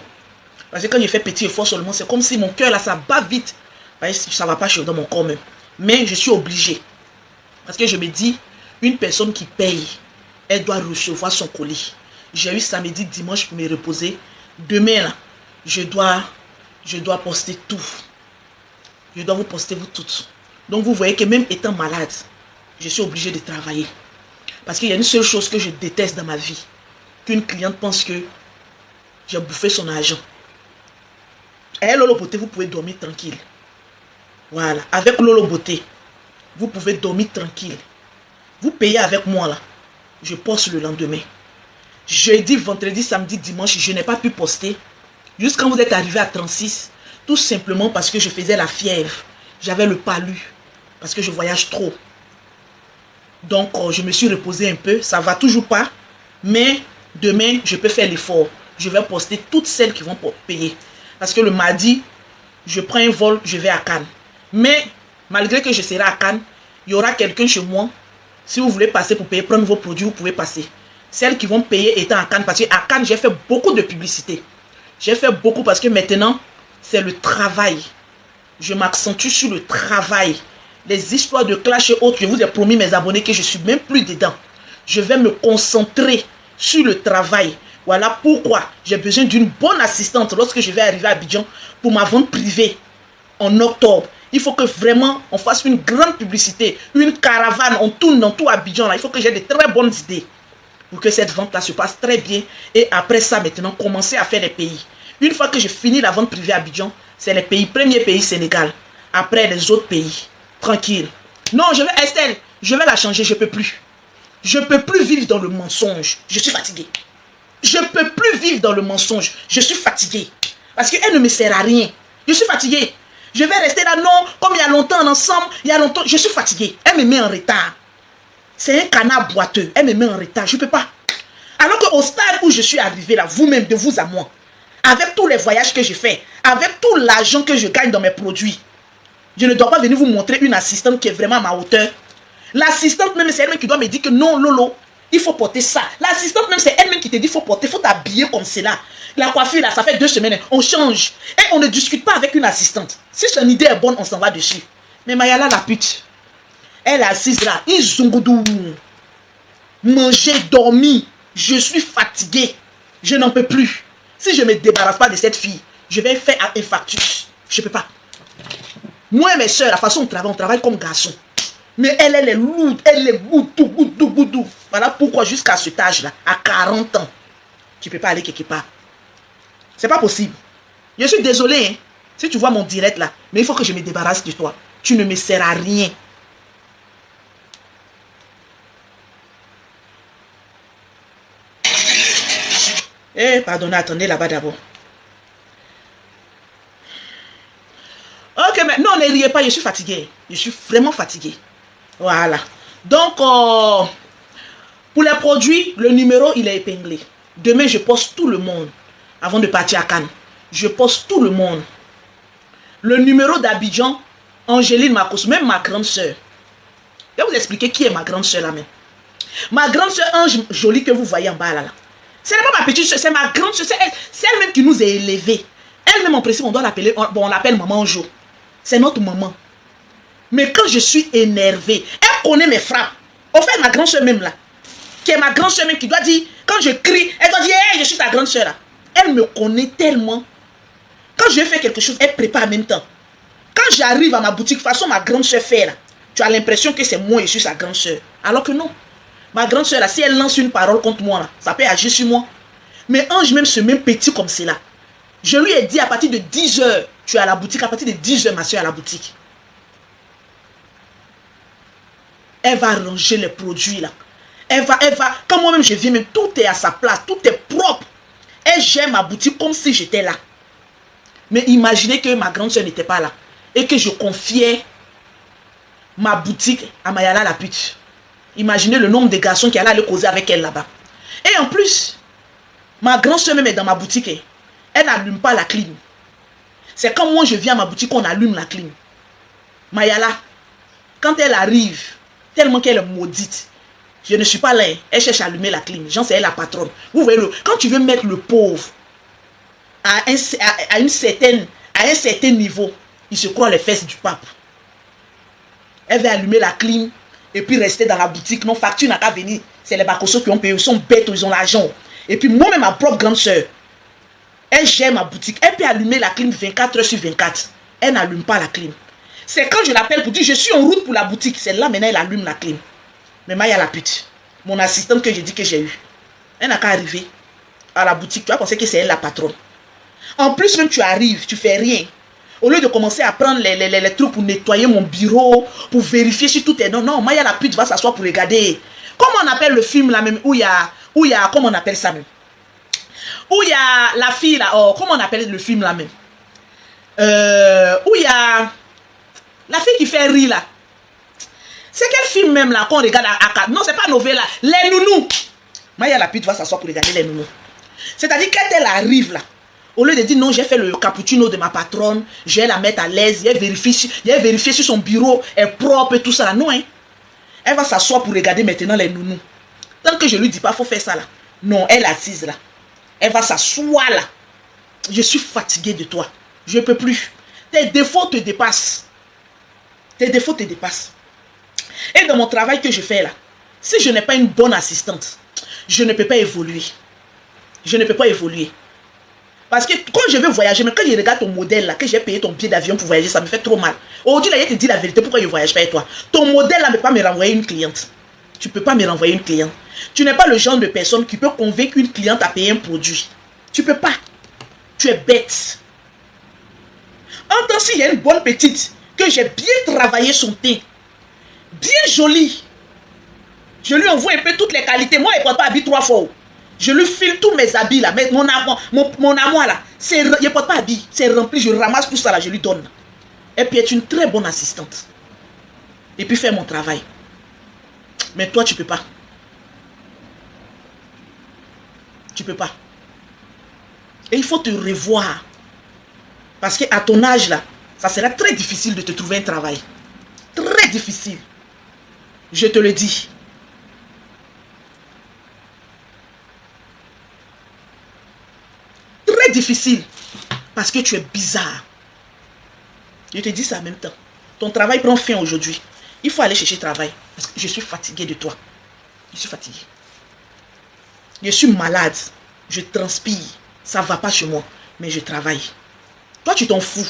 Speaker 1: Parce que quand j'ai fait petit effort seulement, c'est comme si mon cœur là, ça bat vite. Vous voyez, ça ne va pas chaud dans mon corps même. Mais je suis obligé. Parce que je me dis, une personne qui paye, elle doit recevoir son colis. J'ai eu samedi, dimanche pour me reposer. Demain là, je dois poster tout. Je dois vous poster vous toutes. Donc vous voyez que même étant malade, je suis obligé de travailler. Parce qu'il y a une seule chose que je déteste dans ma vie. Qu'une cliente pense que j'ai bouffé son argent. Et Lolo Beauté, vous pouvez dormir tranquille. Voilà. Avec Lolo Beauté, vous pouvez dormir tranquille. Vous payez avec moi là. Je poste le lendemain. Jeudi, vendredi, samedi, dimanche, je n'ai pas pu poster. Juste quand vous êtes arrivé à 36, tout simplement parce que je faisais la fièvre. J'avais le palu. Parce que je voyage trop. Donc, je me suis reposé un peu. Ça ne va toujours pas. Mais demain, je peux faire l'effort. Je vais poster toutes celles qui vont payer. Parce que le mardi, je prends un vol, je vais à Cannes. Mais, malgré que je serai à Cannes, il y aura quelqu'un chez moi. Si vous voulez passer pour payer, prendre vos produits, vous pouvez passer. Celles qui vont payer étant à Cannes. Parce qu'à Cannes, j'ai fait beaucoup de publicité. J'ai fait beaucoup parce que maintenant, c'est le travail. Je m'accentue sur le travail. Les histoires de clash et autres, je vous ai promis mes abonnés que je ne suis même plus dedans. Je vais me concentrer sur le travail. Voilà pourquoi j'ai besoin d'une bonne assistante lorsque je vais arriver à Abidjan pour ma vente privée en octobre. Il faut que vraiment on fasse une grande publicité, une caravane, on tourne dans tout Abidjan. Là. Il faut que j'ai de très bonnes idées pour que cette vente-là se passe très bien. Et après ça, maintenant, commencer à faire les pays. Une fois que j'ai fini la vente privée à Abidjan, c'est les pays. Premier pays, Sénégal. Après, les autres pays. Tranquille. Non, Estelle, je vais la changer, je ne peux plus. Je ne peux plus vivre dans le mensonge. Je suis fatigué. Je ne peux plus vivre dans le mensonge. Je suis fatigué. Parce qu'elle ne me sert à rien. Je suis fatigué. Je vais rester là, non, comme il y a longtemps ensemble, il y a longtemps, je suis fatigué. Elle me met en retard. C'est un canard boiteux. Elle me met en retard. Je ne peux pas. Alors qu'au stade où je suis arrivé là, vous-même, de vous à moi, avec tous les voyages que j'ai fait, avec tout l'argent que je gagne dans mes produits, je ne dois pas venir vous montrer une assistante qui est vraiment à ma hauteur. L'assistante même, c'est elle-même qui doit me dire que non, Lolo, il faut porter ça. L'assistante même, c'est elle-même qui te dit qu'il faut porter, il faut t'habiller comme cela. La coiffure, là, ça fait 2 semaines, on change. Et on ne discute pas avec une assistante. Si son idée est bonne, on s'en va dessus. Mais Mayala, la pute, elle est assise là, ils ont manger, dormir. Je suis fatigué. Je n'en peux plus. Si je ne me débarrasse pas de cette fille, je vais faire un infarctus. Je ne peux pas. Moi et mes soeurs, la façon dont on travaille comme garçon. Mais elle est lourde, elle est boudou. Voilà pourquoi jusqu'à cet âge-là, à 40 ans, tu ne peux pas aller quelque part. C'est pas possible. Je suis désolé, hein, si tu vois mon direct là, mais il faut que je me débarrasse de toi. Tu ne me sers à rien. Eh, pardonnez, attendez là-bas d'abord. Ok, mais non, ne riez pas, je suis fatigué. Je suis vraiment fatigué. Voilà. Donc, pour les produits, le numéro, il est épinglé. Demain, je poste tout le monde. Avant de partir à Cannes. Je poste tout le monde. Le numéro d'Abidjan, Angéline Marcos, même ma grande soeur. Je vais vous expliquer qui est ma grande soeur là même. Ma grande soeur Ange Jolie que vous voyez en bas là. Ce n'est pas ma petite soeur, c'est ma grande soeur. C'est elle-même qui nous a élevés. Elle-même en principe, on doit l'appeler, bon, on l'appelle Maman Jo. C'est notre maman. Mais quand je suis énervée, elle connaît mes frappes. Au fait, ma grande soeur même là, qui est ma grande soeur même, qui doit dire, quand je crie, elle doit dire, hey, je suis ta grande soeur là. Elle me connaît tellement. Quand je fais quelque chose, elle prépare en même temps. Quand j'arrive à ma boutique, de toute façon, ma grande soeur fait là, tu as l'impression que c'est moi et je suis sa grande soeur. Alors que non. Ma grande soeur là, si elle lance une parole contre moi là, ça peut agir sur moi. Mais Ange même ce même petit comme c'est là. Je lui ai dit à partir de 10 h, tu es à la boutique, à partir de 10 h, ma soeur est à la boutique. Elle va ranger les produits là. Elle va, quand moi-même je viens, même tout est à sa place, tout est propre. Elle gère ma boutique comme si j'étais là. Mais imaginez que ma grande soeur n'était pas là. Et que je confiais ma boutique à Mayala la pute. Imaginez le nombre de garçons qui allaient aller causer avec elle là-bas. Et en plus, ma grande soeur même est dans ma boutique. Elle n'allume pas la clim. C'est quand moi je viens à ma boutique qu'on allume la clim. Mayala, quand elle arrive, tellement qu'elle est maudite, je ne suis pas là, elle cherche à allumer la clim. Jean, c'est elle la patronne. Vous voyez, quand tu veux mettre le pauvre à un certain niveau, il se croit les fesses du pape. Elle va allumer la clim et puis rester dans la boutique. Non, facture n'a qu'à venir. C'est les bacossos qui ont payé. Ils sont bêtes, ils ont l'argent. Et puis moi-même, ma propre grande soeur, elle gère ma boutique. Elle peut allumer la clim 24 heures sur 24. Elle n'allume pas la clim. C'est quand je l'appelle pour dire je suis en route pour la boutique. C'est là maintenant elle allume la clim. Mais Maya la pute, mon assistante que j'ai dit que j'ai eu, elle n'a qu'à arriver à la boutique. Tu vas penser que c'est elle la patronne. En plus, même tu arrives, tu fais rien. Au lieu de commencer à prendre les trucs pour nettoyer mon bureau, pour vérifier si tout est... Non, non, Maya la pute va s'asseoir pour regarder. Comment on appelle le film là même, où il y a, comment on appelle ça même? Où il y a la fille là, oh, comment on appelle le film là même? Où il y a la fille qui fait rire là. C'est quel film même là qu'on regarde à... Non, c'est pas novella. Les nounous. Maya la pute va s'asseoir pour regarder les nounous. C'est-à-dire quand elle arrive là, au lieu de dire non, j'ai fait le cappuccino de ma patronne, je vais la mettre à l'aise, j'ai vérifié si son bureau est propre et tout ça là. Non, hein. Elle va s'asseoir pour regarder maintenant les nounous. Tant que je lui dis pas, faut faire ça là. Non, elle est assise là. Elle va s'asseoir là. Je suis fatiguée de toi. Je ne peux plus. Tes défauts te dépassent. Tes défauts te dépassent. Et dans mon travail que je fais là, si je n'ai pas une bonne assistante, je ne peux pas évoluer. Je ne peux pas évoluer. Parce que quand je veux voyager, mais quand je regarde ton modèle là, que j'ai payé ton billet d'avion pour voyager, ça me fait trop mal. Aujourd'hui là, je te dis la vérité, pourquoi je ne voyage pas avec toi. Ton modèle là ne peut pas me renvoyer une cliente. Tu ne peux pas me renvoyer une cliente. Tu n'es pas le genre de personne qui peut convaincre une cliente à payer un produit. Tu ne peux pas. Tu es bête. En tant qu'il y a une bonne petite, que j'ai bien travaillé son teint, bien jolie, je lui envoie un peu toutes les qualités. Moi, elle ne porte pas habit 3 fois. Je lui file tous mes habits là. Mais mon armoire là, je ne porte pas habit. C'est rempli, je ramasse tout ça là, je lui donne. Et puis, elle est une très bonne assistante. Et puis, faire mon travail. Mais toi, tu ne peux pas. Tu ne peux pas. Et il faut te revoir. Parce qu'à ton âge là, ça sera très difficile de te trouver un travail. Très difficile. Je te le dis. Très difficile. Parce que tu es bizarre. Je te dis ça en même temps. Ton travail prend fin aujourd'hui. Il faut aller chercher travail. Parce que je suis fatigué de toi. Je suis fatigué. Je suis malade. Je transpire. Ça ne va pas chez moi. Mais je travaille. Toi, tu t'en fous.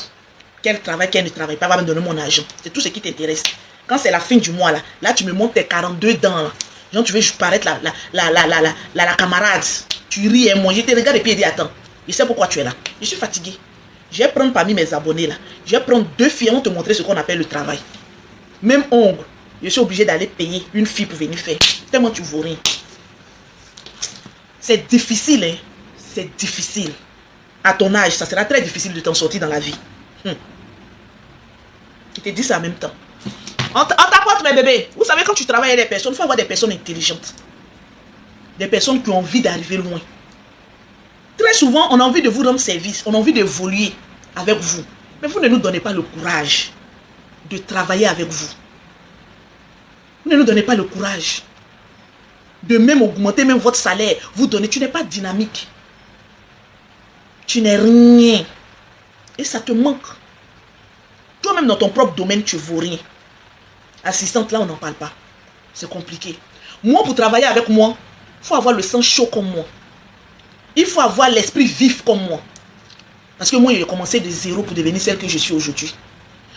Speaker 1: Quel travail, quel ne travaille pas, va me donner mon argent. C'est tout ce qui t'intéresse. Quand c'est la fin du mois, là, tu me montres tes 42 dents. Là. Genre, tu veux paraître la camarade. Tu ris et moi, je te regarde et puis je dis, attends, je sais pourquoi tu es là. Je suis fatigué. Je vais prendre parmi mes abonnés là. Je vais prendre 2 filles et te montrer ce qu'on appelle le travail. Même ongle, je suis obligé d'aller payer une fille pour venir faire. Tellement tu vaux rien. C'est difficile, hein. C'est difficile. À ton âge, ça sera très difficile de t'en sortir dans la vie. Je te dis ça en même temps. On t'apporte mes bébés. Vous savez, quand tu travailles avec des personnes, il faut avoir des personnes intelligentes. Des personnes qui ont envie d'arriver loin. Très souvent, on a envie de vous rendre service. On a envie d'évoluer avec vous. Mais vous ne nous donnez pas le courage de travailler avec vous. Vous ne nous donnez pas le courage de même augmenter même votre salaire. Vous donnez, tu n'es pas dynamique. Tu n'es rien. Et ça te manque. Toi-même dans ton propre domaine, tu ne vaux rien. Assistante, là, on n'en parle pas. C'est compliqué. Moi, pour travailler avec moi, il faut avoir le sang chaud comme moi. Il faut avoir l'esprit vif comme moi. Parce que moi, j'ai commencé de zéro pour devenir celle que je suis aujourd'hui.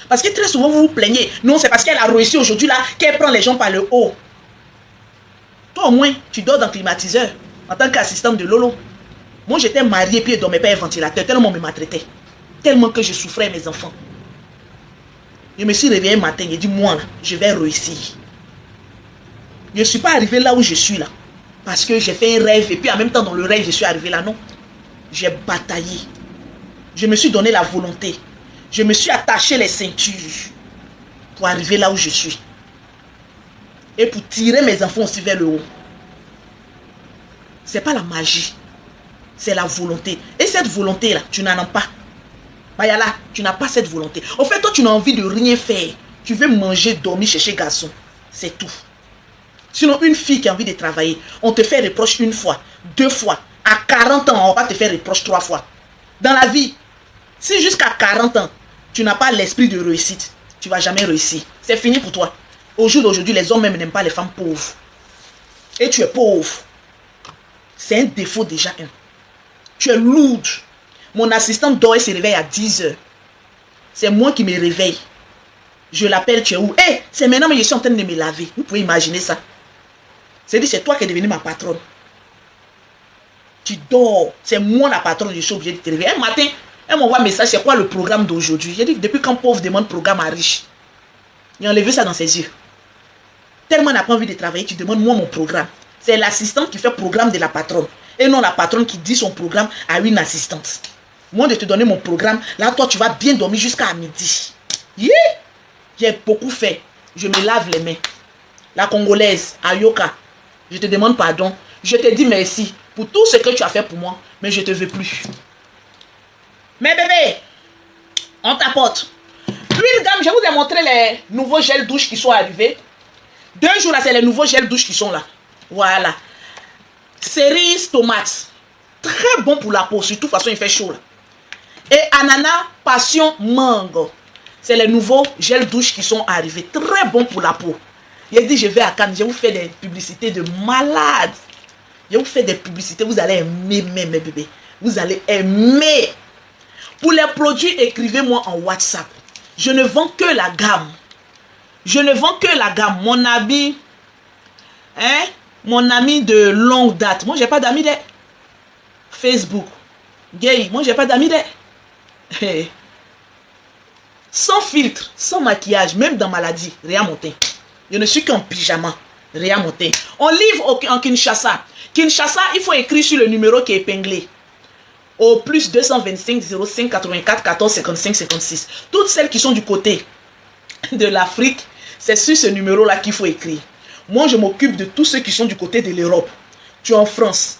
Speaker 1: Parce que très souvent, vous vous plaignez. Non, c'est parce qu'elle a réussi aujourd'hui là qu'elle prend les gens par le haut. Toi, au moins, tu dors dans le climatiseur en tant qu'assistante de Lolo. Moi, j'étais mariée puis je dormais pas un ventilateur tellement on me maltraitait. Tellement que je souffrais mes enfants. Je me suis réveillé un matin et dit, moi, là, je vais réussir. Je ne suis pas arrivé là où je suis là. Parce que j'ai fait un rêve et puis en même temps dans le rêve, je suis arrivé là. Non. J'ai bataillé. Je me suis donné la volonté. Je me suis attaché les ceintures pour arriver là où je suis. Et pour tirer mes enfants aussi vers le haut. Ce n'est pas la magie. C'est la volonté. Et cette volonté-là, tu n'en as pas. Mayala, tu n'as pas cette volonté. Au fait, toi, tu n'as envie de rien faire. Tu veux manger, dormir, chercher garçon. C'est tout. Sinon, une fille qui a envie de travailler, on te fait reproche une fois, 2 fois. À 40 ans, on va te faire reproche 3 fois. Dans la vie, si jusqu'à 40 ans, tu n'as pas l'esprit de réussite, tu ne vas jamais réussir. C'est fini pour toi. Au jour d'aujourd'hui, les hommes même n'aiment pas les femmes pauvres. Et tu es pauvre. C'est un défaut déjà. Tu es lourde. Mon assistante dort et se réveille à 10 heures. C'est moi qui me réveille. Je l'appelle, tu es où? Eh, c'est maintenant que je suis en train de me laver. Vous pouvez imaginer ça. C'est-à-dire, c'est toi qui es devenu ma patronne. Tu dors. C'est moi la patronne, je suis obligée de te réveiller. Un matin, elle m'envoie un message, c'est quoi le programme d'aujourd'hui? J'ai dit, depuis quand pauvre demande programme à riche? Il a enlevé ça dans ses yeux. Tellement elle n'a pas envie de travailler, tu demandes moi mon programme. C'est l'assistante qui fait le programme de la patronne. Et non la patronne qui dit son programme à une assistante. Moi de te donner mon programme, là toi tu vas bien dormir jusqu'à midi. Yeah! J'ai beaucoup fait. Je me lave les mains. La Congolaise, Ayoka, je te demande pardon. Je te dis merci pour tout ce que tu as fait pour moi, mais je ne te veux plus. Mais bébé, on t'apporte. Une gamme, je vous ai montré les nouveaux gels douche qui sont arrivés. 2 jours là, c'est les nouveaux gels douche qui sont là. Voilà. Cerise tomate. Très bon pour la peau, surtout de toute façon il fait chaud là. Et ananas passion mango. C'est les nouveaux gels douche qui sont arrivés. Très bon pour la peau. Il dit je vais à Cannes, je vous fais des publicités de malades. Je vous fais des publicités, vous allez aimer mes bébés. Vous allez aimer. Pour les produits, écrivez-moi en WhatsApp. Je ne vends que la gamme. Je ne vends que la gamme. Mon ami, mon ami de longue date. Moi, j'ai pas d'amis de Facebook. Gay, moi, j'ai pas d'amis de... Sans filtre, sans maquillage, même dans maladie, rien monter. Je ne suis qu'en pyjama, rien monter. On livre en Kinshasa. Kinshasa, il faut écrire sur le numéro qui est épinglé. Au plus 225 05 84 14 55 56. Toutes celles qui sont du côté de l'Afrique, c'est sur ce numéro-là qu'il faut écrire. Moi, je m'occupe de tous ceux qui sont du côté de l'Europe. Tu es en France.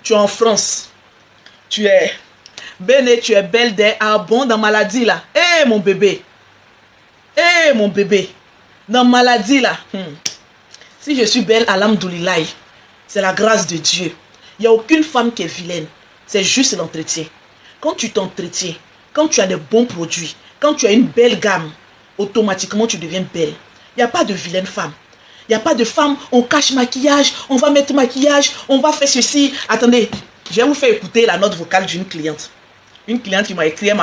Speaker 1: Tu es en France. Tu es... Béné, tu es belle des bon dans maladie là. Eh mon bébé. Eh mon bébé. Dans maladie là. Si je suis belle, alhamdoulilah. C'est la grâce de Dieu. Il n'y a aucune femme qui est vilaine. C'est juste l'entretien. Quand tu t'entretiens, quand tu as des bons produits, quand tu as une belle gamme, automatiquement tu deviens belle. Il n'y a pas de vilaine femme. Il n'y a pas de femme, on cache maquillage, on va mettre maquillage, on va faire ceci. Attendez, je vais vous faire écouter la note vocale d'une cliente. Une cliente qui m'a écrit, elle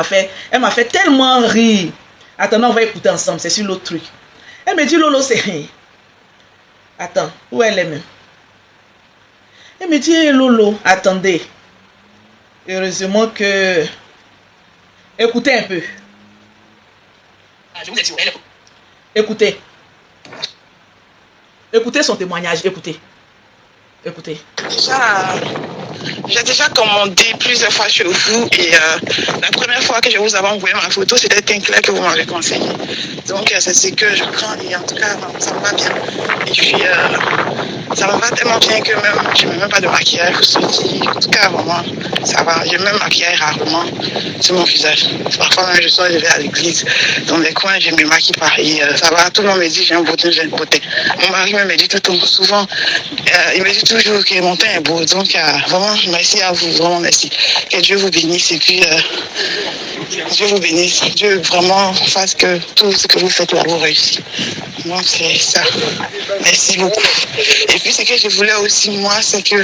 Speaker 1: m'a fait tellement rire. Attends, on va écouter ensemble, c'est sur l'autre truc. Elle me dit, Lolo, c'est... Attends, où elle est même? Elle me dit, hey, Lolo, attendez. Heureusement que... Écoutez un peu. Je vous ai dit, écoutez. Écoutez son témoignage, écoutez. Écoutez.
Speaker 2: J'ai déjà commandé plusieurs fois chez vous et la première fois que je vous avais envoyé ma photo, c'était Teint Clair que vous m'avez conseillé. Donc c'est ce que je prends et en tout cas, ça me va bien. Et puis, ça me va tellement bien que même, je ne mets même pas de maquillage. En tout cas, vraiment, ça va. Je me maquille rarement sur mon visage. Parfois même, je vais à l'église, dans les coins, je me maquille pas. Et ça va, tout le monde me dit j'ai un beau teint, j'ai une beauté. Mon mari me dit tout le temps, souvent, il me dit toujours que mon teint est beau. Donc, vraiment, merci à vous, vraiment merci. Que Dieu vous bénisse et puis Dieu vous bénisse. Dieu vraiment fasse que tout ce que vous faites là vous réussisse. Donc c'est ça. Merci beaucoup. Et puis ce que je voulais aussi moi, c'est que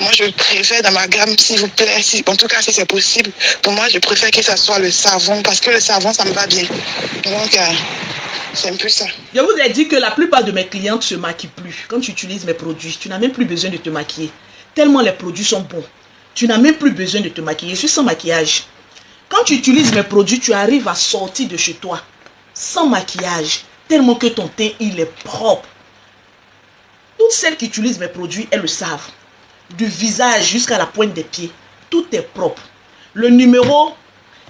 Speaker 2: moi je préfère dans ma gamme, s'il vous plaît, en tout cas si c'est possible, pour moi je préfère que ça soit le savon parce que le savon ça me va bien. Donc c'est un peu ça.
Speaker 1: Je vous ai dit que la plupart de mes clientes ne se maquillent plus. Quand tu utilises mes produits, tu n'as même plus besoin de te maquiller. Tellement les produits sont bons. Tu n'as même plus besoin de te maquiller. Je suis sans maquillage. Quand tu utilises mes produits, tu arrives à sortir de chez toi sans maquillage. Tellement que ton teint, il est propre. Toutes celles qui utilisent mes produits, elles le savent. Du visage jusqu'à la pointe des pieds, tout est propre. Le numéro,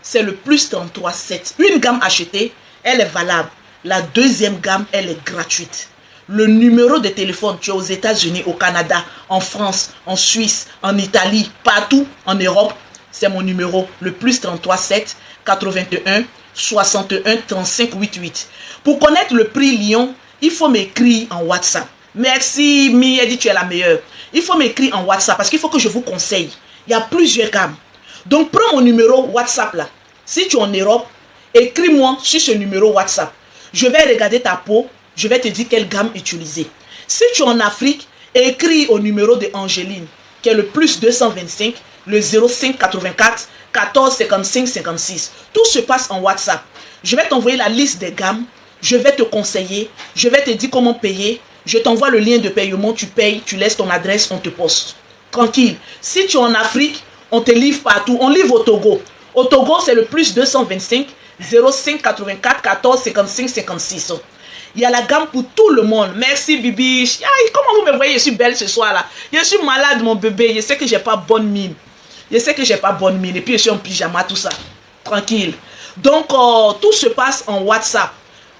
Speaker 1: c'est le plus 33,7. Une gamme achetée, elle est valable. La deuxième gamme, elle est gratuite. Le numéro de téléphone, tu es aux États-Unis, au Canada, en France, en Suisse, en Italie, partout en Europe, c'est mon numéro, le plus 33,7 81 61 35 88. Pour connaître le prix Lyon, il faut m'écrire en WhatsApp. Merci, Mi, elle dit tu es la meilleure. Il faut m'écrire en WhatsApp parce qu'il faut que je vous conseille. Il y a plusieurs gammes. Donc, prends mon numéro WhatsApp là. Si tu es en Europe, écris-moi sur ce numéro WhatsApp. Je vais regarder ta peau. Je vais te dire quelle gamme utiliser. Si tu es en Afrique, écris au numéro de Angéline, qui est le plus 225, le 05 84 14 55 56. Tout se passe en WhatsApp. Je vais t'envoyer la liste des gammes. Je vais te conseiller. Je vais te dire comment payer. Je t'envoie le lien de paiement. Tu payes, tu laisses ton adresse, on te poste. Tranquille. Si tu es en Afrique, on te livre partout. On livre au Togo. Au Togo, c'est le plus 225 05 84 14 55 56. Il y a la gamme pour tout le monde. Merci Bibiche. Aïe, comment vous me voyez? Je suis belle ce soir là. Je suis malade mon bébé. Je sais que j'ai pas bonne mine. Je sais que j'ai pas bonne mine. Et puis je suis en pyjama, tout ça. Tranquille. Donc tout se passe en WhatsApp.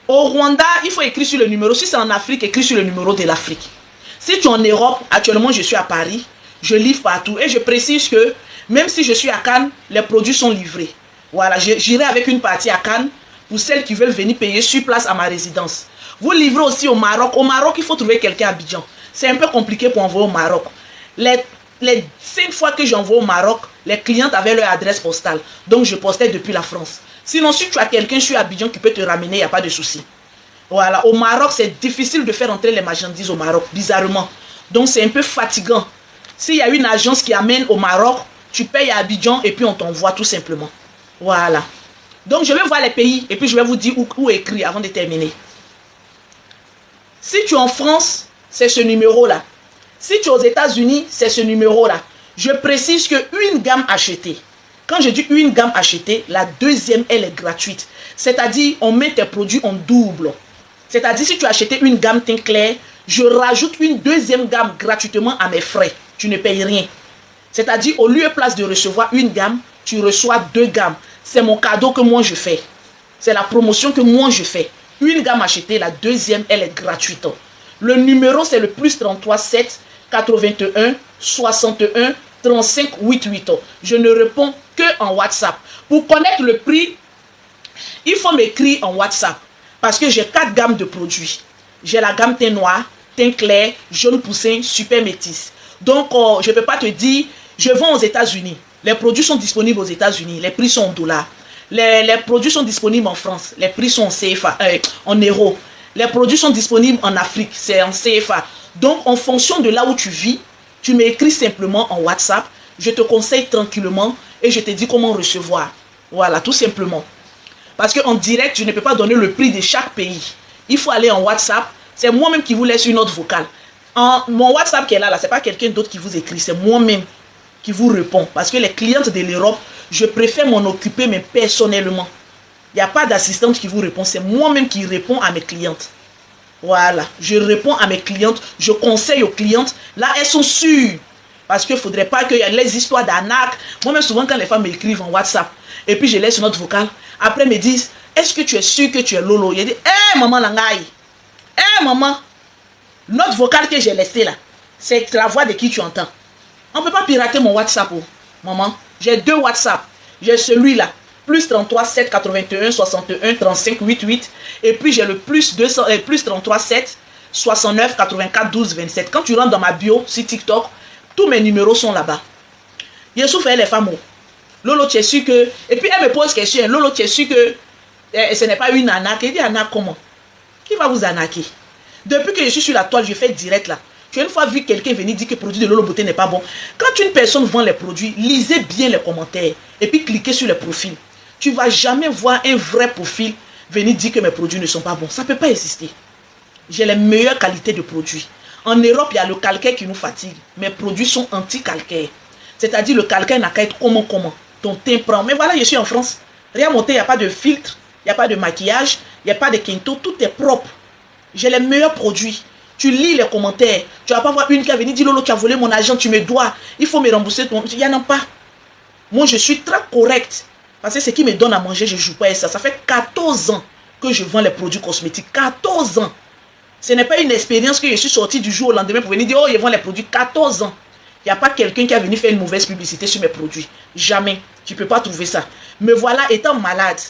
Speaker 1: Au Rwanda, il faut écrire sur le numéro. Si c'est en Afrique, écris sur le numéro de l'Afrique. Si tu es en Europe, actuellement je suis à Paris. Je livre partout. Et je précise que même si je suis à Cannes, les produits sont livrés. Voilà, j'irai avec une partie à Cannes pour celles qui veulent venir payer sur place à ma résidence. Vous livrez aussi au Maroc. Au Maroc, il faut trouver quelqu'un à Abidjan. C'est un peu compliqué pour envoyer au Maroc. Les 5 fois que j'envoie au Maroc, les clientes avaient leur adresse postale. Donc, je postais depuis la France. Sinon, si tu as quelqu'un sur Abidjan qui peut te ramener, il n'y a pas de souci. Voilà, au Maroc, c'est difficile de faire entrer les marchandises au Maroc, bizarrement. Donc, c'est un peu fatigant. S'il y a une agence qui amène au Maroc, tu payes à Abidjan et puis on t'envoie tout simplement. Voilà. Donc, je vais voir les pays et puis je vais vous dire où écrire avant de terminer. Si tu es en France, c'est ce numéro-là. Si tu es aux États-Unis, c'est ce numéro-là. Je précise qu'une gamme achetée, quand je dis une gamme achetée, la deuxième, elle est gratuite. C'est-à-dire, on met tes produits en double. C'est-à-dire, si tu as acheté une gamme teint clair, je rajoute une deuxième gamme gratuitement à mes frais. Tu ne payes rien. C'est-à-dire, au lieu et place de recevoir une gamme, tu reçois 2 gammes. C'est mon cadeau que moi je fais. C'est la promotion que moi je fais. Une gamme achetée, la deuxième, elle est gratuite. Le numéro, c'est le plus 33 7 81 61 35 88. Je ne réponds que en WhatsApp. Pour connaître le prix, il faut m'écrire en WhatsApp. Parce que j'ai 4 gammes de produits. J'ai la gamme teint noir, teint clair, jaune poussin, super métis. Donc, je ne peux pas te dire, je vends aux États-Unis. Les produits sont disponibles aux États-Unis. Les prix sont en dollars. Les produits sont disponibles en France. Les prix sont en CFA, en euros. Les produits sont disponibles en Afrique. C'est en CFA. Donc, en fonction de là où tu vis, tu m'écris simplement en WhatsApp. Je te conseille tranquillement et je te dis comment recevoir. Voilà, tout simplement. Parce qu'en direct, je ne peux pas donner le prix de chaque pays. Il faut aller en WhatsApp. C'est moi-même qui vous laisse une note vocale. Mon WhatsApp qui est là, ce n'est pas quelqu'un d'autre qui vous écrit. C'est moi-même qui vous répond. Parce que les clientes de l'Europe, je préfère m'en occuper, mais personnellement. Il n'y a pas d'assistante qui vous répond. C'est moi-même qui réponds à mes clientes. Voilà. Je réponds à mes clientes. Je conseille aux clientes. Là, elles sont sûres. Parce qu'il ne faudrait pas qu'il y ait les histoires d'arnaque. Moi-même, souvent, quand les femmes m'écrivent en WhatsApp, et puis je laisse une note vocale, après, elles me disent, est-ce que tu es sûre que tu es Lolo? Je dis, hé, maman, langaï. Hé, maman. Note vocale que j'ai laissée là, c'est la voix de qui tu entends. On ne peut pas pirater mon WhatsApp, oh, maman. J'ai 2 WhatsApp. J'ai celui-là, plus 33 7 81 61 35 88. Et puis j'ai le plus 33 7 69 84 12 27. Quand tu rentres dans ma bio sur TikTok, tous mes numéros sont là-bas. Je souffre les femmes. Oh. Lolo, tu es sûr que... Et puis elle me pose question. Lolo, tu es sûr que ce n'est pas une arnaque? Elle dit arnaque comment? Qui va vous arnaquer? Depuis que je suis sur la toile, je fais direct là. Tu as une fois vu quelqu'un venir dire que le produit de Lolo Beauté n'est pas bon. Quand une personne vend les produits, lisez bien les commentaires et puis cliquez sur les profils. Tu ne vas jamais voir un vrai profil venir dire que mes produits ne sont pas bons. Ça ne peut pas exister. J'ai les meilleures qualités de produits. En Europe, il y a le calcaire qui nous fatigue. Mes produits sont anti-calcaire. C'est-à-dire le calcaire n'a qu'à être comment. Ton teint prend. Mais voilà, je suis en France. Rien mon teint, il n'y a pas de filtre, il n'y a pas de maquillage, il n'y a pas de kento, tout est propre. J'ai les meilleurs produits. Tu lis les commentaires. Tu ne vas pas voir une qui a venu dire Lolo, tu as volé mon argent, tu me dois. Il faut me rembourser. Il n'y en a pas. Moi, je suis très correct. Parce que ce qui me donne à manger, je ne joue pas à ça. Ça fait 14 ans que je vends les produits cosmétiques. 14 ans. Ce n'est pas une expérience que je suis sorti du jour au lendemain pour venir dire oh, je vends les produits. 14 ans. Il n'y a pas quelqu'un qui a venu faire une mauvaise publicité sur mes produits. Jamais. Tu ne peux pas trouver ça. Me voilà étant malade.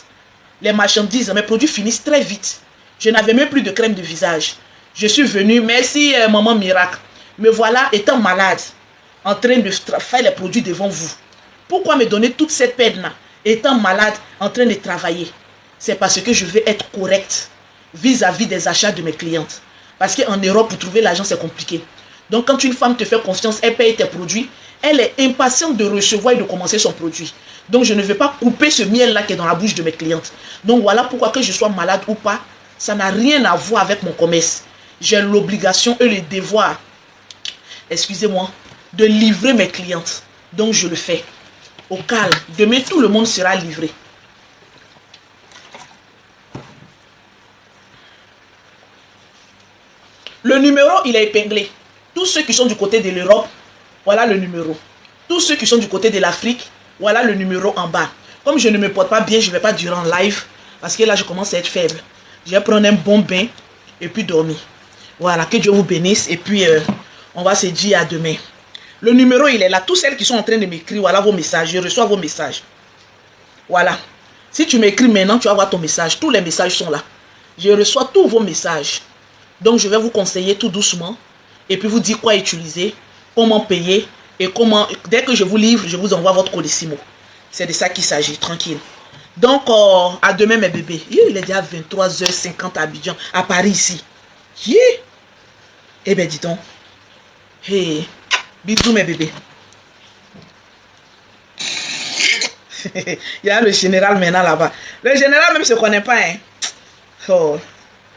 Speaker 1: Les marchandises, mes produits finissent très vite. Je n'avais même plus de crème de visage. Je suis venue, merci maman miracle. Me voilà étant malade, en train de faire les produits devant vous. Pourquoi me donner toute cette peine-là, étant malade, en train de travailler? C'est parce que je veux être correcte vis-à-vis des achats de mes clientes. Parce qu'en Europe, pour trouver l'argent, c'est compliqué. Donc, quand une femme te fait confiance, elle paye tes produits, elle est impatiente de recevoir et de commencer son produit. Donc, je ne vais pas couper ce miel-là qui est dans la bouche de mes clientes. Donc, voilà pourquoi que je sois malade ou pas, ça n'a rien à voir avec mon commerce. J'ai l'obligation et le devoir, excusez-moi, de livrer mes clientes. Donc, je le fais. Au calme. Demain, tout le monde sera livré. Le numéro, il est épinglé. Tous ceux qui sont du côté de l'Europe, voilà le numéro. Tous ceux qui sont du côté de l'Afrique, voilà le numéro en bas. Comme je ne me porte pas bien, je ne vais pas durer en live. Parce que là, je commence à être faible. Je vais prendre un bon bain et puis dormir. Voilà, que Dieu vous bénisse. Et puis, on va se dire à demain. Le numéro, il est là. Tous celles qui sont en train de m'écrire, voilà vos messages. Je reçois vos messages. Voilà. Si tu m'écris maintenant, tu vas voir ton message. Tous les messages sont là. Je reçois tous vos messages. Donc, je vais vous conseiller tout doucement. Et puis, vous dire quoi utiliser, comment payer. Et comment, dès que je vous livre, je vous envoie votre codicimo. C'est de ça qu'il s'agit, tranquille. Donc, à demain, mes bébés. Il est déjà 23h50 à Abidjan, à Paris, ici. Eh bien, dis donc. Hey, bisous, mes bébés. Il y a le général maintenant là-bas. Le général même ne se connaît pas, hein. Oh.